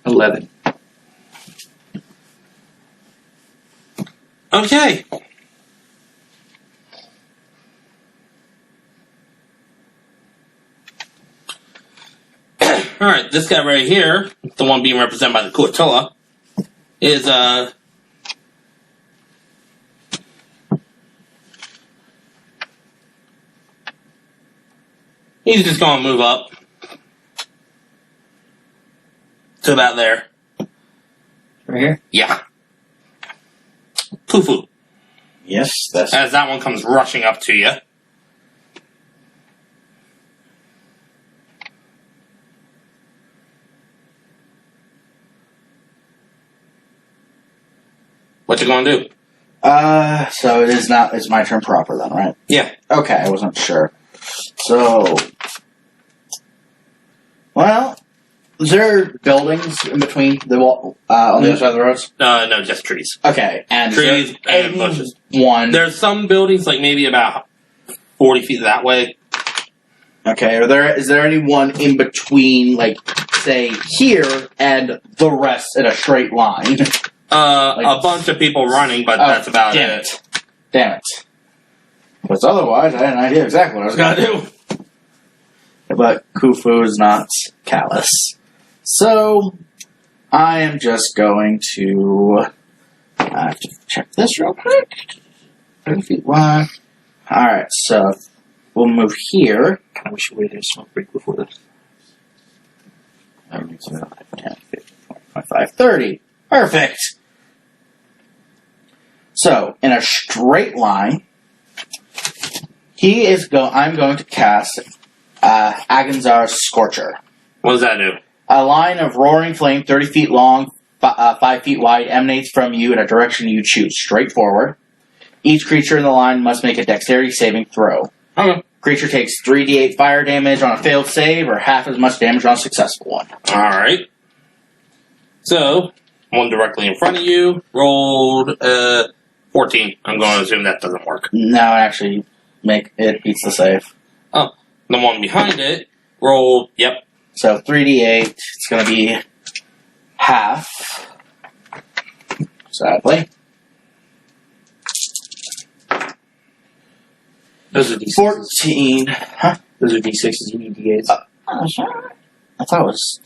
11. Okay. Alright, this guy right here, the one being represented by the Kuatoa, is, he's just gonna move up to about there. Right here? Yeah. Khufu, Yes, that's. as that one comes rushing up to you. What you gonna do? So it is not. It's my turn proper then, right? Yeah. Okay, I wasn't sure. So, well, is there buildings in between the wall on the other side of the roads? No, just trees. Okay, and Trees is there and bushes. one. There's some buildings, like maybe about 40 feet that way. Okay, is there anyone in between, like, say, here and the rest in a straight line? A bunch of people running, but that's about damn it. Damn it. Because otherwise, I had an idea exactly what I was going to do. But Khufu is not callous. So, I am just going to... I have to check this real quick. 30 feet wide. Alright, so we'll move here. I wish we waited a smoke break before this. 10, 15, 25, 30. Perfect. So, in a straight line, I'm going to cast Aganzar's Scorcher. What does that do? A line of roaring flame 30 feet long, 5 feet wide, emanates from you in a direction you choose, straight forward. Each creature in the line must make a dexterity saving throw. Okay. Creature takes 3d8 fire damage on a failed save, or half as much damage on a successful one. Alright. So, one directly in front of you, rolled 14. I'm going to assume that doesn't work. No, actually, it beats the save. Oh, the one behind it, rolled, yep. So 3d8, it's going to be half. Sadly. Those are D6s. 14. Huh? Those are D6s. You need D8s. Sure. I thought it was...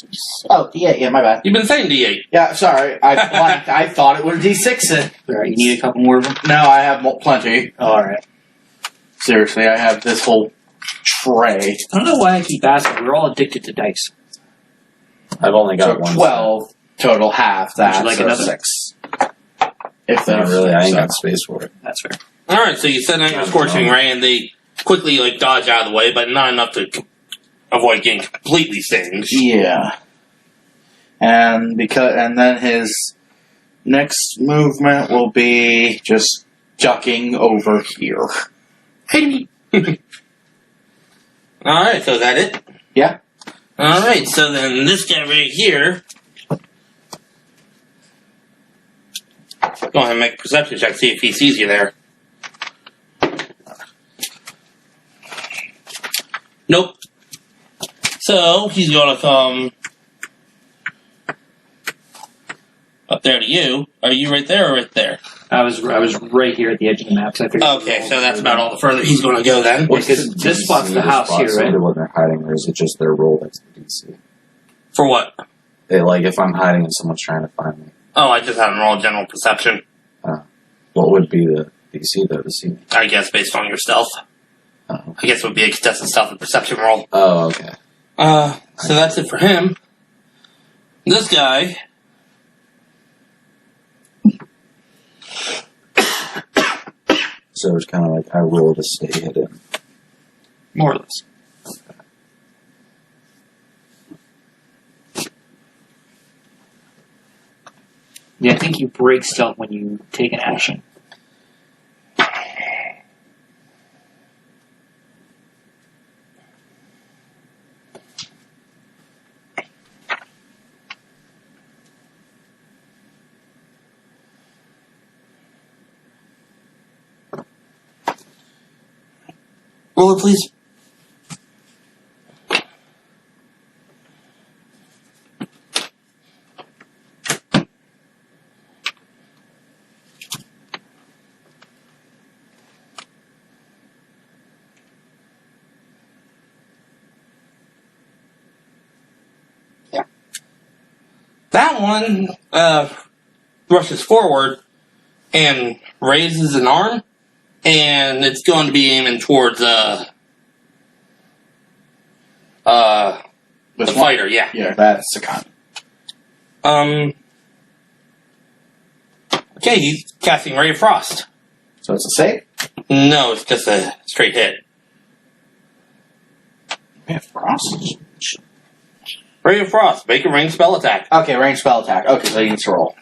Oh, D8. Yeah, my bad. You've been saying D8. Yeah, sorry. I blanked. I thought it was D6. Alright, you need a couple more of them? No, I have plenty. Alright. Seriously, I have this whole tray. I don't know why I keep asking. We're all addicted to dice. I've only got So one. 12 total, half that. Would you like so another? 6. If Not there's really. I ain't so. got space for it. That's fair. Alright, so you send out your scorching ray, and they quickly, dodge out of the way, but not enough to avoid getting completely singed. Yeah. And then his next movement will be just ducking over here. Hey. Alright, so is that it? Yeah. Alright, so then this guy right here. Go ahead and make a perception check, see if he sees you there. Nope. So, he's gonna come up there to you. Are you right there or right there? I was right here at the edge of the map. So I figured Okay, so that's about all the further he's gonna go then. Because this spot's the house here, right? When they're hiding, or is it just their roll that's the DC? For what? If I'm hiding and someone's trying to find me, Oh, I just had him roll general perception. what would be the DC though to see me? I guess based on your stealth. Oh, I guess it would be a contested stealth and perception roll. oh okay. So that's it for him. This guy. So it's kind of like I roll to stay hidden. More or less. Yeah, I think you break stealth when you take an action. Roll it, please. Yeah. That one rushes forward and raises an arm. And it's going to be aiming towards the fighter, yeah. Yeah, that's Sakan. Okay, he's casting Ray of Frost. So it's a save? No, it's just a straight hit. We have Frost. Ray of Frost, make a ranged spell attack. Okay, range spell attack. Okay, so you need to roll.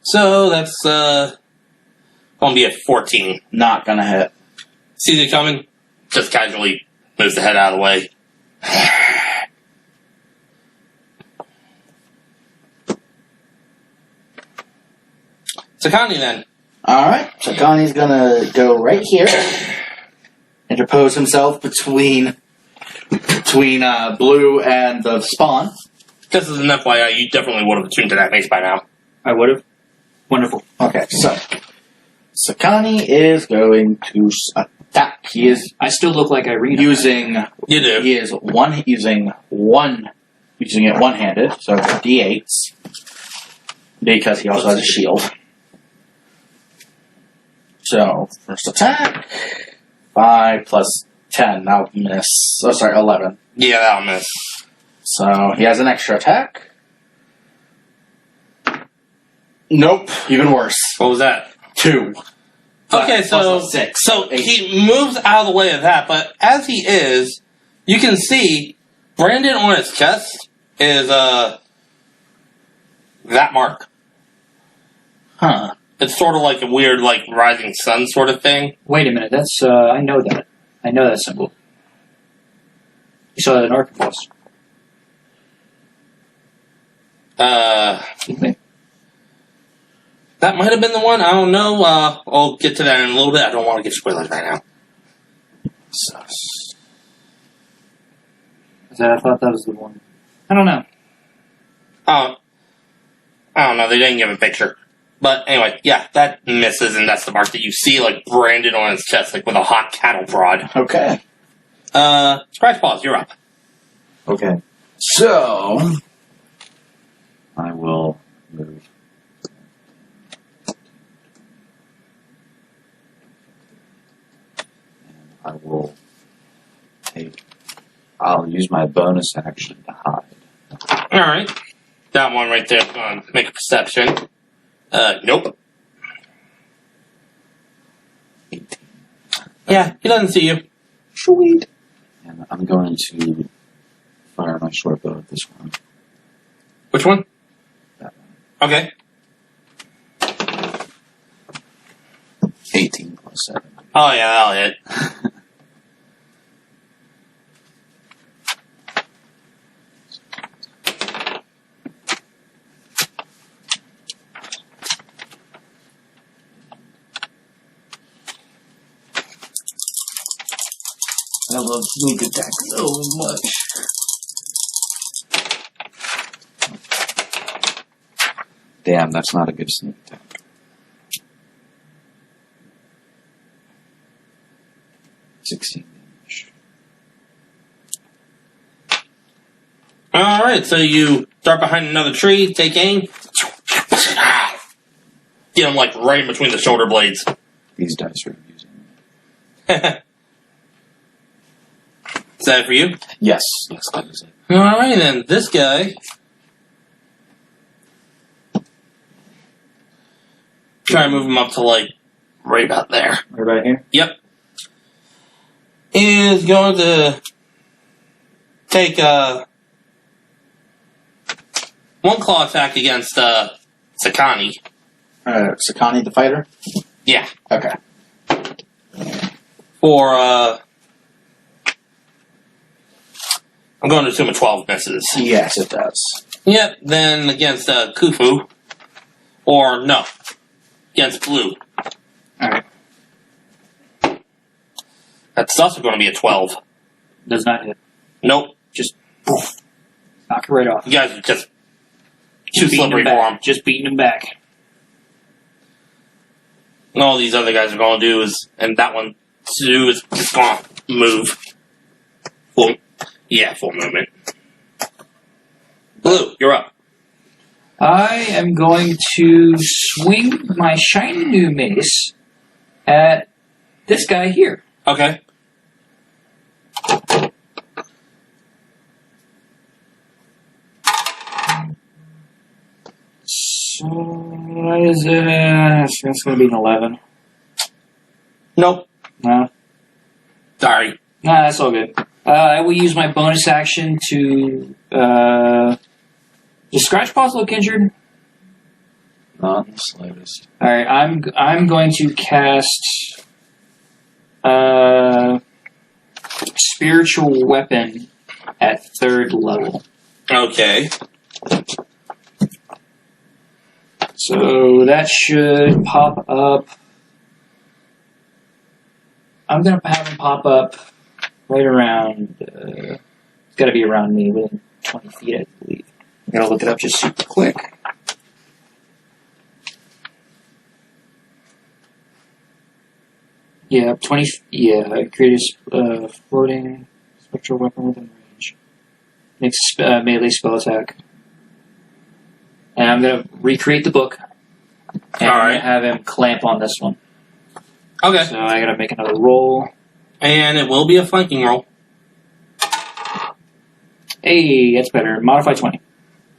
So that's going to be a 14. Not gonna hit. Sees it coming, just casually moves the head out of the way. Sakani then. Alright, so Connie's gonna go right here and interpose himself between Blue and the spawn. Just as an FYI, you definitely would have attuned to that mace by now. I would have. Wonderful. Okay, so Sakani is going to attack. He is I still look like Irina. using. You do. He is using it one-handed, so D8s, because he also has a shield. So first attack, 5 plus 10. That'll miss. Oh, sorry, 11. Yeah, that'll miss. So he has an extra attack. Nope, even worse. What was that? 2. Okay, Plus so a 6. so 8. he moves out of the way of that, but as he is, you can see Brandon on his chest is that mark. Huh. It's sort of like a weird, like rising sun sort of thing. Wait a minute. That's I know that. I know that symbol. You saw that in Archivos. That might have been the one. I don't know. I'll get to that in a little bit. I don't want to give spoilers right now. I thought that was the one. I don't know. I don't know. They didn't give a picture. But anyway, yeah, that misses, and that's the mark that you see, like, branded on his chest, like, with a hot cattle prod. Okay. Scratch Paws, you're up. Okay. So, I will move. And I will I'll use my bonus action to hide. Alright. That one right there is going to make a perception. Nope. 18. Yeah, he doesn't see you. Sweet. And I'm going to fire my short bow at this one. Which one? That one. Okay. 18 plus 7. Oh, yeah, that'll hit. I love sneak attack so much. Damn, that's not a good sneak attack. $16 damage. Alright, so you dart behind another tree, take aim. Get him, like, right in between the shoulder blades. These dice are amusing me. Is that it for you? Yes, that is it. Alright then, this guy. Try and move him up to, like, right about there. Right about here? Yep. Is going to take one claw attack against Sakani. Sakani the fighter? Yeah. Okay. For I'm going to assume a 12 misses. Yes, it does. Yep, then against Khufu. Or no. Against Blue. Alright. That's also going to be a 12. Does not hit. Nope. Just poof. Knock it right off. You guys are just too Just beating slippery him for back. him. Just beating him back. And all these other guys are going to do is, and that one too is just going to move. Full movement. Blue, you're up. I am going to swing my shiny new mace at this guy here. Okay. So, what is it? It's going to be an 11. Nope. No? Sorry. Nah, that's all good. I will use my bonus action to. Does Scratch Paws look injured? Not in the slightest. Alright, I'm going to cast. Spiritual Weapon at 3rd level. Okay. So that should pop up I'm gonna have him pop up right around. It's got to be around me, within 20 feet, I believe. I'm gonna look it up just super quick. Yeah, 20. Yeah, create a floating spectral weapon within range. Makes melee spell attack. And I'm gonna recreate the book. And I'm gonna have him clamp on this one. Okay. So I gotta make another roll. And it will be a flanking roll. Hey, that's better. Modify 20.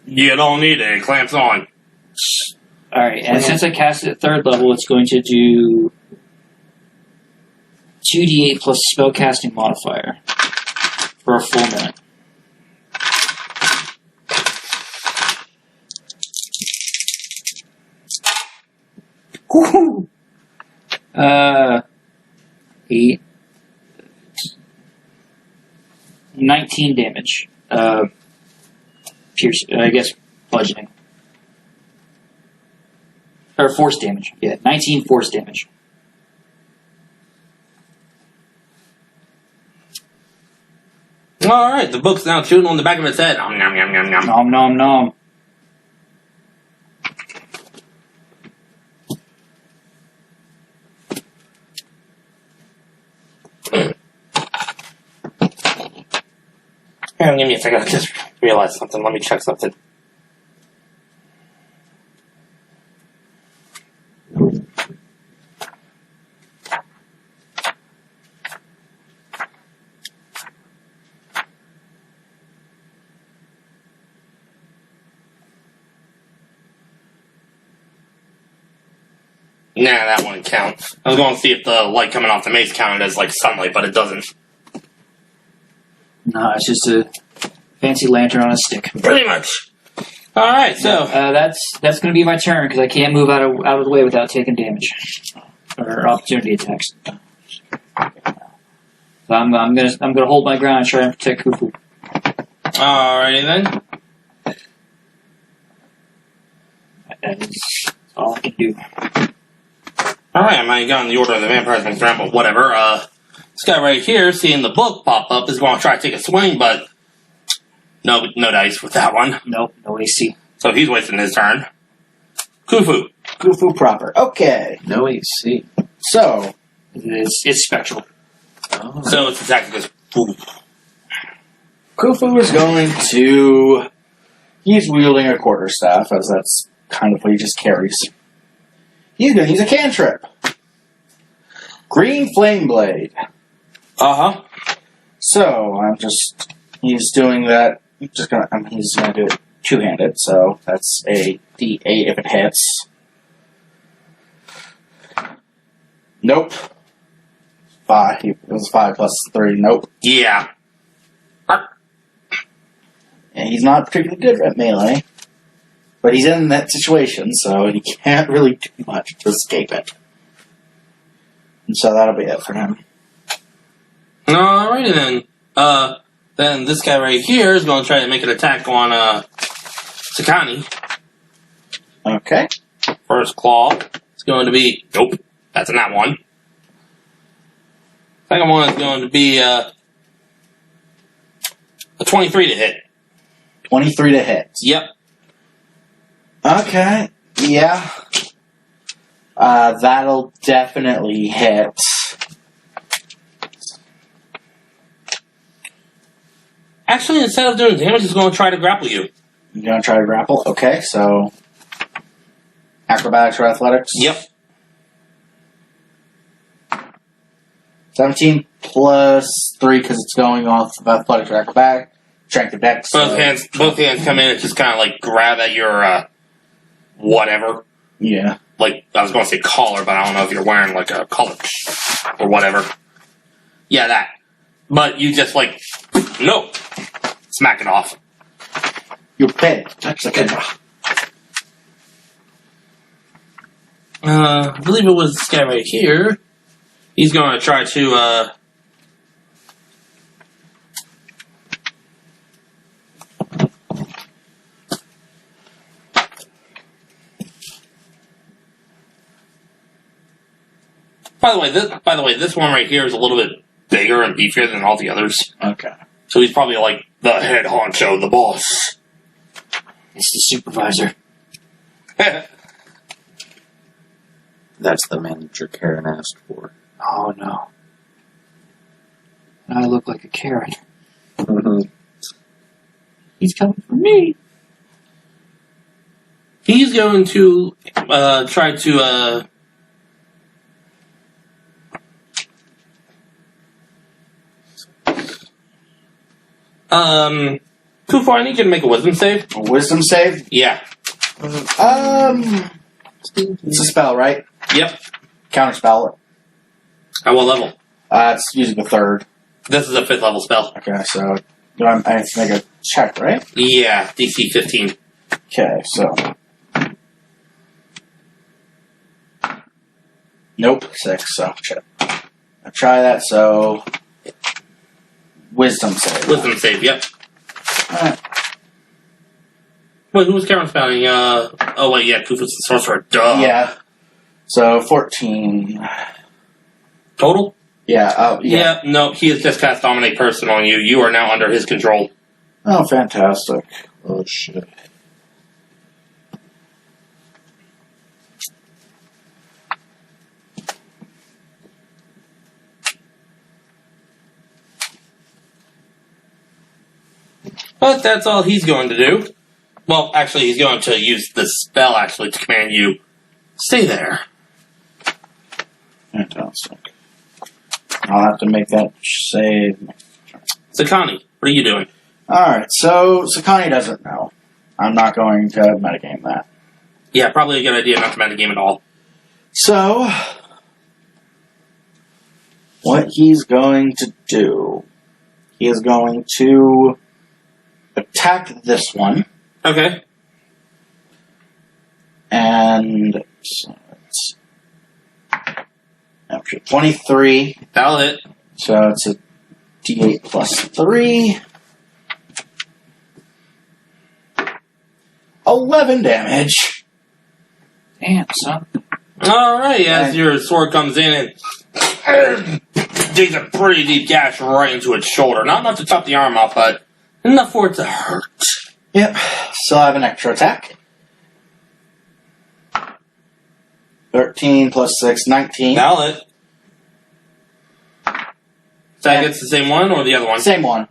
You don't need it. It clamps on. Alright, and since I cast it at 3rd level, it's going to do 2d8 plus spellcasting modifier for a full minute. Woohoo! 8. 19 damage. Pierce, I guess, bludgeoning. Or force damage. Yeah, 19 force damage. Alright, the book's now chewing on the back of its head. Nom, nom, nom, nom, nom. Nom nom nom. Hang on, give me a second. I just realized something. Let me check something. Nah, that wouldn't count. I was going to see if the light coming off the mace counted as like sunlight, but it doesn't. No, it's just a fancy lantern on a stick. Pretty much. All right, so that's going to be my turn because I can't move out of the way without taking damage or opportunity attacks. So I'm gonna hold my ground and try and protect Khufu. alrighty then. That's all I can do. All right, I might have gotten the order of the vampires been thrown, but whatever. This guy right here, seeing the book pop up, is going to try to take a swing, but no dice with that one. Nope, no AC. So he's wasting his turn. Khufu. Khufu proper. Okay. No AC. So, It's spectral. Oh. So it's attacking because Khufu is going to... He's wielding a quarterstaff, as that's kind of what he just carries. He's going to use a cantrip. Green Flame Blade. uh-huh. So, he's doing that. He's going to do it two-handed, so that's a D8 if it hits. Nope. 5. It was 5 plus 3. Nope. Yeah. And he's not particularly good at melee. But he's in that situation, so he can't really do much to escape it. And so that'll be it for him. Alrighty then. Then this guy right here is going to try to make an attack on Sakani. Okay. First claw. It's going to be... Nope. That's not one. Second one is going to be a 23 to hit. 23 to hit. Yep. Okay. Yeah. That'll definitely hit. Actually, instead of doing damage, it's going to try to grapple you. You're going to try to grapple? Okay, so... Acrobatics or athletics? Yep. 17 plus 3 because it's going off of athletics or acrobatic. Strength of dex. Both hands come in and just kind of like grab at your whatever. Yeah. Like, I was going to say collar, but I don't know if you're wearing like a collar or whatever. Yeah, that. But you just like, nope. Smack it off. You bet. Touch the camera. I believe it was this guy right here. He's going to try to, By the way, this one right here is a little bit bigger and beefier than all the others. Okay. So he's probably like the head honcho, the boss. It's the supervisor. That's the manager Karen asked for. Oh no. I look like a Karen. He's coming for me. He's going to try to Kufu, I need you to make a wisdom save. A wisdom save? Yeah. It's a spell, right? Yep. Counter spell. At what level? It's using the third. This is a 5th level spell. Okay, so I have to make a check, right? Yeah, DC 15. Okay, so. Nope, 6, so check. I'll try that, so. Wisdom save. Wisdom save, yep. Alright. Wait, who was Karen spelling? Oh wait, yeah, Kufu's the sorcerer. Duh. Yeah. So 14. Total? Yeah, Yeah, no, he has just cast Dominate Person on you. You are now under his control. Oh, fantastic. Oh shit. But that's all he's going to do. Well, actually, he's going to use the spell, actually, to command you, stay there. Fantastic. I'll have to make that save. Sakani, what are you doing? Alright, so Sakani doesn't know. I'm not going to metagame that. Yeah, probably a good idea not to metagame at all. So, what he's going to do, he is going to attack this one, Okay. and so it's after 23, That'll hit. so it's a d8 plus 3. 11 damage. Damn, son. Alright, as your sword comes in and digs a pretty deep gash right into its shoulder. Not enough to chop the arm off, but enough for it to hurt. Yep, so I have an extra attack. 13 plus 6, 19. That'll hit. So that gets the same one or the other one? Same one.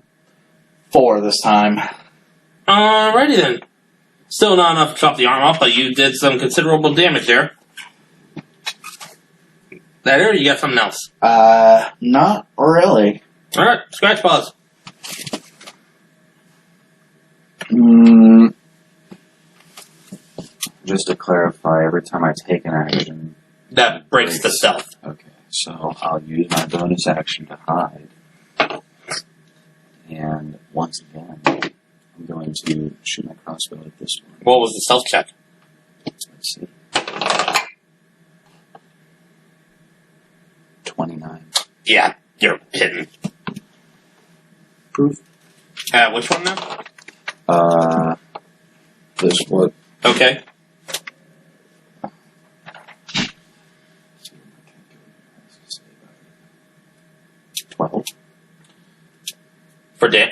4 this time. Alrighty then. Still not enough to chop the arm off, but you did some considerable damage there. That or you got something else? Not really. Alright, scratch pause. Just to clarify, every time I take an action, That breaks the stealth. okay, so I'll use my bonus action to hide. And once again, I'm going to shoot my crossbow at this one. What was the stealth check? Let's see. 29. Yeah, you're hitting. Proof. Which one now? This one. Okay.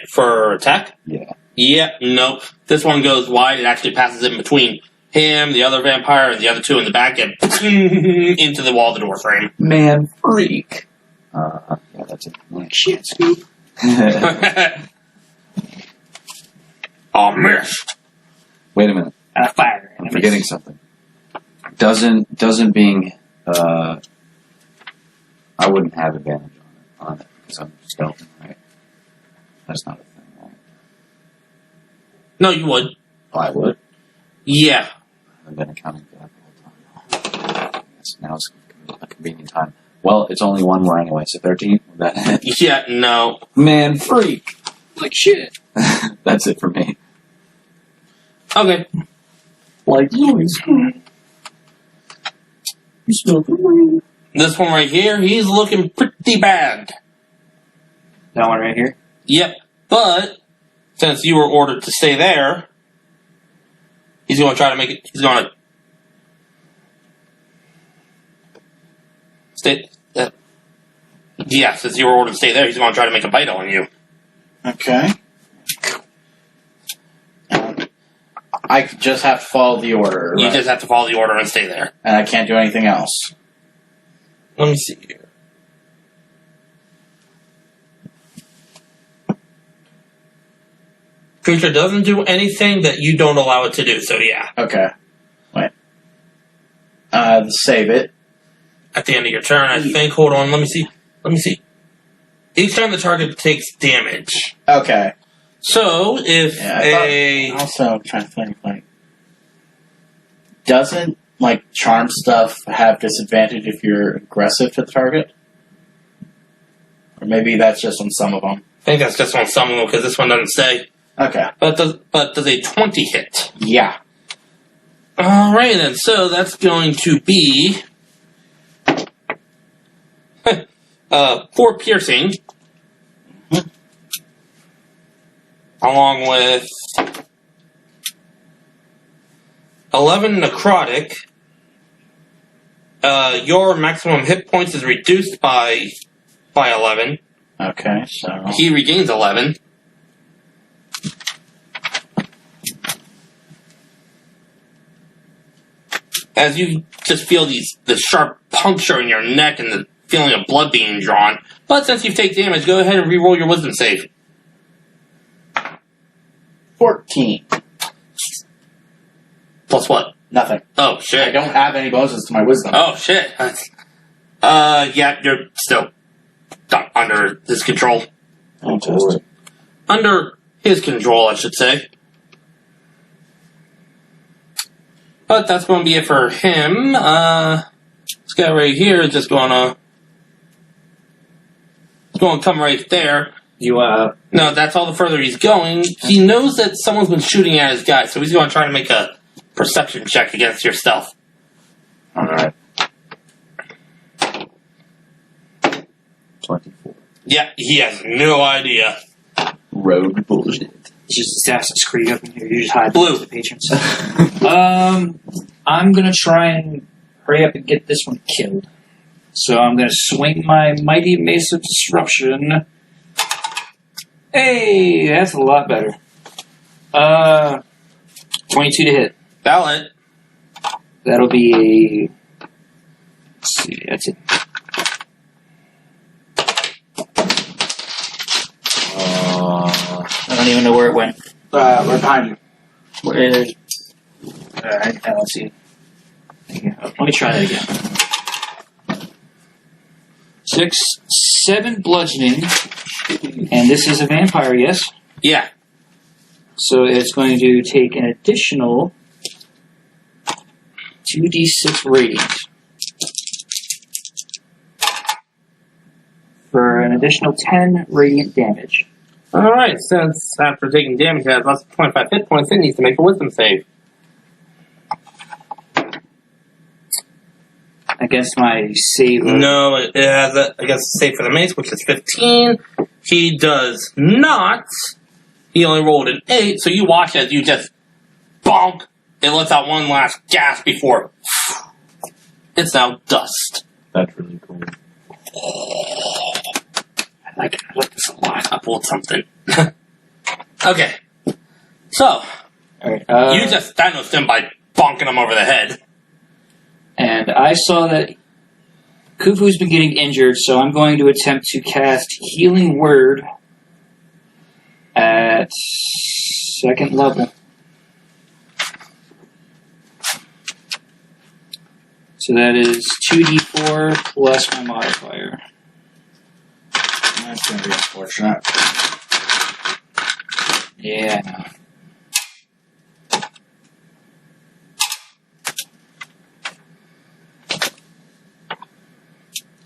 For attack? Yeah. Yeah, no. This one goes wide. It actually passes in between him, the other vampire, and the other two in the back, and into the wall of the door frame. Man, freak. Yeah, that's it. Shit, Scoop. Oh, missed. Wait a minute. And a fire. I'm forgetting something. Doesn't being, I wouldn't have advantage on it because I'm stealthing, right? That's not a thing, right? No, you would. Oh, I would. Yeah. I've been accounting for that the whole time. Yes, now it's a convenient time. Well, it's only one more anyway, so 13. That Yeah, no. Man, freak. Like shit. That's it for me. Okay. Like noise. You smell the rain. This one right here, he's looking pretty bad. That one right here? Yep. But, since you were ordered to stay there, he's going to try to make it, he's going to Yes, since you were ordered to stay there, he's going to try to make a bite on you. Okay. I just have to follow the order. You right? just have to follow the order and stay there. And I can't do anything else. Let me see here. Creature doesn't do anything that you don't allow it to do, so yeah. Okay. Wait. Save it. At the end of your turn, I think. Hold on, let me see. Each time the target takes damage. Okay. So, if Also, I'm trying to think, doesn't, charm stuff have disadvantage if you're aggressive to the target? Or maybe that's just on some of them. I think that's just on some of them, because this one doesn't say. Okay. But does a 20 hit? Yeah. Alright then, so that's going to be 4 piercing, along with 11 necrotic. Your maximum hit points is reduced by 11. Okay, so... He regains 11. As you just feel the sharp puncture in your neck and the feeling of blood being drawn. But since you've taken damage, go ahead and re-roll your wisdom save. 14. Plus what? Nothing. Oh, I shit. don't have any bonuses to my wisdom. Oh, shit. Yeah, you're still under his control. Fantastic. Under his control, I should say. But that's going to be it for him. This guy right here is just going to come right there. You, No, that's all the further he's going. He knows that someone's been shooting at his guy, so he's going to try to make a perception check against your stealth. Alright. 24. Yeah, he has no idea. Rogue bullshit. it's just Assassin's Creed up in here. You just hide Blue. the patrons. I'm gonna try and hurry up and get this one killed. So I'm gonna swing my Mighty Mace of Disruption. Hey, that's a lot better. 22 to hit. Valid. That'll be a... Let's see, that's it. I don't even know where it went. Right behind you. Where is... Alright, let's see. Let me try that again. 6, 7 bludgeoning. And this is a vampire, yes? Yeah. So it's going to take an additional 2d6 radiant. For an additional 10 radiant damage. Alright, since after taking damage he has less than 25 hit points, it needs to make a wisdom save. Against my save. No, it has against the save for the mace, which is 15. He does not. He only rolled an 8, so you watch as you just bonk. It lets out one last gasp before it's now dust. That's really cool. I like this a lot. I pulled something. Okay. So, Alright, you just Thanos him by bonking him over the head. and I saw that Khufu's been getting injured, so I'm going to attempt to cast Healing Word at 2nd level. So that is 2d4 plus my modifier. That's going to be unfortunate. Yeah, no.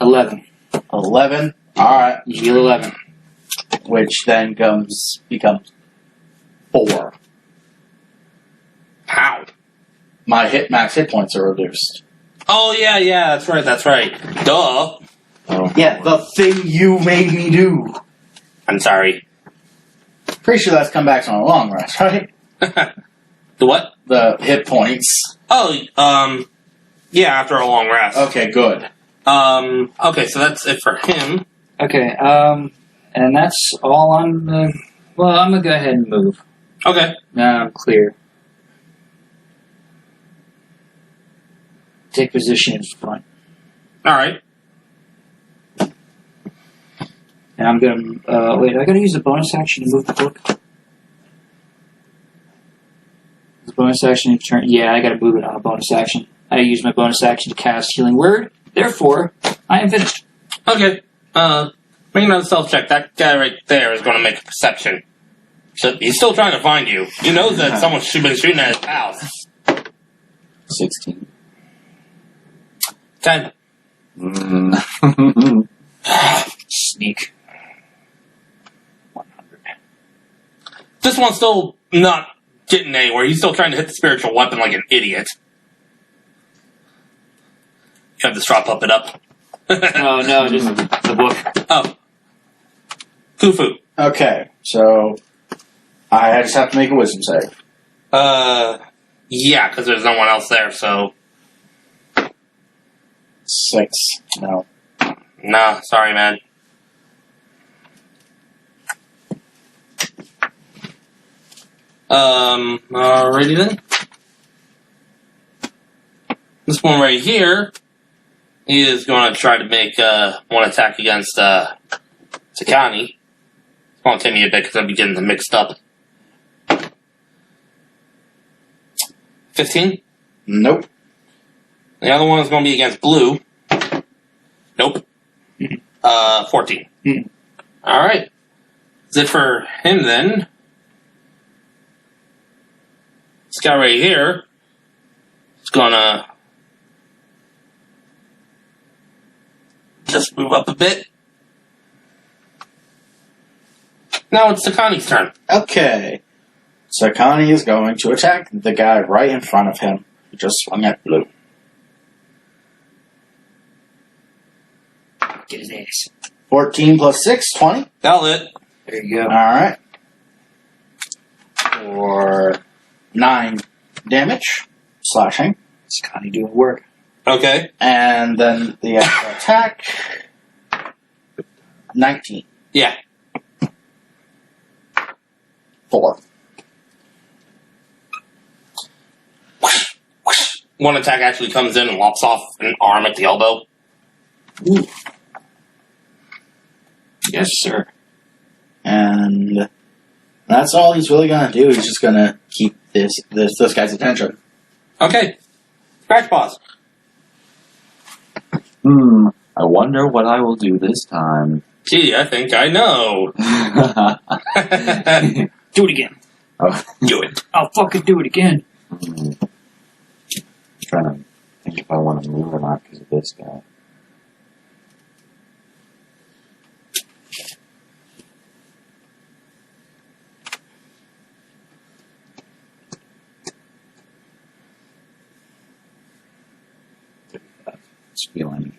$11. 11. Alright. You heal 11. Which then becomes 4. How? My max hit points are reduced. Oh, yeah, that's right. Duh. Oh, Yeah, the thing you made me do. I'm sorry. Pretty sure that's comebacks on a long rest, right? The what? The hit points. Oh, yeah, after a long rest. Okay, good. Okay, so that's it for him. Okay, and that's all on the... Well, I'm gonna go ahead and move. Okay. Now I'm clear. Take position in front. Alright. And I'm gonna... wait, I gotta use the bonus action to move the book? The bonus action to turn... Yeah, I gotta move it on a bonus action. I use my bonus action to cast Healing Word. Therefore, I am finished. Okay. Make another self check. That guy right there is going to make a perception. So he's still trying to find you. He knows that someone's been shooting at his house. 16. 10. Sneak. 100. This one's still not getting anywhere. He's still trying to hit the spiritual weapon like an idiot. You have the straw puppet up. Oh, no, just the book. Oh. Khufu. Okay, so I just have to make a wisdom save. Yeah, because there's no one else there, so... 6. No. Nah, sorry, man. Alrighty then. This one right here is going to try to make one attack against Takani. It's going to take me a bit because I'll be getting them mixed up. 15? Nope. The other one is going to be against Blue. Nope. 14. Alright. That's it for him then. This guy right here is going to just move up a bit. Now it's Takani's turn. Okay. Sakani is going to attack the guy right in front of him who just swung at Blue. Get his ass. 14 plus 6, 20. That'll it. There you go. Alright. For 9 damage. Slashing. It's kind of doing work. Okay. And then the actual attack. 19. Yeah. 4. One attack actually comes in and lops off an arm at the elbow. Ooh. Yes, sir. And that's all he's really gonna do. He's just gonna keep this guy's attention. Okay. Scratch paws. I wonder what I will do this time. Gee, I think I know. Do it again. Oh. Do it. I'll fucking do it again. Trying to think if I want to move or not because of this guy. It's feeling.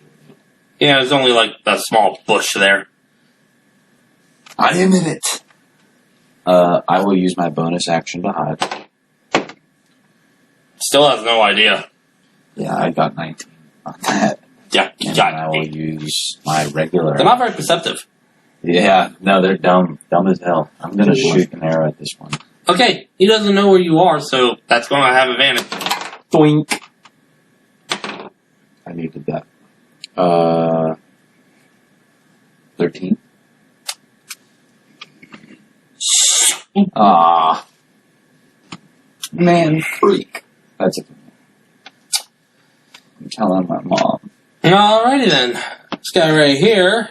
Yeah, there's only like a small bush there. I am in it. I will use my bonus action to hide. Still has no idea. Yeah, I got 19 on that. Yeah, you And got I will it. use my regular. They're not very perceptive. Yeah, no, they're dumb. Dumb as hell. I'm gonna shoot an arrow at this one. Okay, he doesn't know where you are, so that's going to have advantage. Doink! I needed that. 13. Ah. Man, freak. That's it. I'm telling my mom. Alrighty then. This guy right here.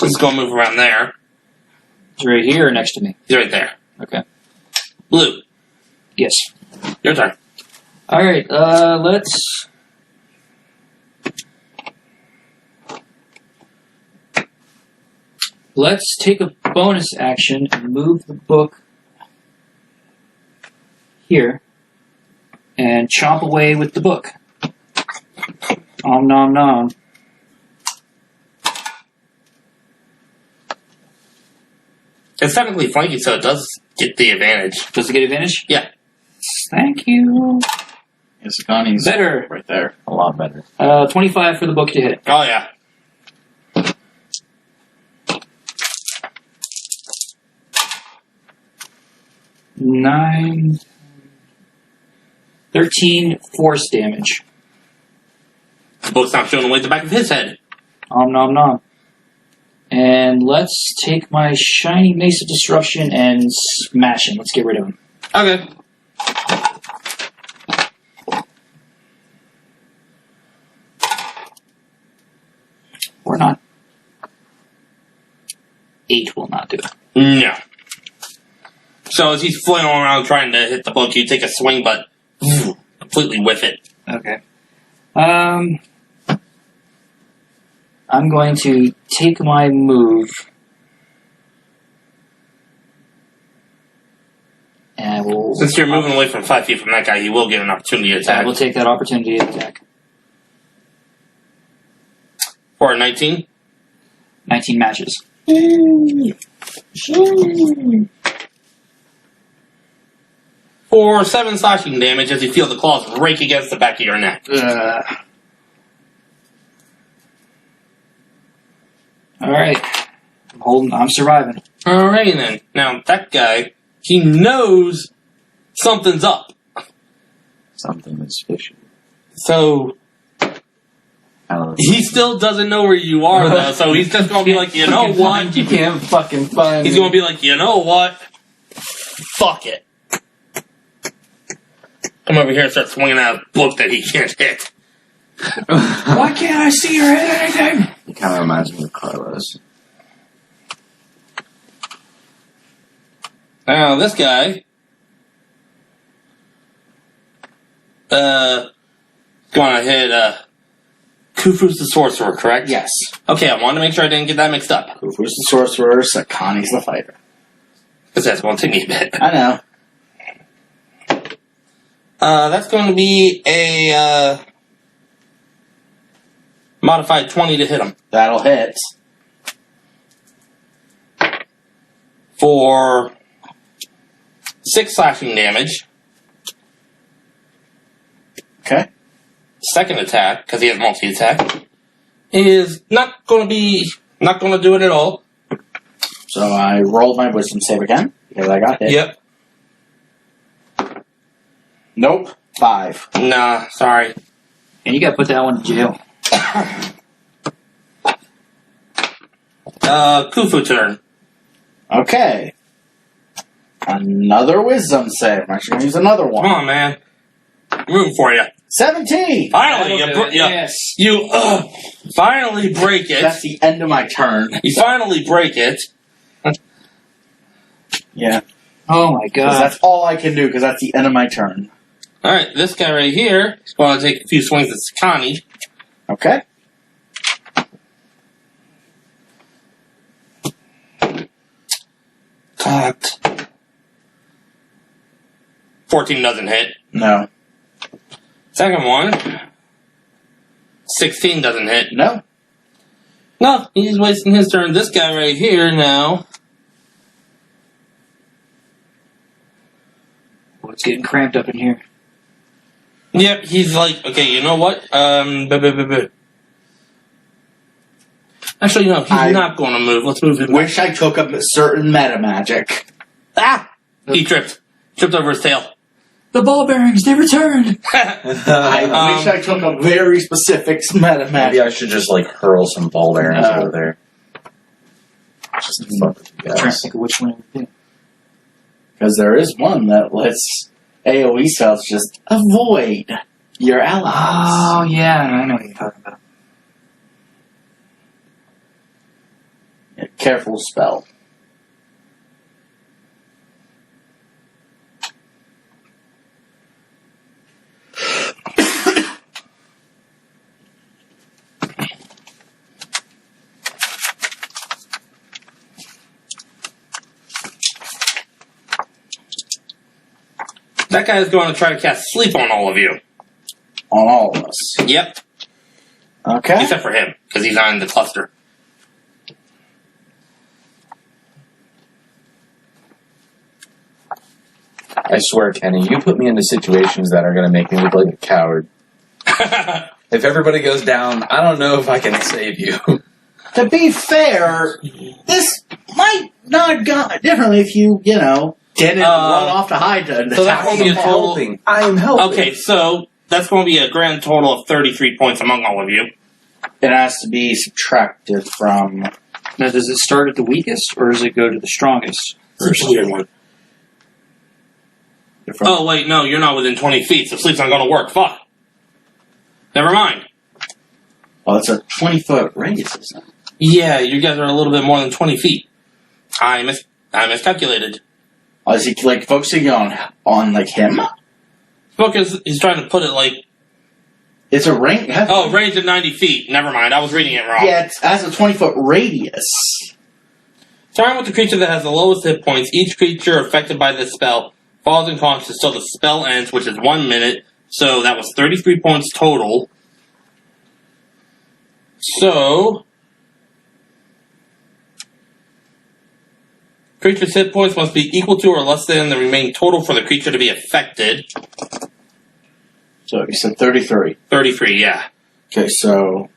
Let's go move around there. He's right here or next to me. He's right there. Okay. Blue, Yes. your turn. All right. Let's. Let's take a bonus action and move the book here and chomp away with the book. Om nom nom. It's technically flanking, so it does get the advantage. Does it get advantage? Yeah. Thank you. Yes, Connie's Better. right there. A lot better. 25 for the book to hit. Oh, yeah. Nine, 13 force damage. The book's not showing away at the back of his head. Nom nom nom. And let's take my shiny mace of disruption and smash him. Let's get rid of him. Okay. Or not. 8 will not do it. No. So as he's flailing around trying to hit the book, you take a swing, but completely whiff it. Okay. I'm going to take my move. And I will. Since you're moving away from 5 feet from that guy, he will get an opportunity to I attack. will take that opportunity to attack. For a 19. 19 matches. For 7 slashing damage as you feel the claws rake against the back of your neck. Alright. I'm surviving. Alright then. Now, that guy, he knows something's up. Something is fishy. So, he still doesn't know where you are, though, so he's just gonna be like, you know what? You can't fucking find He's me. gonna be like, you know what? Fuck it. Come over here and start swinging out a book that he can't hit. Why can't I see or hit anything? You kind of reminds me of Carlos. Now, this guy, gonna hit, Khufu's the sorcerer, correct? Yes. Okay, I wanted to make sure I didn't get that mixed up. Khufu's the sorcerer, Connie's the fighter. Because that's gonna take me a bit. I know. That's going to be a, modified 20 to hit him. That'll hit. For 6 slashing damage. Okay. Second attack, because he has multi-attack, is not going to do it at all. So I rolled my wisdom save again, because I got hit. Yep. Nope. 5. Nah, sorry. And you gotta put that one in jail. Khufu turn. Okay. Another wisdom save. I'm actually going to use another Come one. on, man. I'm rooting for you. 17! Finally, you finally break it. That's the end of my turn. You finally break it. Yeah. Oh my 'Cause god. that's all I can do, because that's the end of my turn. Alright, this guy right here is going to take a few swings at Sakani. Okay. Cocked. 14 doesn't hit. No. Second one. 16 doesn't hit. No. No, he's wasting his turn. This guy right here now. Oh, it's getting cramped up in here. Yep, he's like, okay, you know what? Actually, no, he's not going to move. Let's move him. Wish I took a certain meta magic. Ah! He tripped. Tripped over his tail. The ball bearings, they returned! I wish I took a very specific meta Maybe magic. I should just like hurl some ball bearings No. over there. Just to fuck with you I'm trying to guys. think of which one it would be. Because there is one that lets AoE spells just avoid your allies. Oh, yeah, I know what you're talking about. Yeah, careful spell. That guy is going to try to cast sleep on all of you. On all of us. Yep. Okay. Except for him, because he's on the cluster. I swear, Kenny, you put me into situations that are going to make me look like a coward. If everybody goes down, I don't know if I can save you. To be fair, this might not have gone differently if you didn't run off to hide to So that's attack gonna be a them. total. I am helping. Okay, so that's going to be a grand total of 33 points among all of you. It has to be subtracted from. Now, does it start at the weakest, or does it go to the strongest? It's a weird one. Oh, wait, no, you're not within 20 feet, so sleep's not going to work. Fuck. Never mind. Well, it's a 20-foot radius, isn't it? Yeah, you guys are a little bit more than 20 feet. I miscalculated. Oh, is he focusing on him? Focus, he's trying to put it like... It's a range. range of 90 feet. Never mind, I was reading it wrong. Yeah, it has a 20-foot radius. Starting with the creature that has the lowest hit points, each creature affected by this spell falls unconscious till the spell ends, which is 1 minute. So that was 33 points total. So, creature's hit points must be equal to or less than the remaining total for the creature to be affected. So you said 33. 33, yeah. Okay, so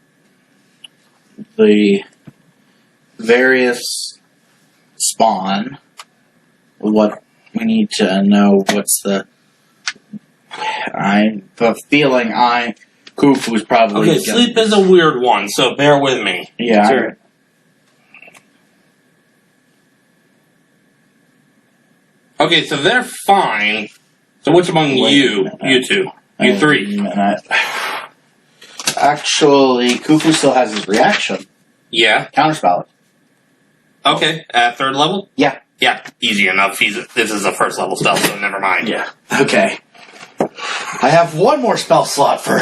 the various spawn. What we need to know what's the. I'm feeling Khufu's probably. Okay, sleep is a weird one, so bear with me. Yeah. Sure. Okay, so they're fine. So which among you two? You three? Actually, Khufu still has his reaction. Yeah. Counterspell. Okay, at 3rd level? Yeah. Yeah, easy enough. This is a 1st level spell, so never mind. Yeah. Okay. I have one more spell slot for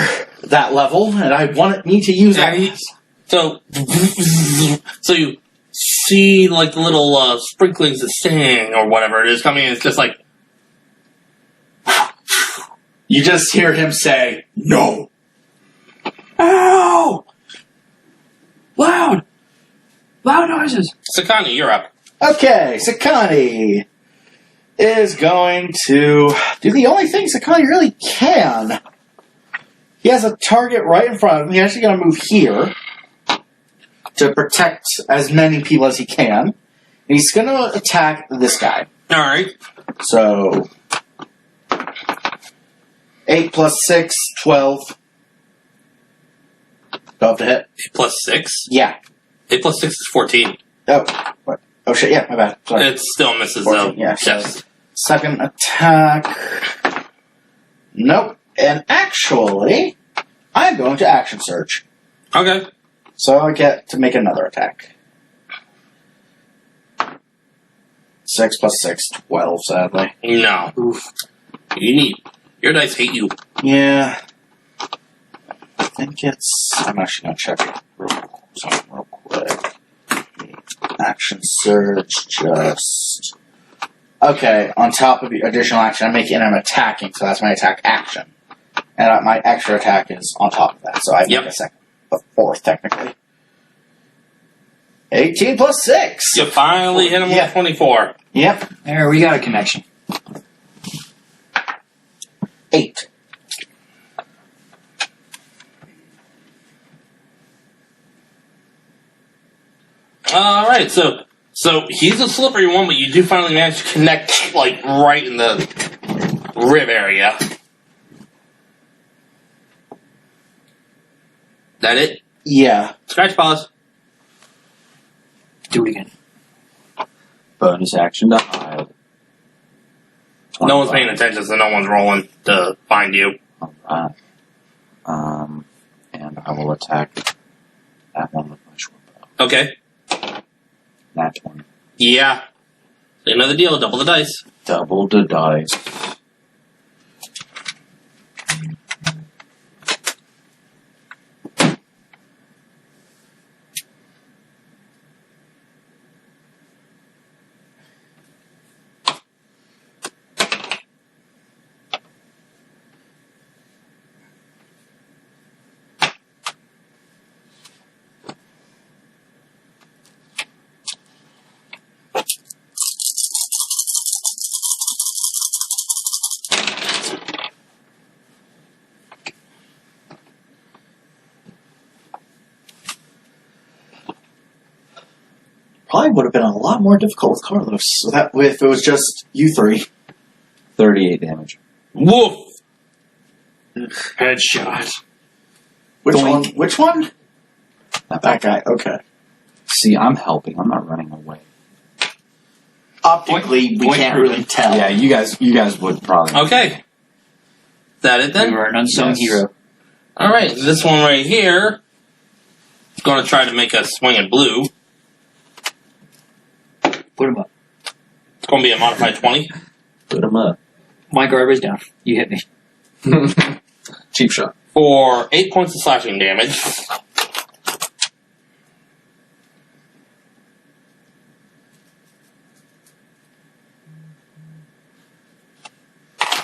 that level, and I need to use it. So you see like the little sprinklings of sand or whatever it is coming in. It's just like You just hear him say, "No." Ow! Loud noises. Sakani, you're up. Okay, Sakani is going to do the only thing Sakani really can. He has a target right in front of him. He's actually going to move here to protect as many people as he can. And he's going to attack this guy. All right. So, 8 plus 6, 12. 12 to hit. 8 plus 6? Yeah. 8 plus 6 is 14. Oh, what? Oh shit, yeah, my bad. Sorry. It still misses 14, though. yeah. Yes. Second attack. Nope. And actually, I'm going to action surge. Okay. So I get to make another attack. 6 plus 6, 12, sadly. No. Oof. Your dice hate you. Yeah. I think I'm actually going to check something real quick. Action surge, just. Okay, on top of the additional action, I'm attacking, so that's my attack action. And my extra attack is on top of that, so I make a fourth, technically. 18 plus 6! You finally hit him with 24. Yep. There, we got a connection. 8. Alright, so he's a slippery one, but you do finally manage to connect, like, right in the rib area. That it? Yeah. Scratch pause. Do it again. Bonus action to hide. No one's paying attention, so no one's rolling to find you. Alright. And I will attack that one with my short bow. Okay. That one. Yeah. Same other deal, double the dice. Double the dice. fight would have been a lot more difficult with Carlos. So that if it was just you three. 38 damage. Woof! Headshot. Which Doink. one? Which one? That guy. Okay. See, I'm helping. I'm not running away. Optically, we Point can't proven. really tell. Yeah, you guys would probably. Okay. Is that it You then? are an unsung Yes. hero. Alright, this one right here is going to try to make a swing at blue. Put him up. It's going to be a modified 20. Put him up. My garbage down. You hit me. Cheap shot. For 8 points of slashing damage.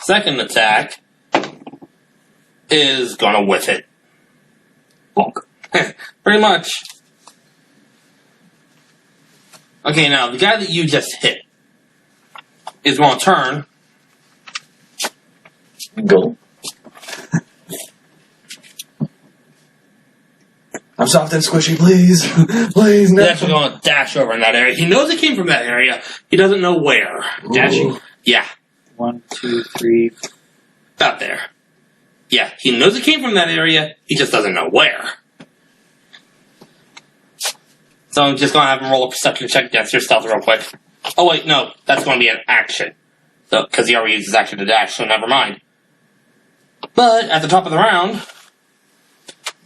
Second attack is gonna whiff it. Bonk. Pretty much. Okay, now the guy that you just hit is gonna turn. Go. I'm soft and squishy, please. Please, He's no. actually gonna dash over in that area. He knows it came from that area. He doesn't know where. Dashing. Yeah, 1, 2, 3. about there. Yeah, he knows it came from that area. He just doesn't know where. So I'm just gonna have him roll a perception check against your stealth real quick. Oh wait, no, that's gonna be an action. So, because he already used his action to dash, so never mind. But at the top of the round,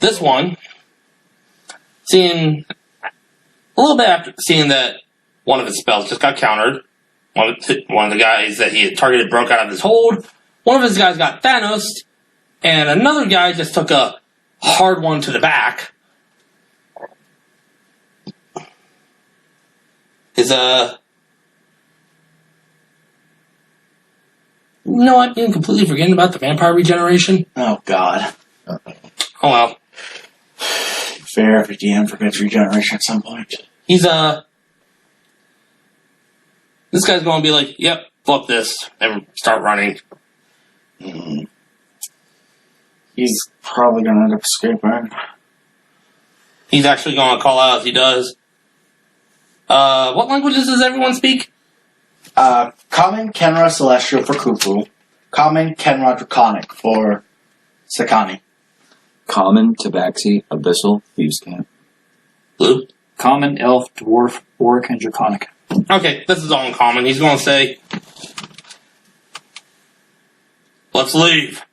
this one, seeing a little bit after seeing that one of his spells just got countered, one of the guys that he had targeted broke out of his hold. One of his guys got Thanos, and another guy just took a hard one to the back. You know what? I'm completely forgetting about the vampire regeneration. Oh God. Oh well. Fair. Every DM forgets regeneration at some point. He's this guy's gonna be like, yep, fuck this, and start running. Mm. He's probably gonna end up escaping. He's actually gonna call out as he does. What languages does everyone speak? Common, Kenra, Celestial for Khufu. Common, Kenra, Draconic for Sakani. Common, Tabaxi, Abyssal, Thieves Camp. Blue. Common, Elf, Dwarf, Orc, and Draconic. Okay, this is all in common. He's gonna say, let's leave.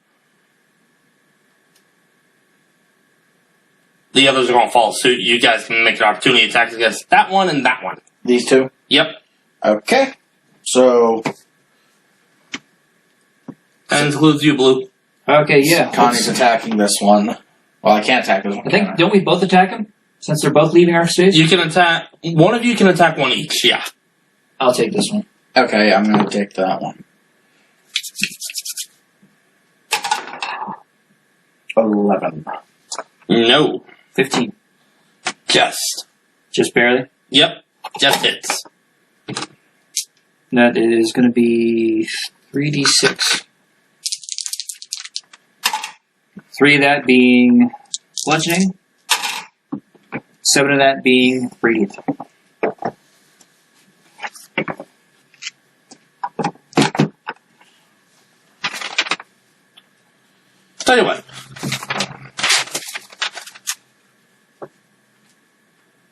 The others are gonna follow suit. You guys can make an opportunity attacks against that one and that one. These two? Yep. Okay. So, That includes you, Blue. Okay, yeah. Connie's attacking this one. Well, I can't attack this one. I think, don't we both attack him? Since they're both leaving our space? You can attack, one of you can attack one each, yeah. I'll take this one. Okay, I'm gonna take that one. 11. No. 15. Just. Just barely. Yep. Just hits. That is going to be 3d6. 3 of that being bludgeoning. 7 of that being radiant. Tell you what.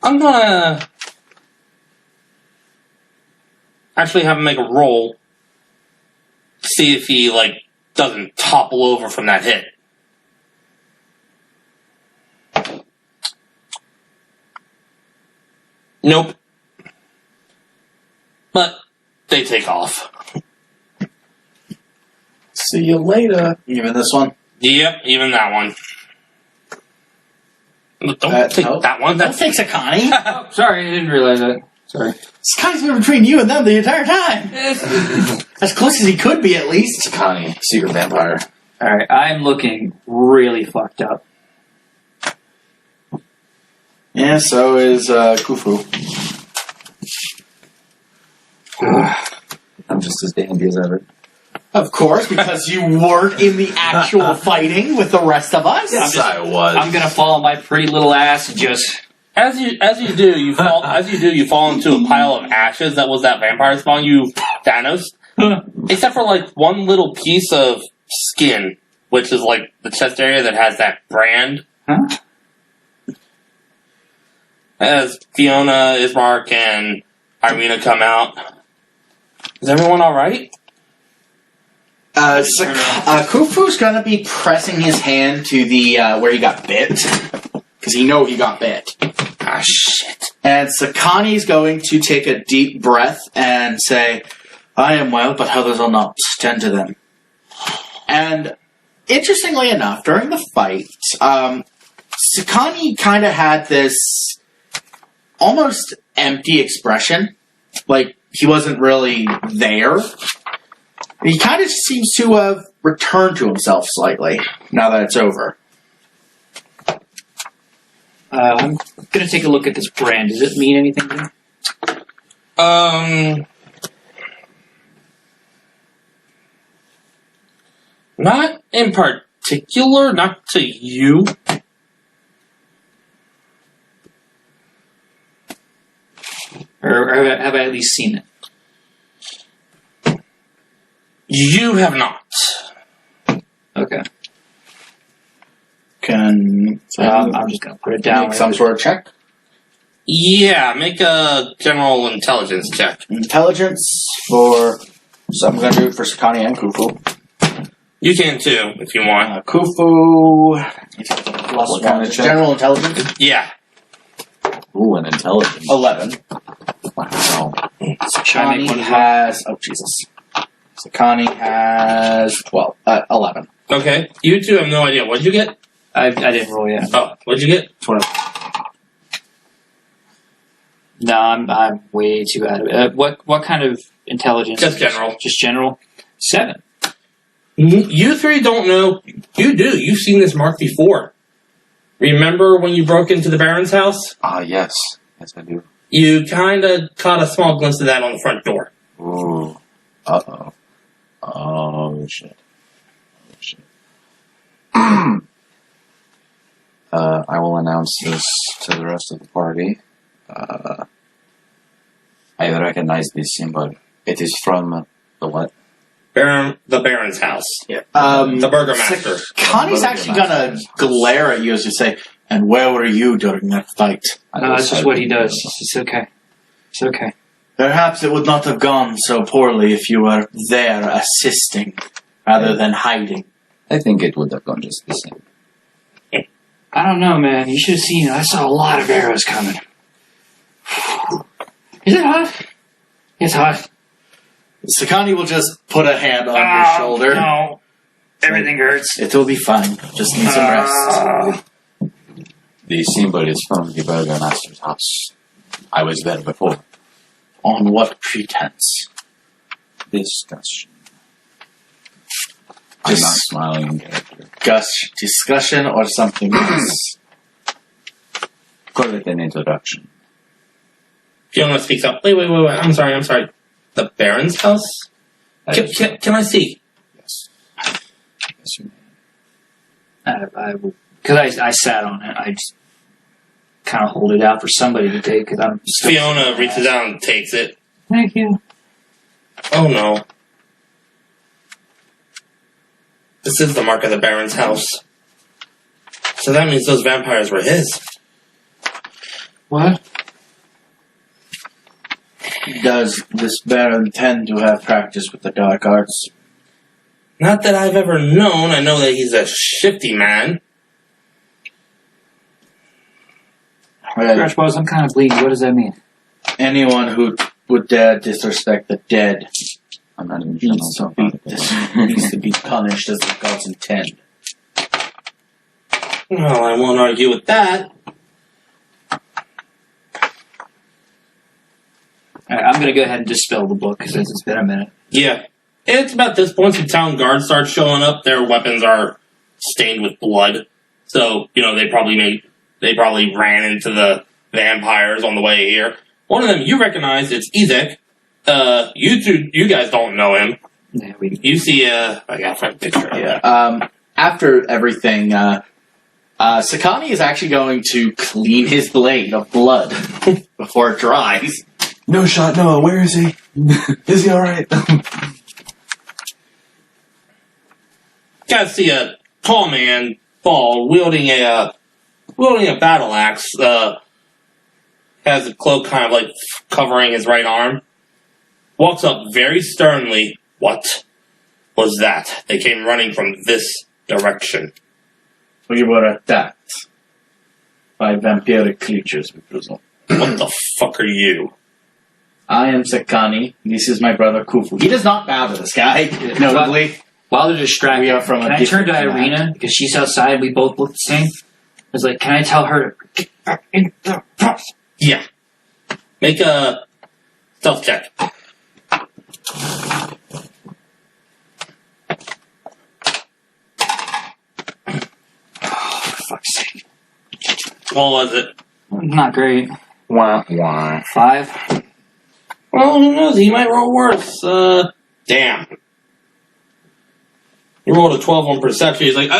I'm gonna actually have him make a roll to see if he, doesn't topple over from that hit. Nope. But they take off. See you later. Even this one? Yep, even that one. But don't That take help? that one. Don't That's take Sakani. Oh, sorry, I didn't realize that. Sorry. Sakani's been between you and them the entire time. As close as he could be, at least. Connie, secret vampire. Alright, I'm looking really fucked up. Yeah, so is Khufu. I'm just as dandy as ever. Of course, because you weren't in the actual fighting with the rest of us. Yes, I was. I'm gonna fall on my pretty little ass and just As you do, you fall into a pile of ashes that was that vampire spawn you, Thanos. Except for like one little piece of skin, which is like the chest area that has that brand. Huh? As Fiona, Ismark, and Irina come out. Is everyone alright? Khufu's gonna be pressing his hand to the where he got bit, because he got bit. Ah, shit. And Sakani's going to take a deep breath and say, "I am well, but others are not. Tend to them." And interestingly enough, during the fight, Sakani kind of had this almost empty expression, like he wasn't really there. He kind of seems to have returned to himself slightly now that it's over. I'm going to take a look at this brand. Does it mean anything to me? Not in particular, not to you. Or have I at least seen it? You have not. Okay. Can I'm just going to put it down. make some sort of check? Yeah, make a general intelligence check. Intelligence for... So I'm going to do it for Sakani and Khufu. You can too, if you want. Khufu... Plus What kind one. of check? General intelligence? Yeah. Ooh, an intelligence. 11. Wow. Sakani has... Oh, Jesus. Sakani has 12. 11. Okay. You two have no idea. What'd you get? I didn't roll yet. Oh, what'd you get? 12. No, I'm way too out of it. What kind of intelligence? Just general. Just general? 7. You three don't know. You do. You've seen this mark before. Remember when you broke into the Baron's house? Ah, yes. Yes, I do. You kind of caught a small glimpse of that on the front door. Ooh. Uh-oh. Oh, shit. Oh, shit. I will announce this to the rest of the party. I recognize this symbol. It is from the what? The Baron's house. Yeah. The Burgermaster. Connie's actually gonna glare at you as you say, "And where were you during that fight?" No, that's just what he does. It's okay. It's okay. Perhaps it would not have gone so poorly if you were there assisting rather than hiding. I think it would have gone just the same. I don't know, man. You should have seen it. I saw a lot of arrows coming. Is it hot? It's hot. Sakani will just put a hand on your shoulder. No. Everything hurts. It will be fine. Just need some rest. The symbol is from the Burgermaster's house. I was there before. On what pretense? Discussion. I'm not smiling in character. Discussion or something else? Call it an introduction. Fiona speaks up. Wait. I'm sorry. The Baron's house? Can I see? Yes. Yes, you may. Because I sat on it. I just kind of hold it out for somebody to take. Cause I'm still Fiona reaches out and takes it. Thank you. Oh no. This is the mark of the Baron's house. So that means those vampires were his. What? Does this Baron tend to have practice with the dark arts? Not that I've ever known. I know that he's a shifty man. Scratch balls, I'm kind of bleeding. What does that mean? Anyone who would dare disrespect the dead I'm not even sure. needs to be punished as the gods intend. Well, I won't argue with that. Alright, I'm going to go ahead and dispel the book because it's been a minute. Yeah. It's about this point the town guards start showing up. Their weapons are stained with blood. So, they probably ran into the vampires on the way here. One of them you recognize, it's Ezek. You guys don't know him. Yeah, You see I got a picture of it. After everything, Sakani is actually going to clean his blade of blood before it dries. No shot, Noah. Where is he? Is he alright? Gotta see a tall man fall wielding a battle axe. Has a cloak kind of like covering his right arm. Walks up very sternly. What was that? They came running from this direction. We were attacked by vampiric creatures, we presume. What the fuck are you? I am Sakani. This is my brother Kufu. He does not bow to this guy, notably. While they're distracted, We are from a can I turn to different Irina because she's outside? We both look the same. I was like, can I tell her to get back in the house? Yeah. Make a stealth check. For fuck's sake. What was it? Not great. Wah, wah. 5. Well, who knows? He might roll worse. Damn. He rolled a 12 on perception. He's like,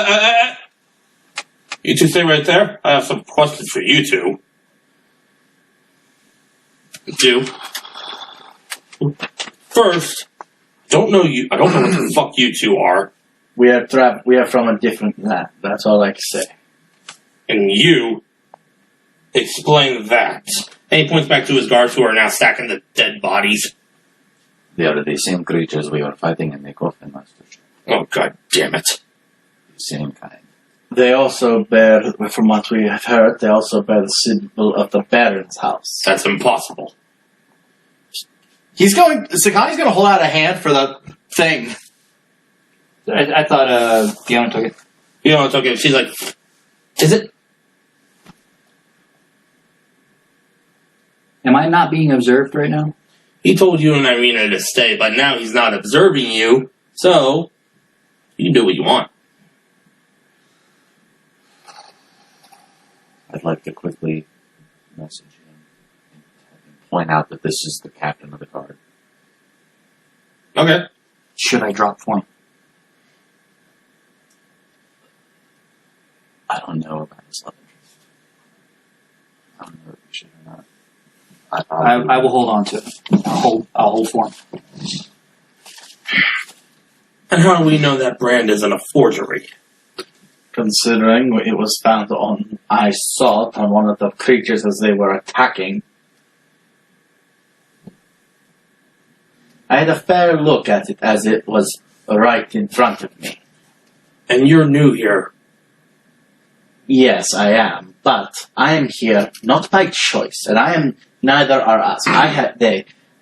You two stay right there. I have some questions for you two. First, I don't know what the fuck you two are. We are from a different land. That's all I can say. And you explain that. And he points back to his guards who are now stacking the dead bodies. They are the same creatures we were fighting in the coffin, Master. Oh, god damn it. The same kind. They also bear, from what we have heard, they also bear the symbol of the Baron's house. That's impossible. Sakani's going to hold out a hand for the thing. I thought Fiona took it. You know, it's okay. She's like, Is it? Am I not being observed right now? he told you and Irina to stay, but now he's not observing you, so you can do what you want. I'd like to quickly message him and point out that this is the captain of the guard. Okay. Should I drop point? I don't know about his love interest. I don't know if we should or not. I will hold on to it. I'll hold form. And how do we know that brand isn't a forgery? Considering it was found on, I saw it on one of the creatures as they were attacking. I had a fair look at it as it was right in front of me. And you're new here. Yes, I am, but I am here not by choice, and neither are us.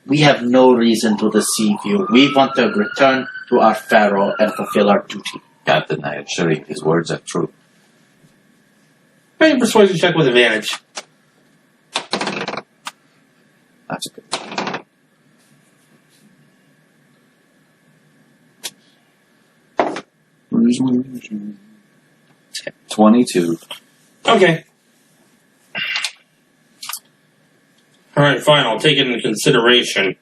We have no reason to deceive you. We want to return to our pharaoh and fulfill our duty. Captain, I assure you, his words are true. Make a persuasion check with advantage. That's good. 22. Okay. Alright, fine, I'll take it into consideration.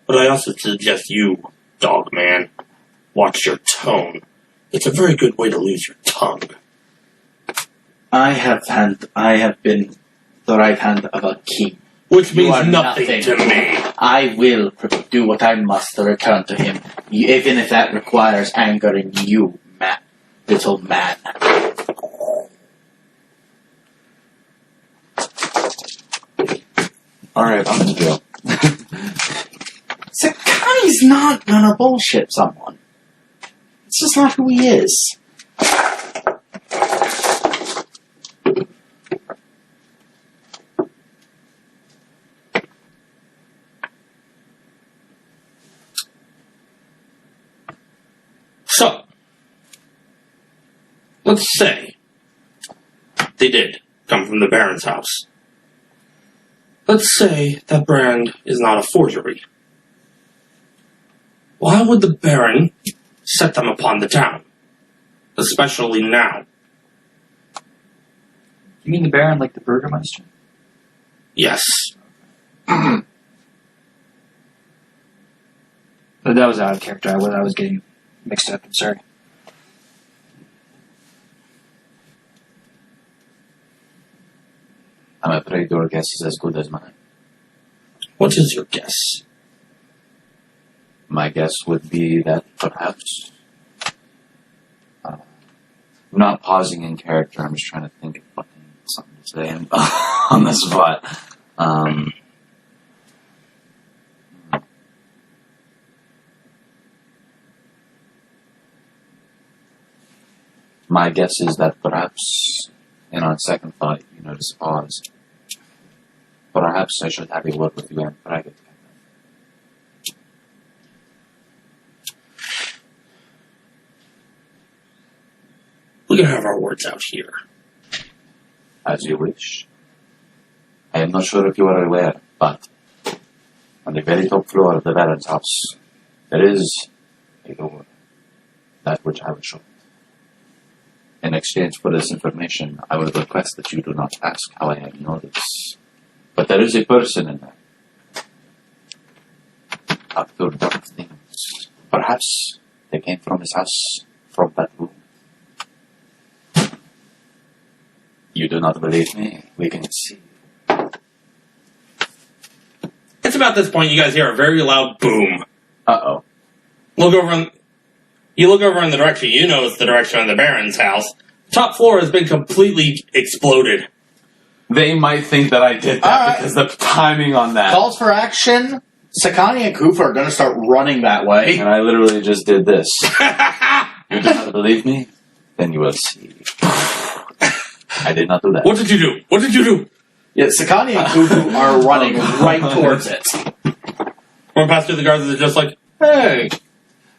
But I also suggest you, dog man, watch your tone. It's a very good way to lose your tongue. I have been the right hand of a king. Which You are means nothing to me. I will do what I must to return to him, even if that requires angering you, little man. Alright, I'm in jail. Sakai's not gonna bullshit someone. It's just not who he is. So, let's say they did come from the Baron's house. Let's say that brand is not a forgery. Why would the Baron set them upon the town? Especially now. You mean the Baron like the Burgermeister? Yes. But that was out of character. I was getting mixed up. I'm sorry. afraid your guess is as good as mine. What is your guess? My guess would be that perhaps... not pausing in character, I'm just trying to think of fucking something to say on the spot. My guess is that perhaps, and on second thought, you notice a pause. Perhaps I should have a word with you in private. We can have our words out here. As you wish. I am not sure if you are aware, but on the very top floor of the Baron's house, there is a door. That which I will show. In exchange for this information, I will request that you do not ask how I know this. But there is a person in there. Up to dark things. Perhaps they came from his house, from that room. You do not believe me? We can see. It's about this point you guys hear a very loud boom. Uh-oh. You look over in the direction you know is the direction of the Baron's house. Top floor has been completely exploded. They might think that I did that Alright. because the timing on that. Calls for action. Sakani and Kufa are going to start running that way. And I literally just did this. You do not believe me? Then you will see. I did not do that. What did you do? What did you do? Yeah, Sakani and Kufu are running right towards it. Run past through the guards and they're just like, hey.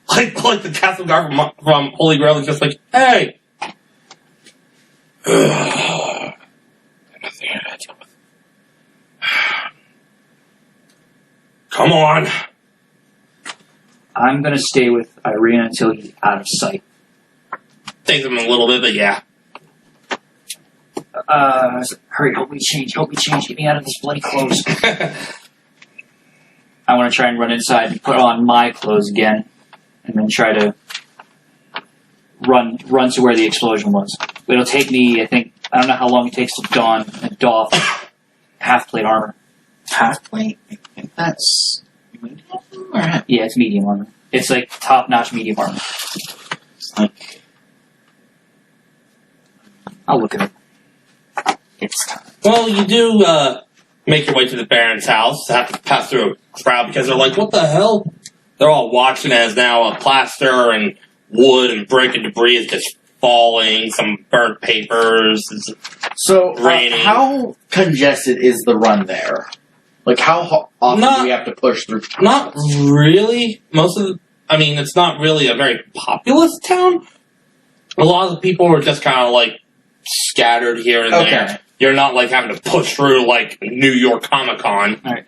Like the castle guard from Holy Grail is just like, hey. Come on. I'm gonna stay with Irina until he's out of sight. Takes him a little bit, but yeah. Hurry, help me change, get me out of this bloody clothes. I want to try and run inside and put on my clothes again, and then try to run to where the explosion was. It'll take me, I don't know how long it takes to don and doff half-plate armor. Half-plate? I think that's... Yeah, it's medium armor. It's like top-notch medium armor. It's like... I'll look at it. It's time. Well, you do make your way to the Baron's house. Have to pass through a crowd because they're like, what the hell? They're all watching as now plaster and wood and brick and debris is just falling. Some burnt papers. So, Raining. how congested is the run there? Like, how often do we have to push through? Not really. It's not really a very populous town. A lot of the people are just kind of like scattered here and there. You're not like having to push through like New York Comic Con. Alright,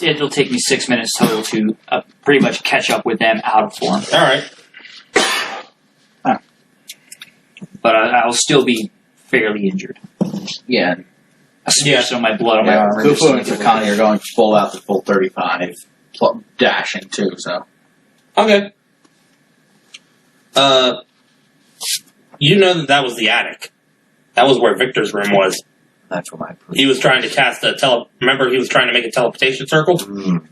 it'll take me 6 minutes total to pretty much catch up with them out of form. Alright. But I'll still be fairly injured. Yeah. Yeah, so my blood on my armor. Kufu and Sakani are going full out to full 35. Dashing too, so. Okay. You know that was the attic. That was where Victor's room was. That's what I put. He was trying to cast a remember he was trying to make a teleportation circle? Do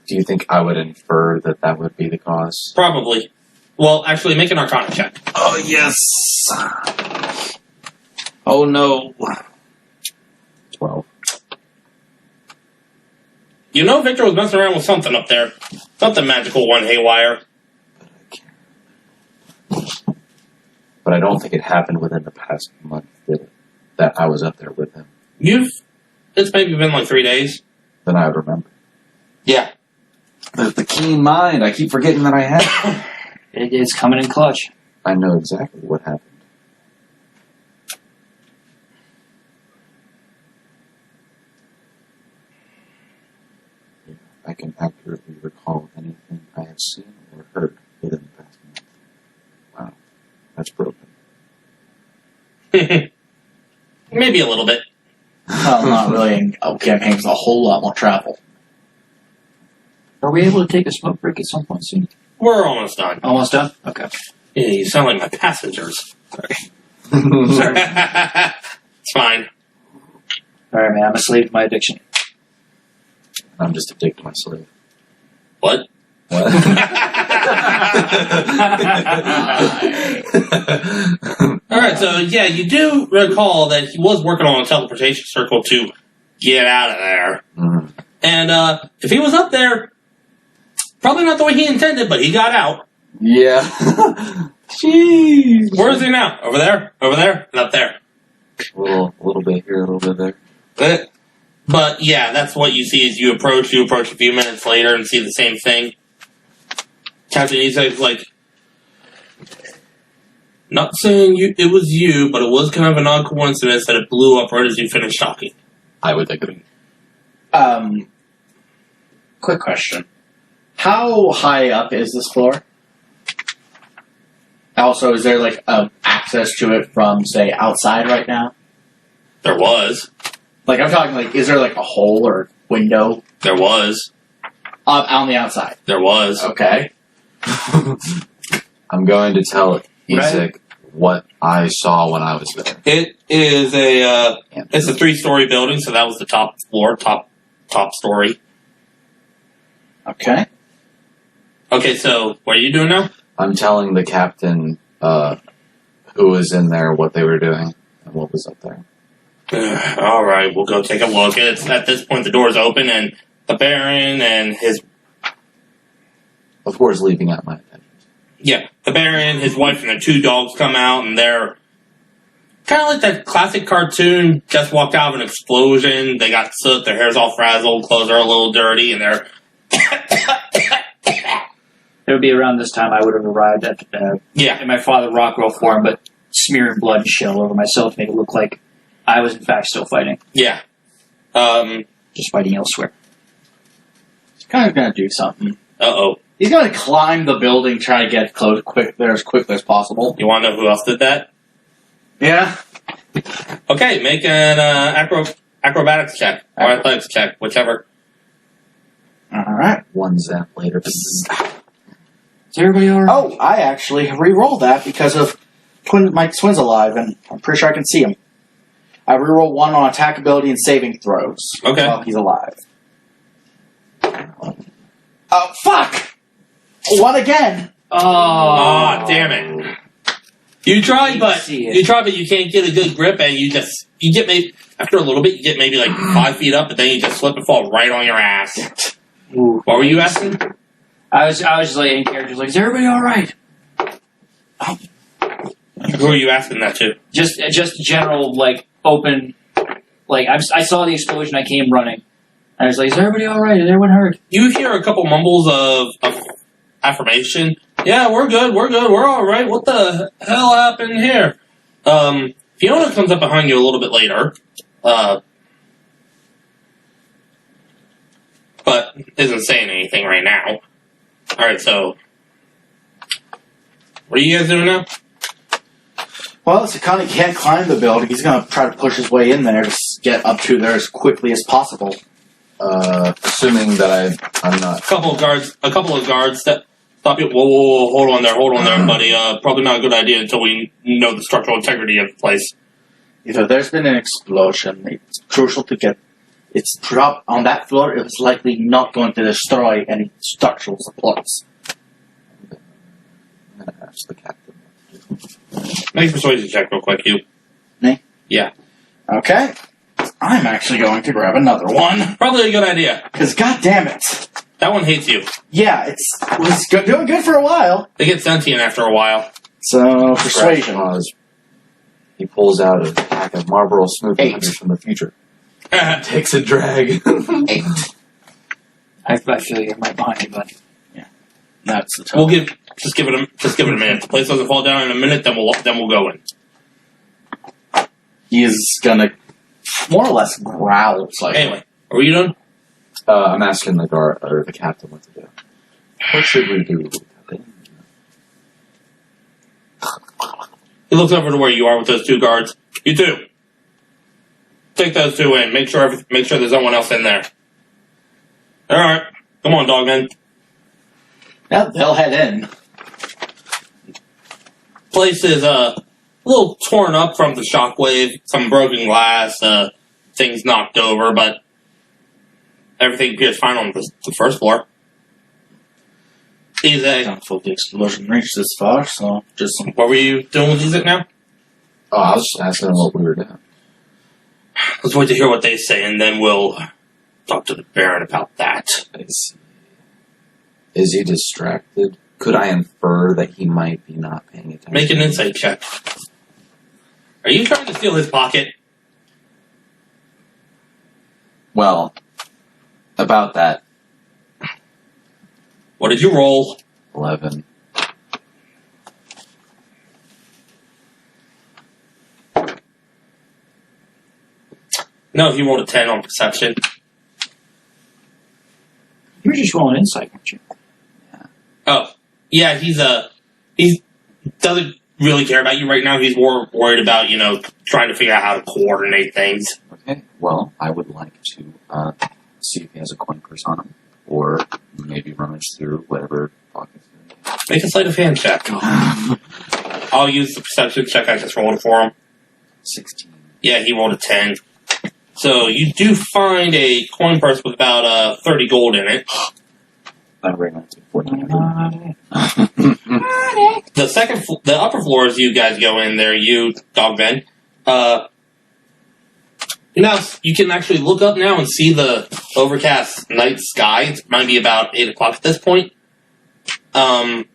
you think I would infer that that would be the cause? Probably. Well, actually, make an Arcana check. Oh, yes! Oh, no. 12. You know Victor was messing around with something up there. Something magical went haywire. But I don't think it happened within the past month that I was up there with him. It's maybe been like 3 days. Then I would remember. Yeah. The keen mind. I keep forgetting that I have. It is coming in clutch. I know exactly what happened. I can accurately recall anything I have seen or heard within the past month. Wow. That's broken. Maybe a little bit. Well, not really. Campaign's a whole lot more travel. Are we able to take a smoke break at some point soon? We're almost done. Almost done? Okay. Yeah, you sound like my passengers. Sorry. It's fine. Alright, man, I'm a slave to my addiction. I'm just addicted to my sleep. What? What? Alright, so yeah, you do recall that he was working on a teleportation circle to get out of there. Mhm. And if he was up there, probably not the way he intended, but he got out. Yeah. Jeez. Where is he now? Over there, and up there. A little bit here, a little bit there. But yeah, that's what you see as you approach a few minutes later and see the same thing. Captain Isak's like, not saying it was you, but it was kind of an odd coincidence that it blew up right as you finished talking. I would agree. Quick question. How high up is this floor? Also, is there like access to it from, say, outside right now? There was. Like, I'm talking like, is there like a hole or window There was. on the outside? There was. Okay. I'm going to tell Isak what I saw when I was there. It is it's a 3-story building, so that was the top floor, top story. Okay. Okay, so what are you doing now? I'm telling the captain who was in there what they were doing and what was up there. All right, we'll go take a look. It's at this point the door's open, and the Baron and his Of course, leaving out my attention. the Baron, his wife, and the 2 dogs come out, and they're kind of like that classic cartoon. Just walked out of an explosion. They got soot. Their hair's all frazzled. Clothes are a little dirty, and they're It would be around this time I would have arrived at in my Father Rockwell form, but smearing blood and shell over myself to make it look like I was in fact still fighting. Yeah. Just fighting elsewhere. He's kind of gonna do something. Uh-oh. He's gonna climb the building, try to get close as quickly as possible. You want to know who else did that? Yeah. Okay, make an acrobatics check. Or athletics check, whichever. Alright. One zap later. Is everybody alright? Oh, I actually re-rolled that because of my twin's alive, and I'm pretty sure I can see him. I re-roll 1 on attack ability and saving throws. Okay. While he's alive. Oh, fuck! 1 again! Oh, damn it. You try, but you can't get a good grip, and you get maybe, after a little bit, you get maybe like 5 feet up, but then you just slip and fall right on your ass. Ooh. What were you asking? I was just like in characters like, is everybody alright? Who are you asking that to? Just general, like, open, like, I saw the explosion, I came running. I was like, is everybody alright? Is everyone hurt? You hear a couple mumbles of affirmation. Yeah, we're good, we're alright. What the hell happened here? Fiona comes up behind you a little bit later. But isn't saying anything right now. Alright, so what are you guys doing now? Well, Sakani can't climb the building. He's gonna try to push his way in there to get up to there as quickly as possible. Assuming that I'm not. A couple of guards that stop you. Whoa, hold on there, buddy. Probably not a good idea until we know the structural integrity of the place. If there's been an explosion, it's crucial to get its drop on that floor. It was likely not going to destroy any structural supports. I'm going to ask the captain. Make a persuasion check real quick, you. Me? Yeah. Okay. I'm actually going to grab another one. Probably a good idea. Because, god damn it. That one hates you. Yeah, it was doing good for a while. They get sentient after a while. So, persuasion. He pulls out a pack of Marlboro Smoothie 8. Hunters from the future. Takes a drag. 8. I feel you right behind you, bud. That's the total. Just give it a minute. If the place doesn't fall down in a minute, then we'll go in. He is gonna more or less growl. Anyway, are you done? I'm asking the guard or the captain what to do. What should we do? He looks over to where you are with those 2 guards. You 2. Take those 2 in. Make sure there's no one else in there. All right, come on, dogman. Yeah, they'll head in. Place is a little torn up from the shockwave, some broken glass, things knocked over, but everything appears fine on the first floor. Izek, Doubtful the explosion reached this far, so just what were you doing with Izek now? Oh, I was just asking what we were doing. Let's wait to hear what they say, and then we'll talk to the Baron about that. Is he distracted? Could I infer that he might be not paying attention? Make an insight check. Are you trying to steal his pocket? Well, about that, What did you roll? 11. No, he rolled a 10 on perception. You were just rolling insight, weren't you? Oh, yeah, he doesn't really care about you right now. He's more worried about, trying to figure out how to coordinate things. Okay, well, I would like to see if he has a coin purse on him, or maybe rummage through whatever pockets. Make a sleight of hand check. I'll use the perception check I just rolled for him. 16. Yeah, he rolled a 10. So you do find a coin purse with about 30 gold in it. I bring that to 14. The upper floors, you guys go in there, you, Dog Ben. Now, you can actually look up now and see the overcast night sky. It might be about 8 o'clock at this point. whatever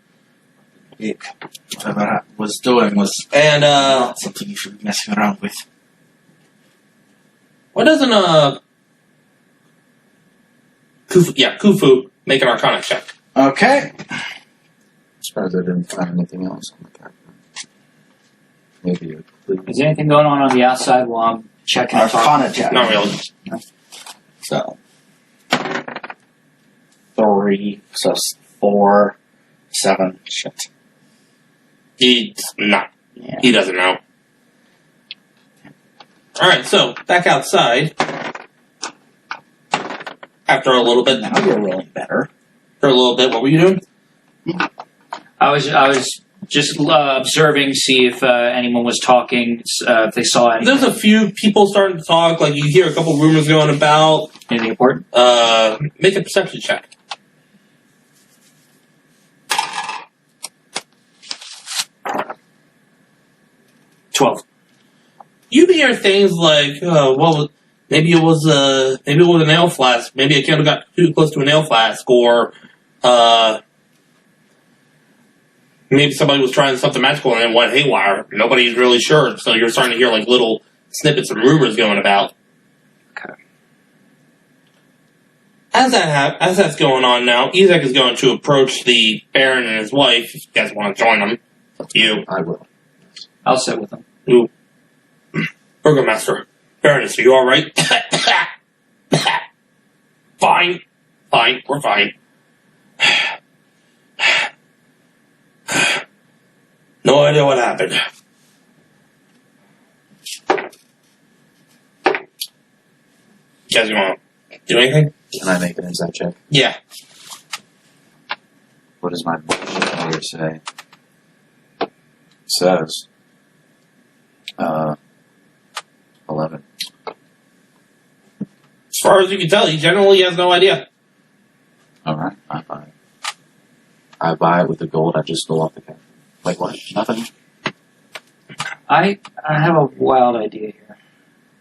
I was doing was And, not something you should be messing around with. why doesn't, Khufu make an Arcana check? Okay. Surprised I didn't find anything else on the captain. Maybe a clue. Is there anything going on the outside while I'm checking and talking? Arcana check. Not really. So 3, so 4, 7. Shit. He's not. Yeah. He doesn't know. Alright, so, back outside. After a little bit, Now you're rolling better. what were you doing? I was just observing, see if anyone was talking, if they saw anything. There's a few people starting to talk, like you hear a couple rumors going about. Anything important? Make a perception check. You hear things like, maybe it was a nail flask. Maybe a candle got too close to a nail flask, or maybe somebody was trying something magical and it went haywire. Nobody's really sure, so you're starting to hear like little snippets of rumors going about. Okay. As that's going on now, Izek is going to approach the Baron and his wife. If you guys want to join them, it's up to you. I will. I'll sit with them. Ooh. Burgomaster, Baroness, are you alright? Fine, we're fine. No idea what happened. You guys want to do anything? Can I make an insight check? Yeah. What does my player say? It says 11. As far as you can tell, he generally has no idea. Alright, I buy it. I buy it with the gold I just stole off the captain. Like what? Nothing? I have a wild idea here.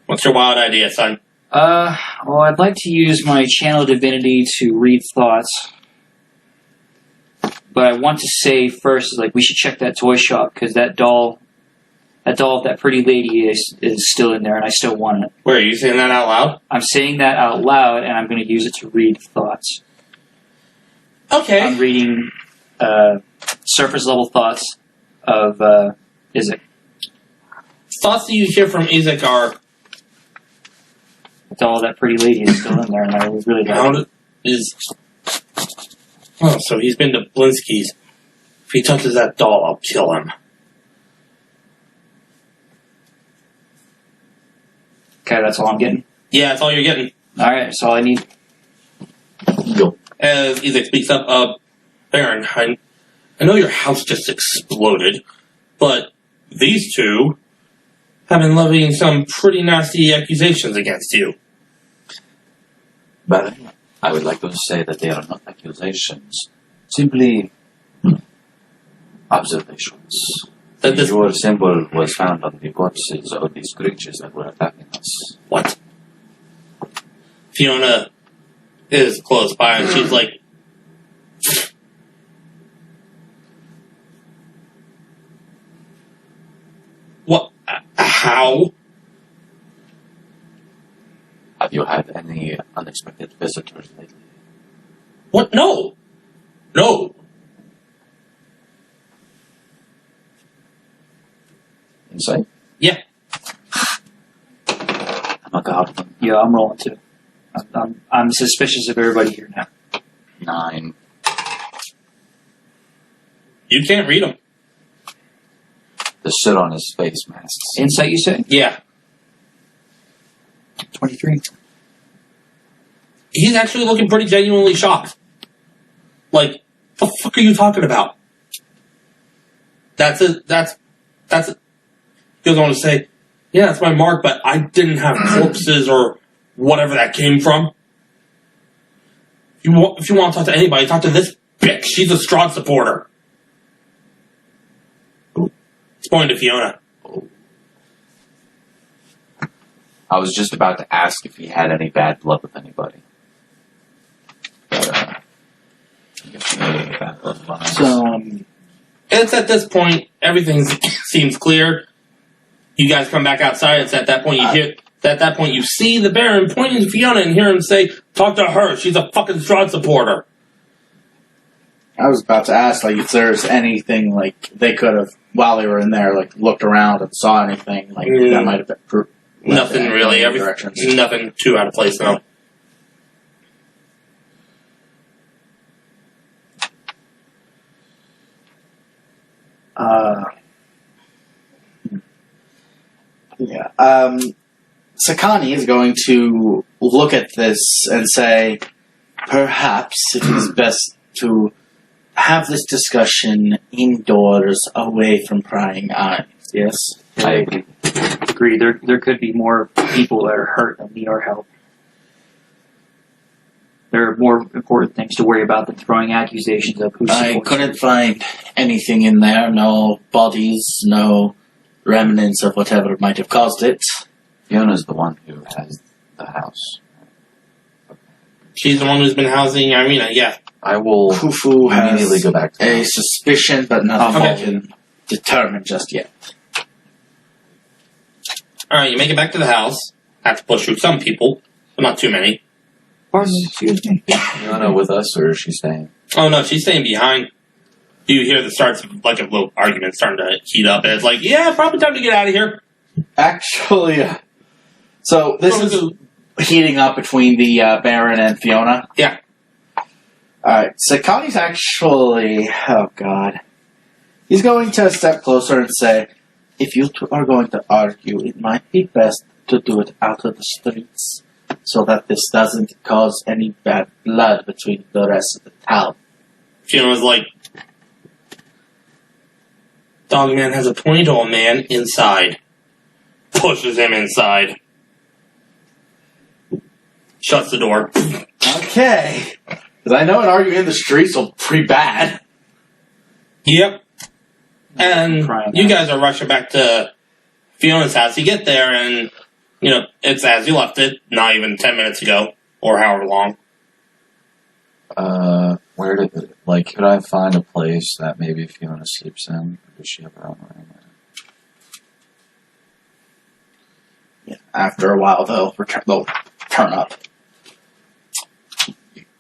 What's your wild idea, son? Well, I'd like to use my channel divinity to read thoughts. But I want to say first, we should check that toy shop, because that doll of that pretty lady is still in there, and I still want it. Wait, are you saying that out loud? I'm saying that out loud, and I'm going to use it to read thoughts. Okay. I'm reading surface level thoughts of Izek. Thoughts that you hear from Izek are, The doll of that pretty lady is still in there, and I was really like oh, so he's been to Blinsky's. If he touches that doll, I'll kill him. Okay, that's all I'm getting. Yeah, that's all you're getting. Alright, that's all I need. Go. As Izek speaks up, Baron, I know your house just exploded, but these two have been levying some pretty nasty accusations against you. But I would like to say that they are not accusations, simply observations. That this Your symbol was found on the corpses of these creatures that were attacking us. what? Fiona is close by, and she's like, "What? How?" Have you had any unexpected visitors lately? What? No. No. Insight? Yeah. I'm a goblin. Yeah, I'm rolling too. I'm suspicious of everybody here now. 9. You can't read them. The shit on his face masks. Insight, you say? Yeah. 23. He's actually looking pretty genuinely shocked. Like, the fuck are you talking about? That's it. That's it. He goes on to say, yeah, that's my mark, but I didn't have corpses or whatever that came from. If you want to talk to anybody, talk to this bitch. She's a Strahd supporter. It's pointing to Fiona. I was just about to ask if he had any bad blood with anybody. But, I guess he had any bad blood with us. So, It's at this point, everything seems clear. You guys come back outside. It's at that point you see the Baron pointing to Fiona and hear him say, "Talk to her. She's a fucking Strahd supporter." I was about to ask, like, if there's anything, like, they could have, while they were in there, like, looked around and saw anything, like, that might have been... Nothing really. Nothing too out of place, though. Yeah. Sakani is going to look at this and say, perhaps it is best to have this discussion indoors, away from prying eyes. Yes? I agree. Agree. There could be more people that are hurt that need our help. There are more important things to worry about than throwing accusations of who's I supposed couldn't find anything in there, no bodies, no remnants of whatever might have caused it. Fiona's the one who has the house. She's the one who's been housing Irina, yeah. I will Fufu immediately has go back to a him. suspicion, but nothing Okay. I can determine just yet. Alright, you make it back to the house. Have to push through some people, but not too many. Pardon me, excuse me. Fiona with us, or is she staying? Oh no, she's staying behind. You hear the starts of like a little argument starting to heat up, and it's like, yeah, probably time to get out of here. Actually, so this is heating up between the Baron and Fiona. Yeah. Alright, so Connie's actually... Oh, God. He's going to step closer and say, if you two are going to argue, it might be best to do it out of the streets, so that this doesn't cause any bad blood between the rest of the town. Fiona's like, Dogman has a point, old man, inside. Pushes him inside. Shuts the door. Okay. Because I know an argument in the streets will pretty bad. Yep. And Crying you out. guys are rushing back to Fiona's house. You get there and, you know, it's as you left it, not even 10 minutes ago, or however long. Where did, like, could I find a place that maybe Fiona sleeps in? Or does she have her own room? Yeah, after a while, they'll turn up.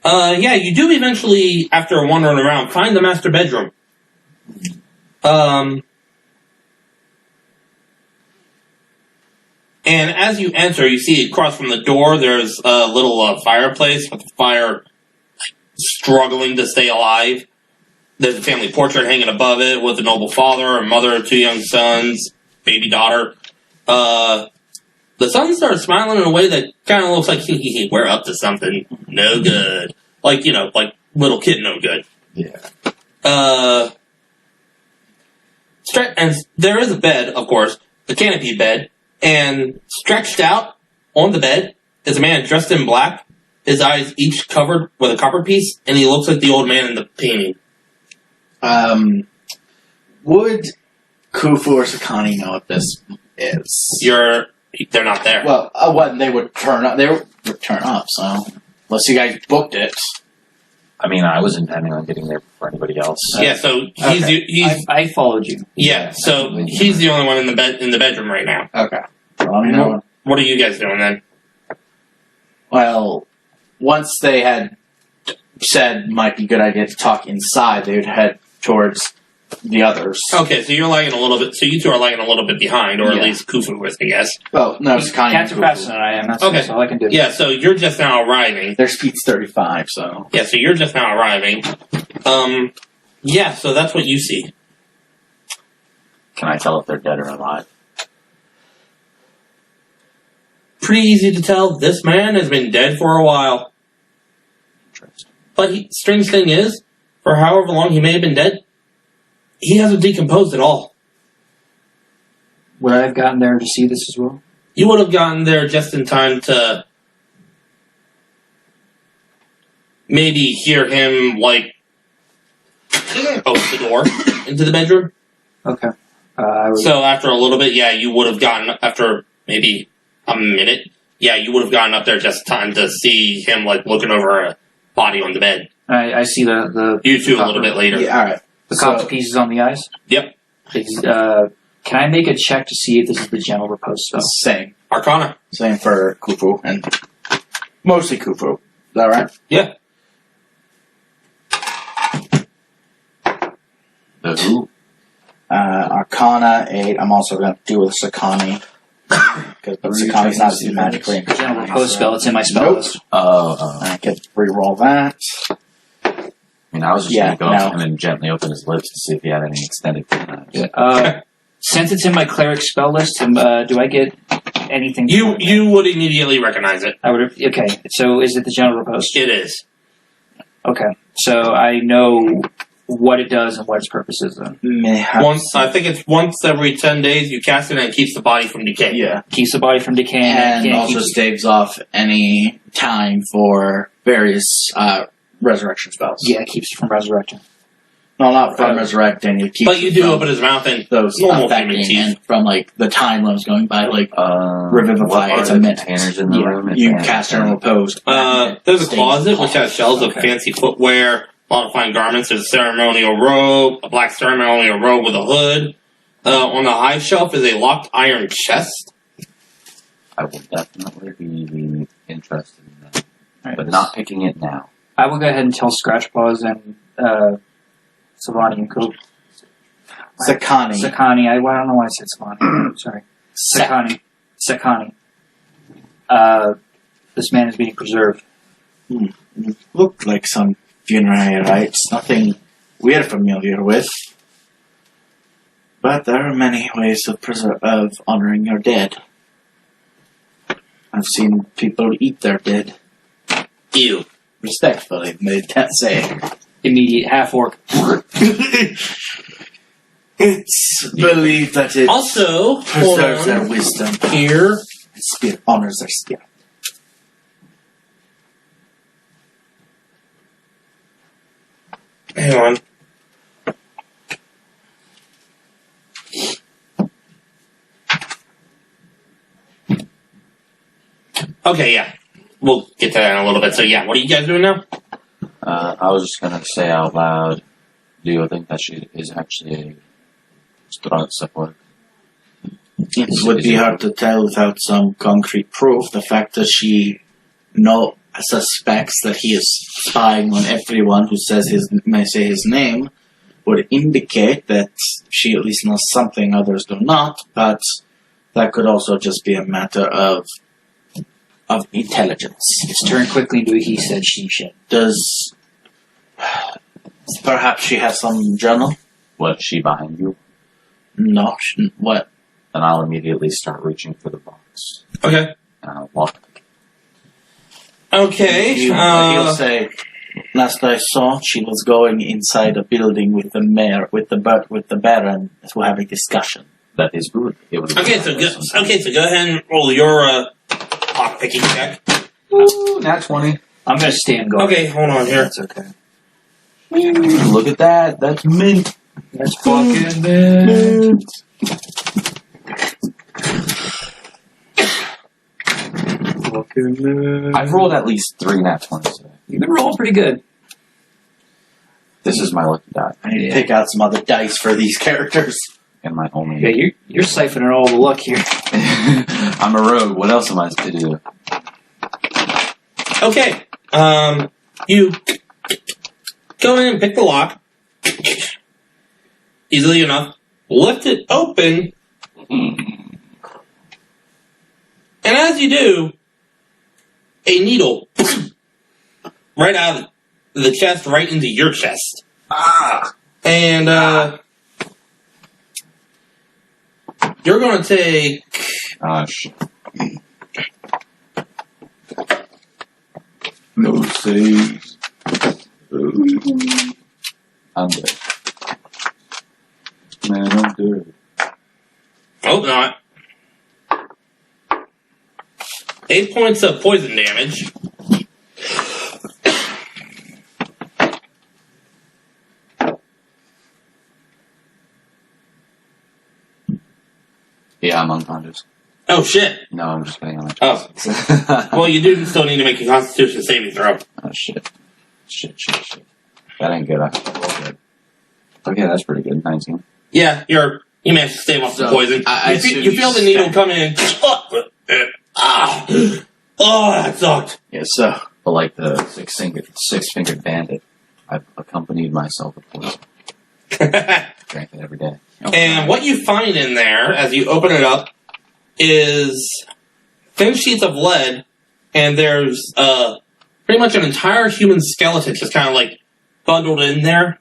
Yeah, you do eventually, after wandering around, find the master bedroom. And as you enter, you see across from the door, there's a little fireplace with the fire struggling to stay alive. There's a family portrait hanging above it with a noble father, a mother, 2 young sons, baby daughter. The son starts smiling in a way that kind of looks like, we're up to something no good. Like, you know, like little kid no good. Yeah. And there is a bed, of course, the canopy bed, and stretched out on the bed is a man dressed in black, his eyes each covered with a copper piece, and he looks like the old man in the painting. Would Khufu or Sakani know what this is? They're not there. Well, they would turn up. They would turn up, so unless you guys booked it. I mean, I was intending on getting there before anybody else. Yeah, so he's I followed you. yeah, so he's the only one in the bedroom right now. Okay. Well, What are you guys doing then? Well, once they had said might be a good idea to talk inside, they would head towards the others. Okay, so you're lagging a little bit. So you two are lagging a little bit behind, or at least Khufu is, I guess. Well, no, it's kind Cats are faster than I am. That's all I can do. Yeah, so you're just now arriving. Their speed's 35, so. Yeah, so you're just now arriving. Yeah, so that's what you see. Can I tell if they're dead or alive? Pretty easy to tell. This man has been dead for a while. Interesting. But strange thing is, for however long he may have been dead, he hasn't decomposed at all. Would I have gotten there to see this as well? You would have gotten there just in time to maybe hear him, like, open the door into the bedroom. Okay. So after a little bit, yeah, you would have gotten, after maybe a minute, yeah, you would have gotten up there just in time to see him, like, looking over a body on the bed. I see the You two a little bit later. Yeah, alright. the copper pieces on the eyes. Yep. Can I make a check to see if this is the gentle repose spell? Same. Arcana. Same for Khufu, and mostly Khufu. Is that right? Yeah. The who? Arcana 8. I'm also going to do with Sakani. But Sakani's not magically inclined. Gentle repose spell. It's in my spell list. I can re-roll that. I mean, I was just going to go up to him and gently open his lips to see if he had any extended knives. Since it's in my cleric spell list, do I get anything? You would immediately recognize it. I would have. Okay, so is it the gentle repose? It is. Okay, so I know what it does and what its purpose is. Then I think it's once every 10 days you cast it and it keeps the body from decaying. Yeah. Keeps the body from decaying And also staves off any time for various resurrection spells. Yeah, it keeps it from resurrecting. No, not from resurrecting. It keeps But you do open his mouth and those normal affecting human teeth. and from like the time limits going by, like revivify. What It's are a the minute. containers in the room? You cast it on repose. There's a closet which has shelves of fancy footwear, a lot of fine garments. There's a ceremonial robe, a black ceremonial robe with a hood. On the high shelf is a locked iron chest. I will definitely be interested in that, Right. but not picking it now. I will go ahead and tell Scratchpaws and Savani and Coop. Sakani. Sakani. I don't know why I said Savani. Sorry. Sakani. This man is being preserved. Looked like some funerary rites. Nothing we're familiar with. But there are many ways of honoring your dead. I've seen people eat their dead. Ew. Respectfully, they can't say. Immediate half orc. It's believed that it Also, preserves their hold on. wisdom. Here, Spirit honors their spirit. hang on. Okay, yeah. We'll get to that in a little bit. So, yeah, what are you guys doing now? I was just gonna say out loud, do you think that she is actually a Strahd support? It would be hard to tell without some concrete proof. The fact that she suspects that he is spying on everyone who may say his name would indicate that she at least knows something others do not, but that could also just be a matter of intelligence. It's turned quickly into a he said, she said. Does perhaps she has some journal? What, she behind you? No. What? Then I'll immediately start reaching for the box. Okay. And I'll walk. Okay. He'll say, Last I saw, she was going inside a building with the mayor, with the Baron, to have a discussion. That is good. Okay, so go ahead and roll your lock picking check. Ooh, nat 20. I'm gonna stand guard. Okay, hold on here. That's okay. Look at that. That's mint. That's fucking mint. Fucking mint. I've rolled at least 3 nat 20s today. You've been rolling pretty good. This is my lucky die. I need to pick out some other dice for these characters. And my only. Yeah, you're siphoning all the luck here. I'm a rogue. What else am I to do? Okay, you go in and pick the lock. Easily enough. Lift it open. And as you do, a needle right out of the chest, right into your chest. And, you're going to take... Shit. No saves. I'm dead. Man, I'm dead. Hope not. 8 points of poison damage. Yeah, I'm unconscious. Oh, shit. No, I'm just kidding. Oh. Well, you do still need to make a Constitution saving throw. Oh, shit. Shit. That ain't good. I rolled good. Okay, that's pretty good. 19. Yeah, you managed to stave off the So, poison. I You assume feel the you needle stabbed. coming in. Oh, that sucked. Yeah, so But like the six-fingered bandit, I've accompanied myself with poison. Drank it every day. And what you find in there, as you open it up, is thin sheets of lead, and there's pretty much an entire human skeleton just kind of like bundled in there,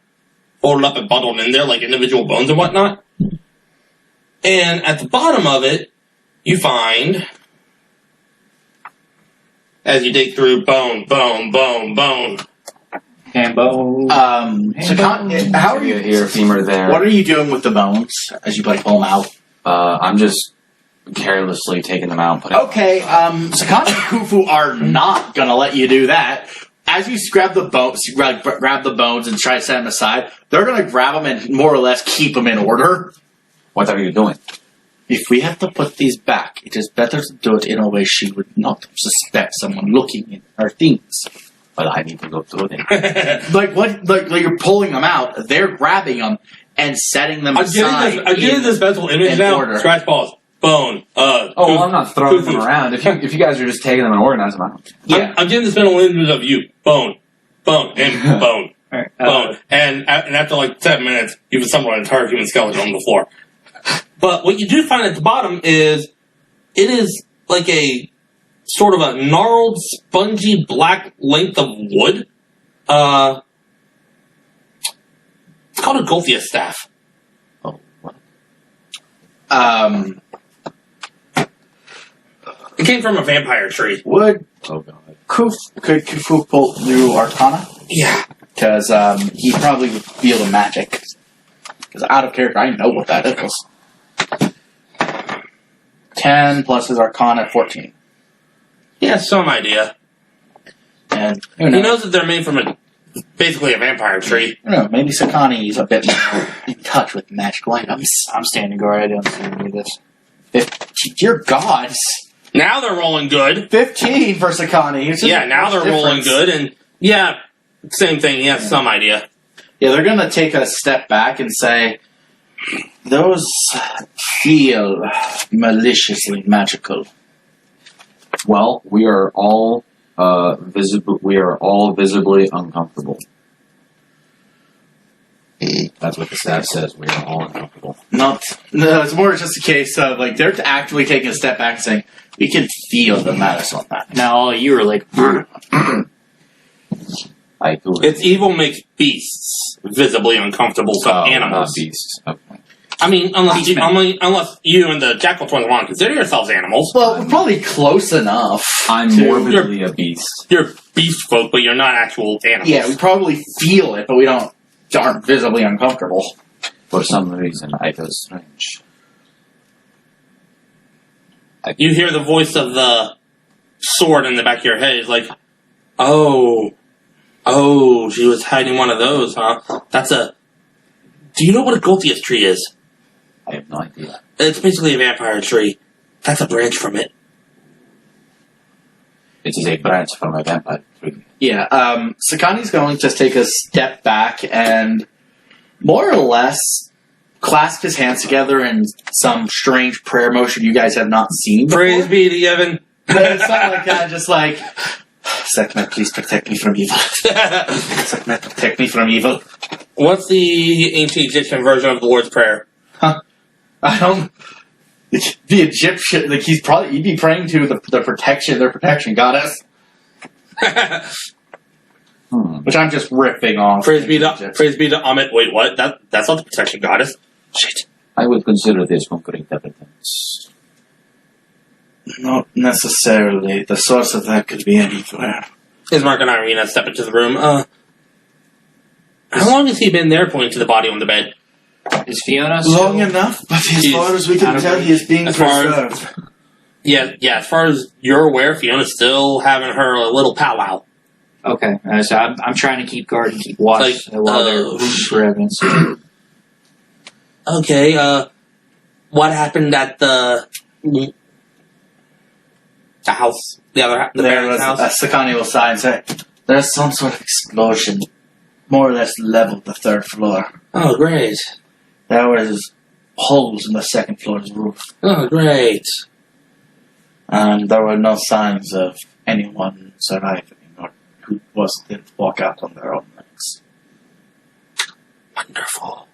folded up and bundled in there like individual bones and whatnot. And at the bottom of it, you find, as you dig through, bone. And bone. so how are you here, femur there? What are you doing with the bones as you like pull them out? I'm just carelessly taking them out. Okay, Sakana and Khufu are not gonna let you do that. As you grab the bones and try to set them aside, they're gonna grab them and more or less keep them in order. What are you doing? If we have to put these back, it is better to do it in a way she would not suspect someone looking in her things. But I need to go through them. Like you're pulling them out, they're grabbing them and setting them aside. I'm getting this mental image now. order. Scratch balls. Bone. Well, I'm not throwing them around. If you guys are just taking them and organizing them, I don't. Yeah. I'm getting this mental image of you. Bone, and bone, Alright, bone. And after like 10 minutes, you've assembled an entire human skeleton on the floor. But what you do find at the bottom is, it is like a sort of a gnarled, spongy, black length of wood. It's called a Golthia staff. Oh, what? It came from a vampire tree. Would Oh god. could Khufu pull through Arcana? Yeah. Because he probably would feel the magic. Because out of character, I know what that is. 10 plus his Arcana, 14. He has some idea. And He knows that they're made from basically a vampire tree. I don't know, maybe Sakani is a bit more in touch with magical items. I'm standing guard. I don't see any of this. Dear gods. Now they're rolling good. 15 for Sakani. Yeah, now they're rolling good, and yeah, same thing. He has some idea. Yeah, they're going to take a step back and say, those feel maliciously magical. Well, we are all visibly uncomfortable. That's what the staff says. We are all uncomfortable. No, it's more just a case of, like, they're actually taking a step back and saying, we can feel the malice on that. Now all you were like, It's evil makes beasts visibly uncomfortable to animals. Not beasts. Okay. I mean, unless you and the Jackal Twins want to consider yourselves animals. Well, we're probably close enough. I'm to- morbidly a beast. You're beast folk, but you're not actual animals. Yeah, we probably feel it, but we aren't visibly uncomfortable. For some reason, I feel strange. You hear the voice of the sword in the back of your head. It's like, oh, she was hiding one of those, huh? Do you know what a Goltius tree is? I have no idea. It's basically a vampire tree. That's a branch from it. It is a branch from a vampire tree. Yeah, Sakani's going to take a step back and more or less clasp his hands together in some strange prayer motion you guys have not seen before. Praise be to Yevon. But it's not like that, just like, Sekhmet, please protect me from evil. Sekhmet, protect me from evil. What's the ancient Egyptian version of the Lord's Prayer? I don't... The Egyptian, like, he'd be praying to their protection goddess. Which I'm just riffing on. Praise be to Amit. Wait, what? That's not the protection goddess. Shit. I would consider this concrete evidence. Not necessarily. The source of that could be anywhere. Ismark and Irina step into the room. How long has he been there, pointing to the body on the bed? Is Fiona Long enough, but as far as we can tell, he is being preserved. Yeah, as far as you're aware, Fiona's still having her little powwow. Okay, so I'm trying to keep guard and keep watch while they're looking for evidence. Okay, what happened at the house? The Baron's house? Sakani will sigh and say, there's some sort of explosion. More or less leveled the third floor. Oh, great. There was holes in the second floor's roof. Oh, great. And there were no signs of anyone surviving or who didn't walk out on their own legs. Wonderful.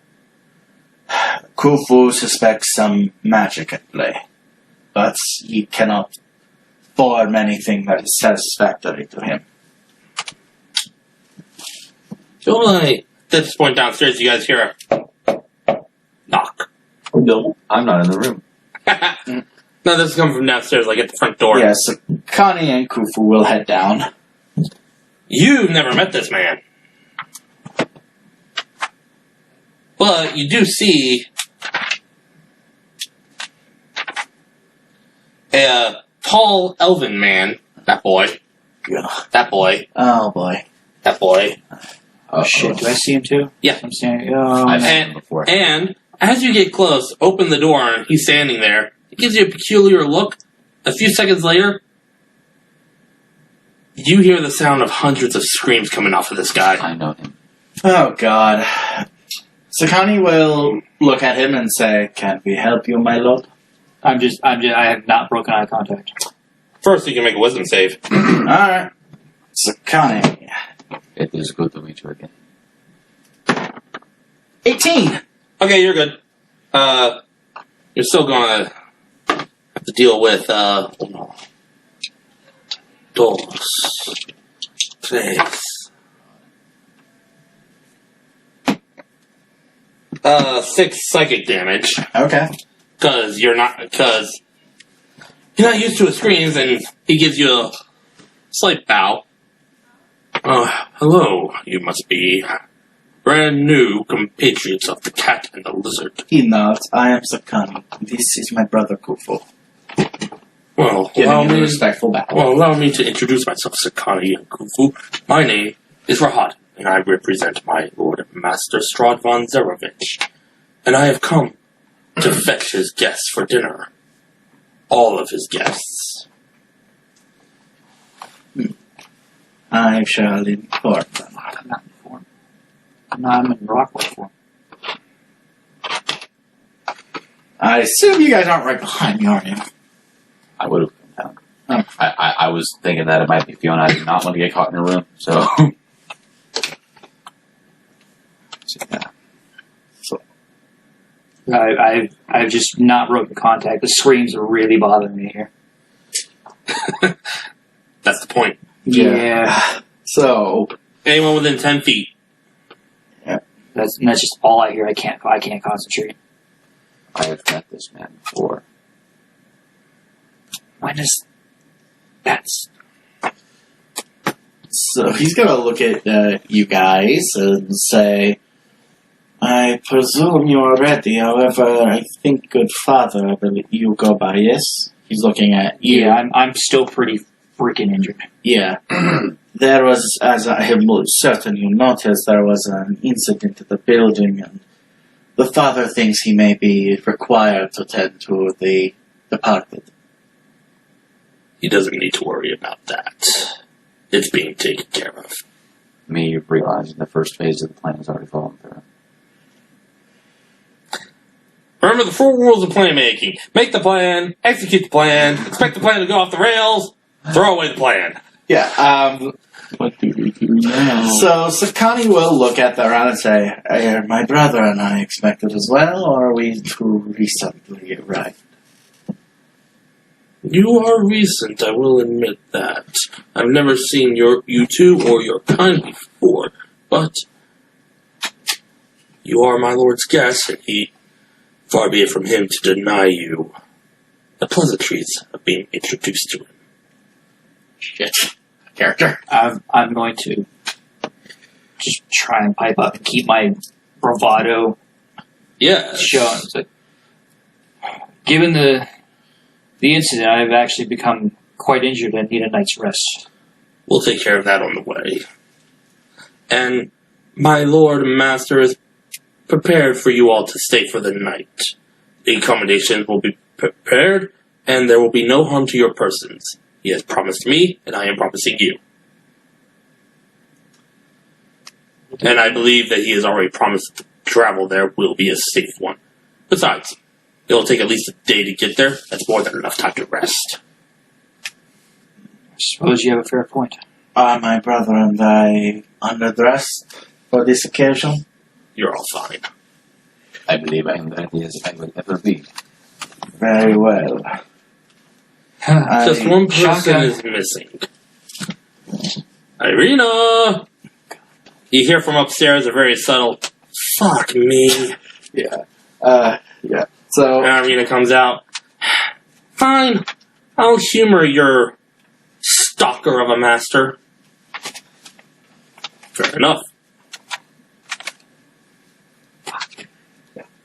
Khufu suspects some magic at play, but he cannot form anything that is satisfactory to him. So, at this point downstairs, you guys hear a knock. No, I'm not in the room. No, this is coming from downstairs, like at the front door. Yes, Connie and Khufu will head down. You've never met this man. But you do see a tall elven man. That boy. That boy. Oh boy. That boy. Oh shit, do I see him too? Yeah. I'm standing. Oh, I've seen him before. And as you get close, open the door, and he's standing there. It gives you a peculiar look. A few seconds later, you hear the sound of hundreds of screams coming off of this guy. I know him. Oh god. Sakani will look at him and say, "Can we help you, my lord?" I have not broken eye contact. First, you can make a wisdom save. Alright. Sakani. It is good to meet you again. 18! Okay, you're good. You're still gonna have to deal with, dos, tres. 6 psychic damage. Okay. Because you're not used to his screams, and he gives you a slight bow. Hello, you must be brand new compatriots of the cat and the lizard. He nods. I am Sakani. This is my brother Khufu. Well, Giving allow him a me, respectful bow. well, allow me to introduce myself, Sakani and Khufu. My name is Rahad, and I represent my Lord Master Strahd von Zerovich. And I have come to fetch his guests for dinner. All of his guests. I shall inform them. I'm not informed. I'm in Rockwell form. I assume you guys aren't right behind me, are you? I would have come down. Oh. I was thinking that it might be Fiona. I did not want to get caught in a room, so. I've just not broken contact. The screams are really bothering me here. That's the point. Yeah. So, Anyone within 10 feet. That's just all I hear. I can't concentrate. I have met this man before. When is that's So he's gonna look at you guys and say, I presume you are ready, however, I think good father, I believe you go by, yes? He's looking at you. yeah, I'm still pretty freaking injured. Yeah. There was, as I have most certain you noticed, there was an incident at the building, and the father thinks he may be required to tend to the departed. He doesn't need to worry about that. It's being taken care of. Me realizing the first phase of the plan has already fallen through. Remember the 4 rules of plan making. Make the plan, execute the plan, expect the plan to go off the rails, throw away the plan. Yeah, What do we do now? so Sakani will look at the round and say, are my brother and I expected as well, or are we too recently arrived? You are recent, I will admit that. I've never seen you two or your kind before, but you are my lord's guest, and far be it from him to deny you the pleasantries of being introduced to him. Shit. Character. I'm going to just try and pipe up and keep my bravado Yes. showing. It's like, given the incident, I've actually become quite injured and need a night's rest. We'll take care of that on the way. And my lord and master is prepared for you all to stay for the night. The accommodations will be prepared, and there will be no harm to your persons. He has promised me, and I am promising you. And I believe that he has already promised the travel there will be a safe one. Besides, it will take at least a day to get there. That's more than enough time to rest. I suppose you have a fair point. Are my brother and I underdressed for this occasion? You're all fine. I believe I am ready as I will ever be. Very well. Just one person Shaka. is missing. Irina! You hear from upstairs a very subtle, fuck me. Yeah. So, And Irina comes out. Fine, I'll humor your stalker of a master. Fair enough.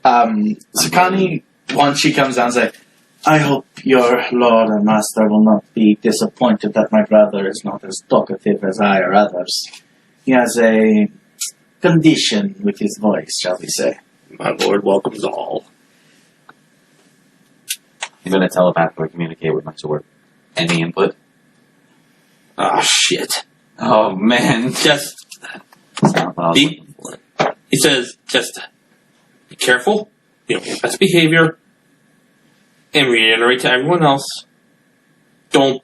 Sakani, once she comes down, say, I hope your lord and master will not be disappointed that my brother is not as talkative as I or others. He has a condition with his voice, shall we say. My lord welcomes all. I'm going to telepathically communicate with my sword. Any input? Ah, shit. Oh, man. Just That's not what I was be. looking for. He says, just be careful, be on your best behavior, and reiterate to everyone else, don't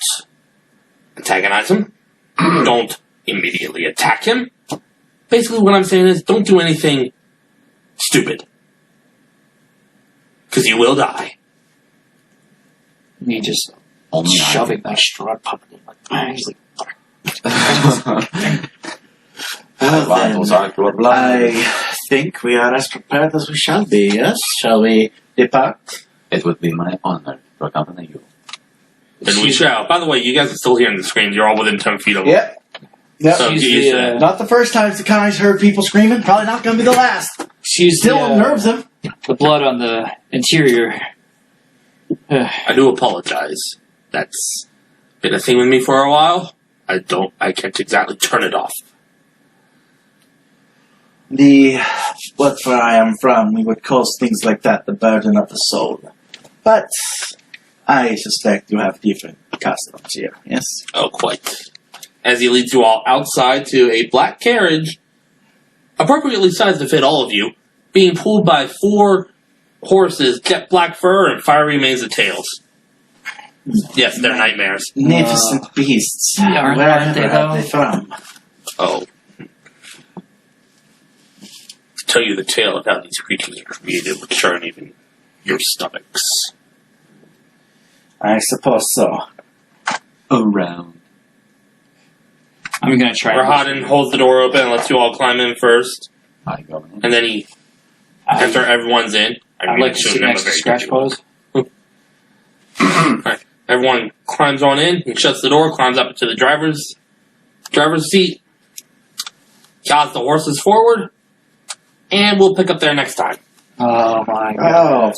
antagonize him, don't immediately attack him. Basically what I'm saying is, don't do anything stupid. Because you will die. Me just Only I shoving can- my Strahd puppet in my eye. He's like, Well, Rivals then, are your blood. I think we are as prepared as we shall be, yes? Shall we depart? It would be my honor to accompany you. And we shall. By the way, you guys are still hearing the screams. You're all within 10 feet of them. Yep. Yep. So She's get used to the, that. Not the first time Sakani's heard people screaming. Probably not going to be the last. she's Still the, unnerves him. the blood on the interior. I do apologize. That's been a thing with me for a while. I can't exactly turn it off. Where I am from, we would call things like that the burden of the soul. But I suspect you have different customs here, yes? Oh, quite. As he leads you all outside to a black carriage, appropriately sized to fit all of you, being pulled by 4 horses, jet black fur, and fiery manes of tails. Yes, they're nightmares. Magnificent beasts. Yeah, aren't Wherever they, have though? they from? Oh. To tell you the tale of how these creatures are created would churn even your stomachs. I suppose so. Around. I'm gonna try. Rahadin holds the door open and lets you all climb in first. I go in. And then he, after everyone's in, I'd like to sit next to Scratch Paws. Alright. Everyone climbs on in. He shuts the door, climbs up to the driver's seat, guides the horses forward, and we'll pick up there next time. Oh my god.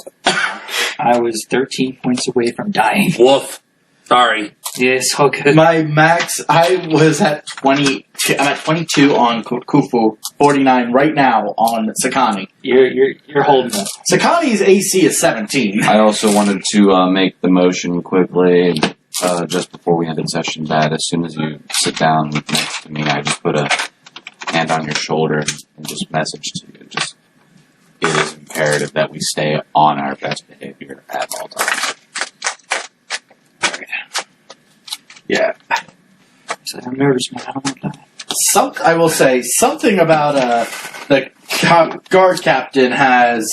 I was 13 points away from dying. Woof. Sorry. Yes, all good. My max, I was at 20. I'm at 22 on Khufu, 49 right now on Sakani. You're holding it. Sakani's AC is 17. I also wanted to make the motion quickly just before we ended session that as soon as you sit down next to me, I just put a hand on your shoulder and just message to you. Just it is imperative that we stay on our best behavior at all times. Yeah. So I'm nervous, man. I don't want to die. I will say something about the guard captain has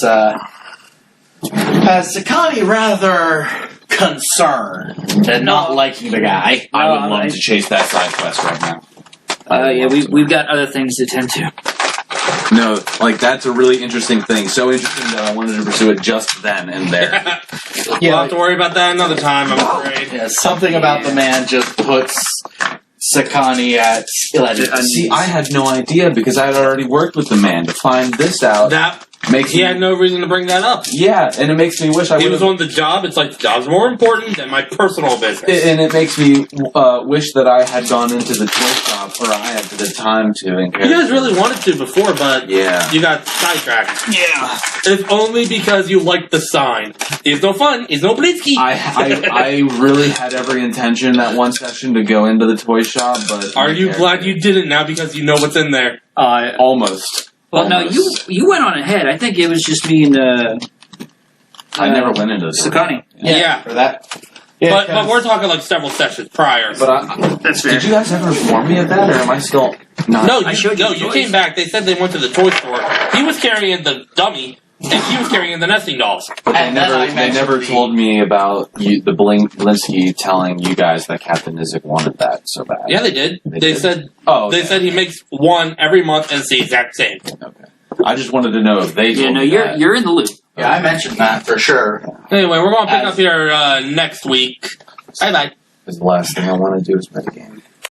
Sakani rather concerned and not liking the guy. I would love to chase that side quest right now. Yeah, we've got other things to tend to. No, like that's a really interesting thing. So interesting that I wanted to pursue it just then and there. We'll have to worry about that another time, I'm afraid. Yeah, something about the man just puts Sakani at 11. See, I had no idea because I had already worked with the man to find this out. That makes he me, had no reason to bring that up. Yeah, and it makes me wish I would. He was on the job. It's like the job's more important than my personal business. And it makes me wish that I had gone into the toy shop, or I had the time to. You guys really wanted to before, but yeah, you got sidetracked. Yeah. It's only because you liked the sign. He's no fun. He's no Blitzky. I really had every intention that one session to go into the toy shop, but are you glad you didn't now because you know what's in there? Almost. Well, no, you went on ahead. I think it was just me and I never went into this. Sakani. Yeah. For that. Yeah, But we're talking like several sessions prior. But That's fair. did you guys ever inform me of that, or am I still not? No, I showed you the you toys. came back. They said they went to the toy store. He was carrying the dummy, and he was carrying the nesting dolls. But And then I they never mentioned told me about the Blinsky telling you guys that Captain Nizik wanted that so bad. Yeah, they did. They They did? said Oh, they okay. said he makes one every month, and it's the exact same. Okay. I just wanted to know if they told Yeah, no, me that. you're in the loop. Yeah, I mentioned that for sure. Anyway, we're going to pick up here next week. Bye bye. Because the last thing I want to do is play the game.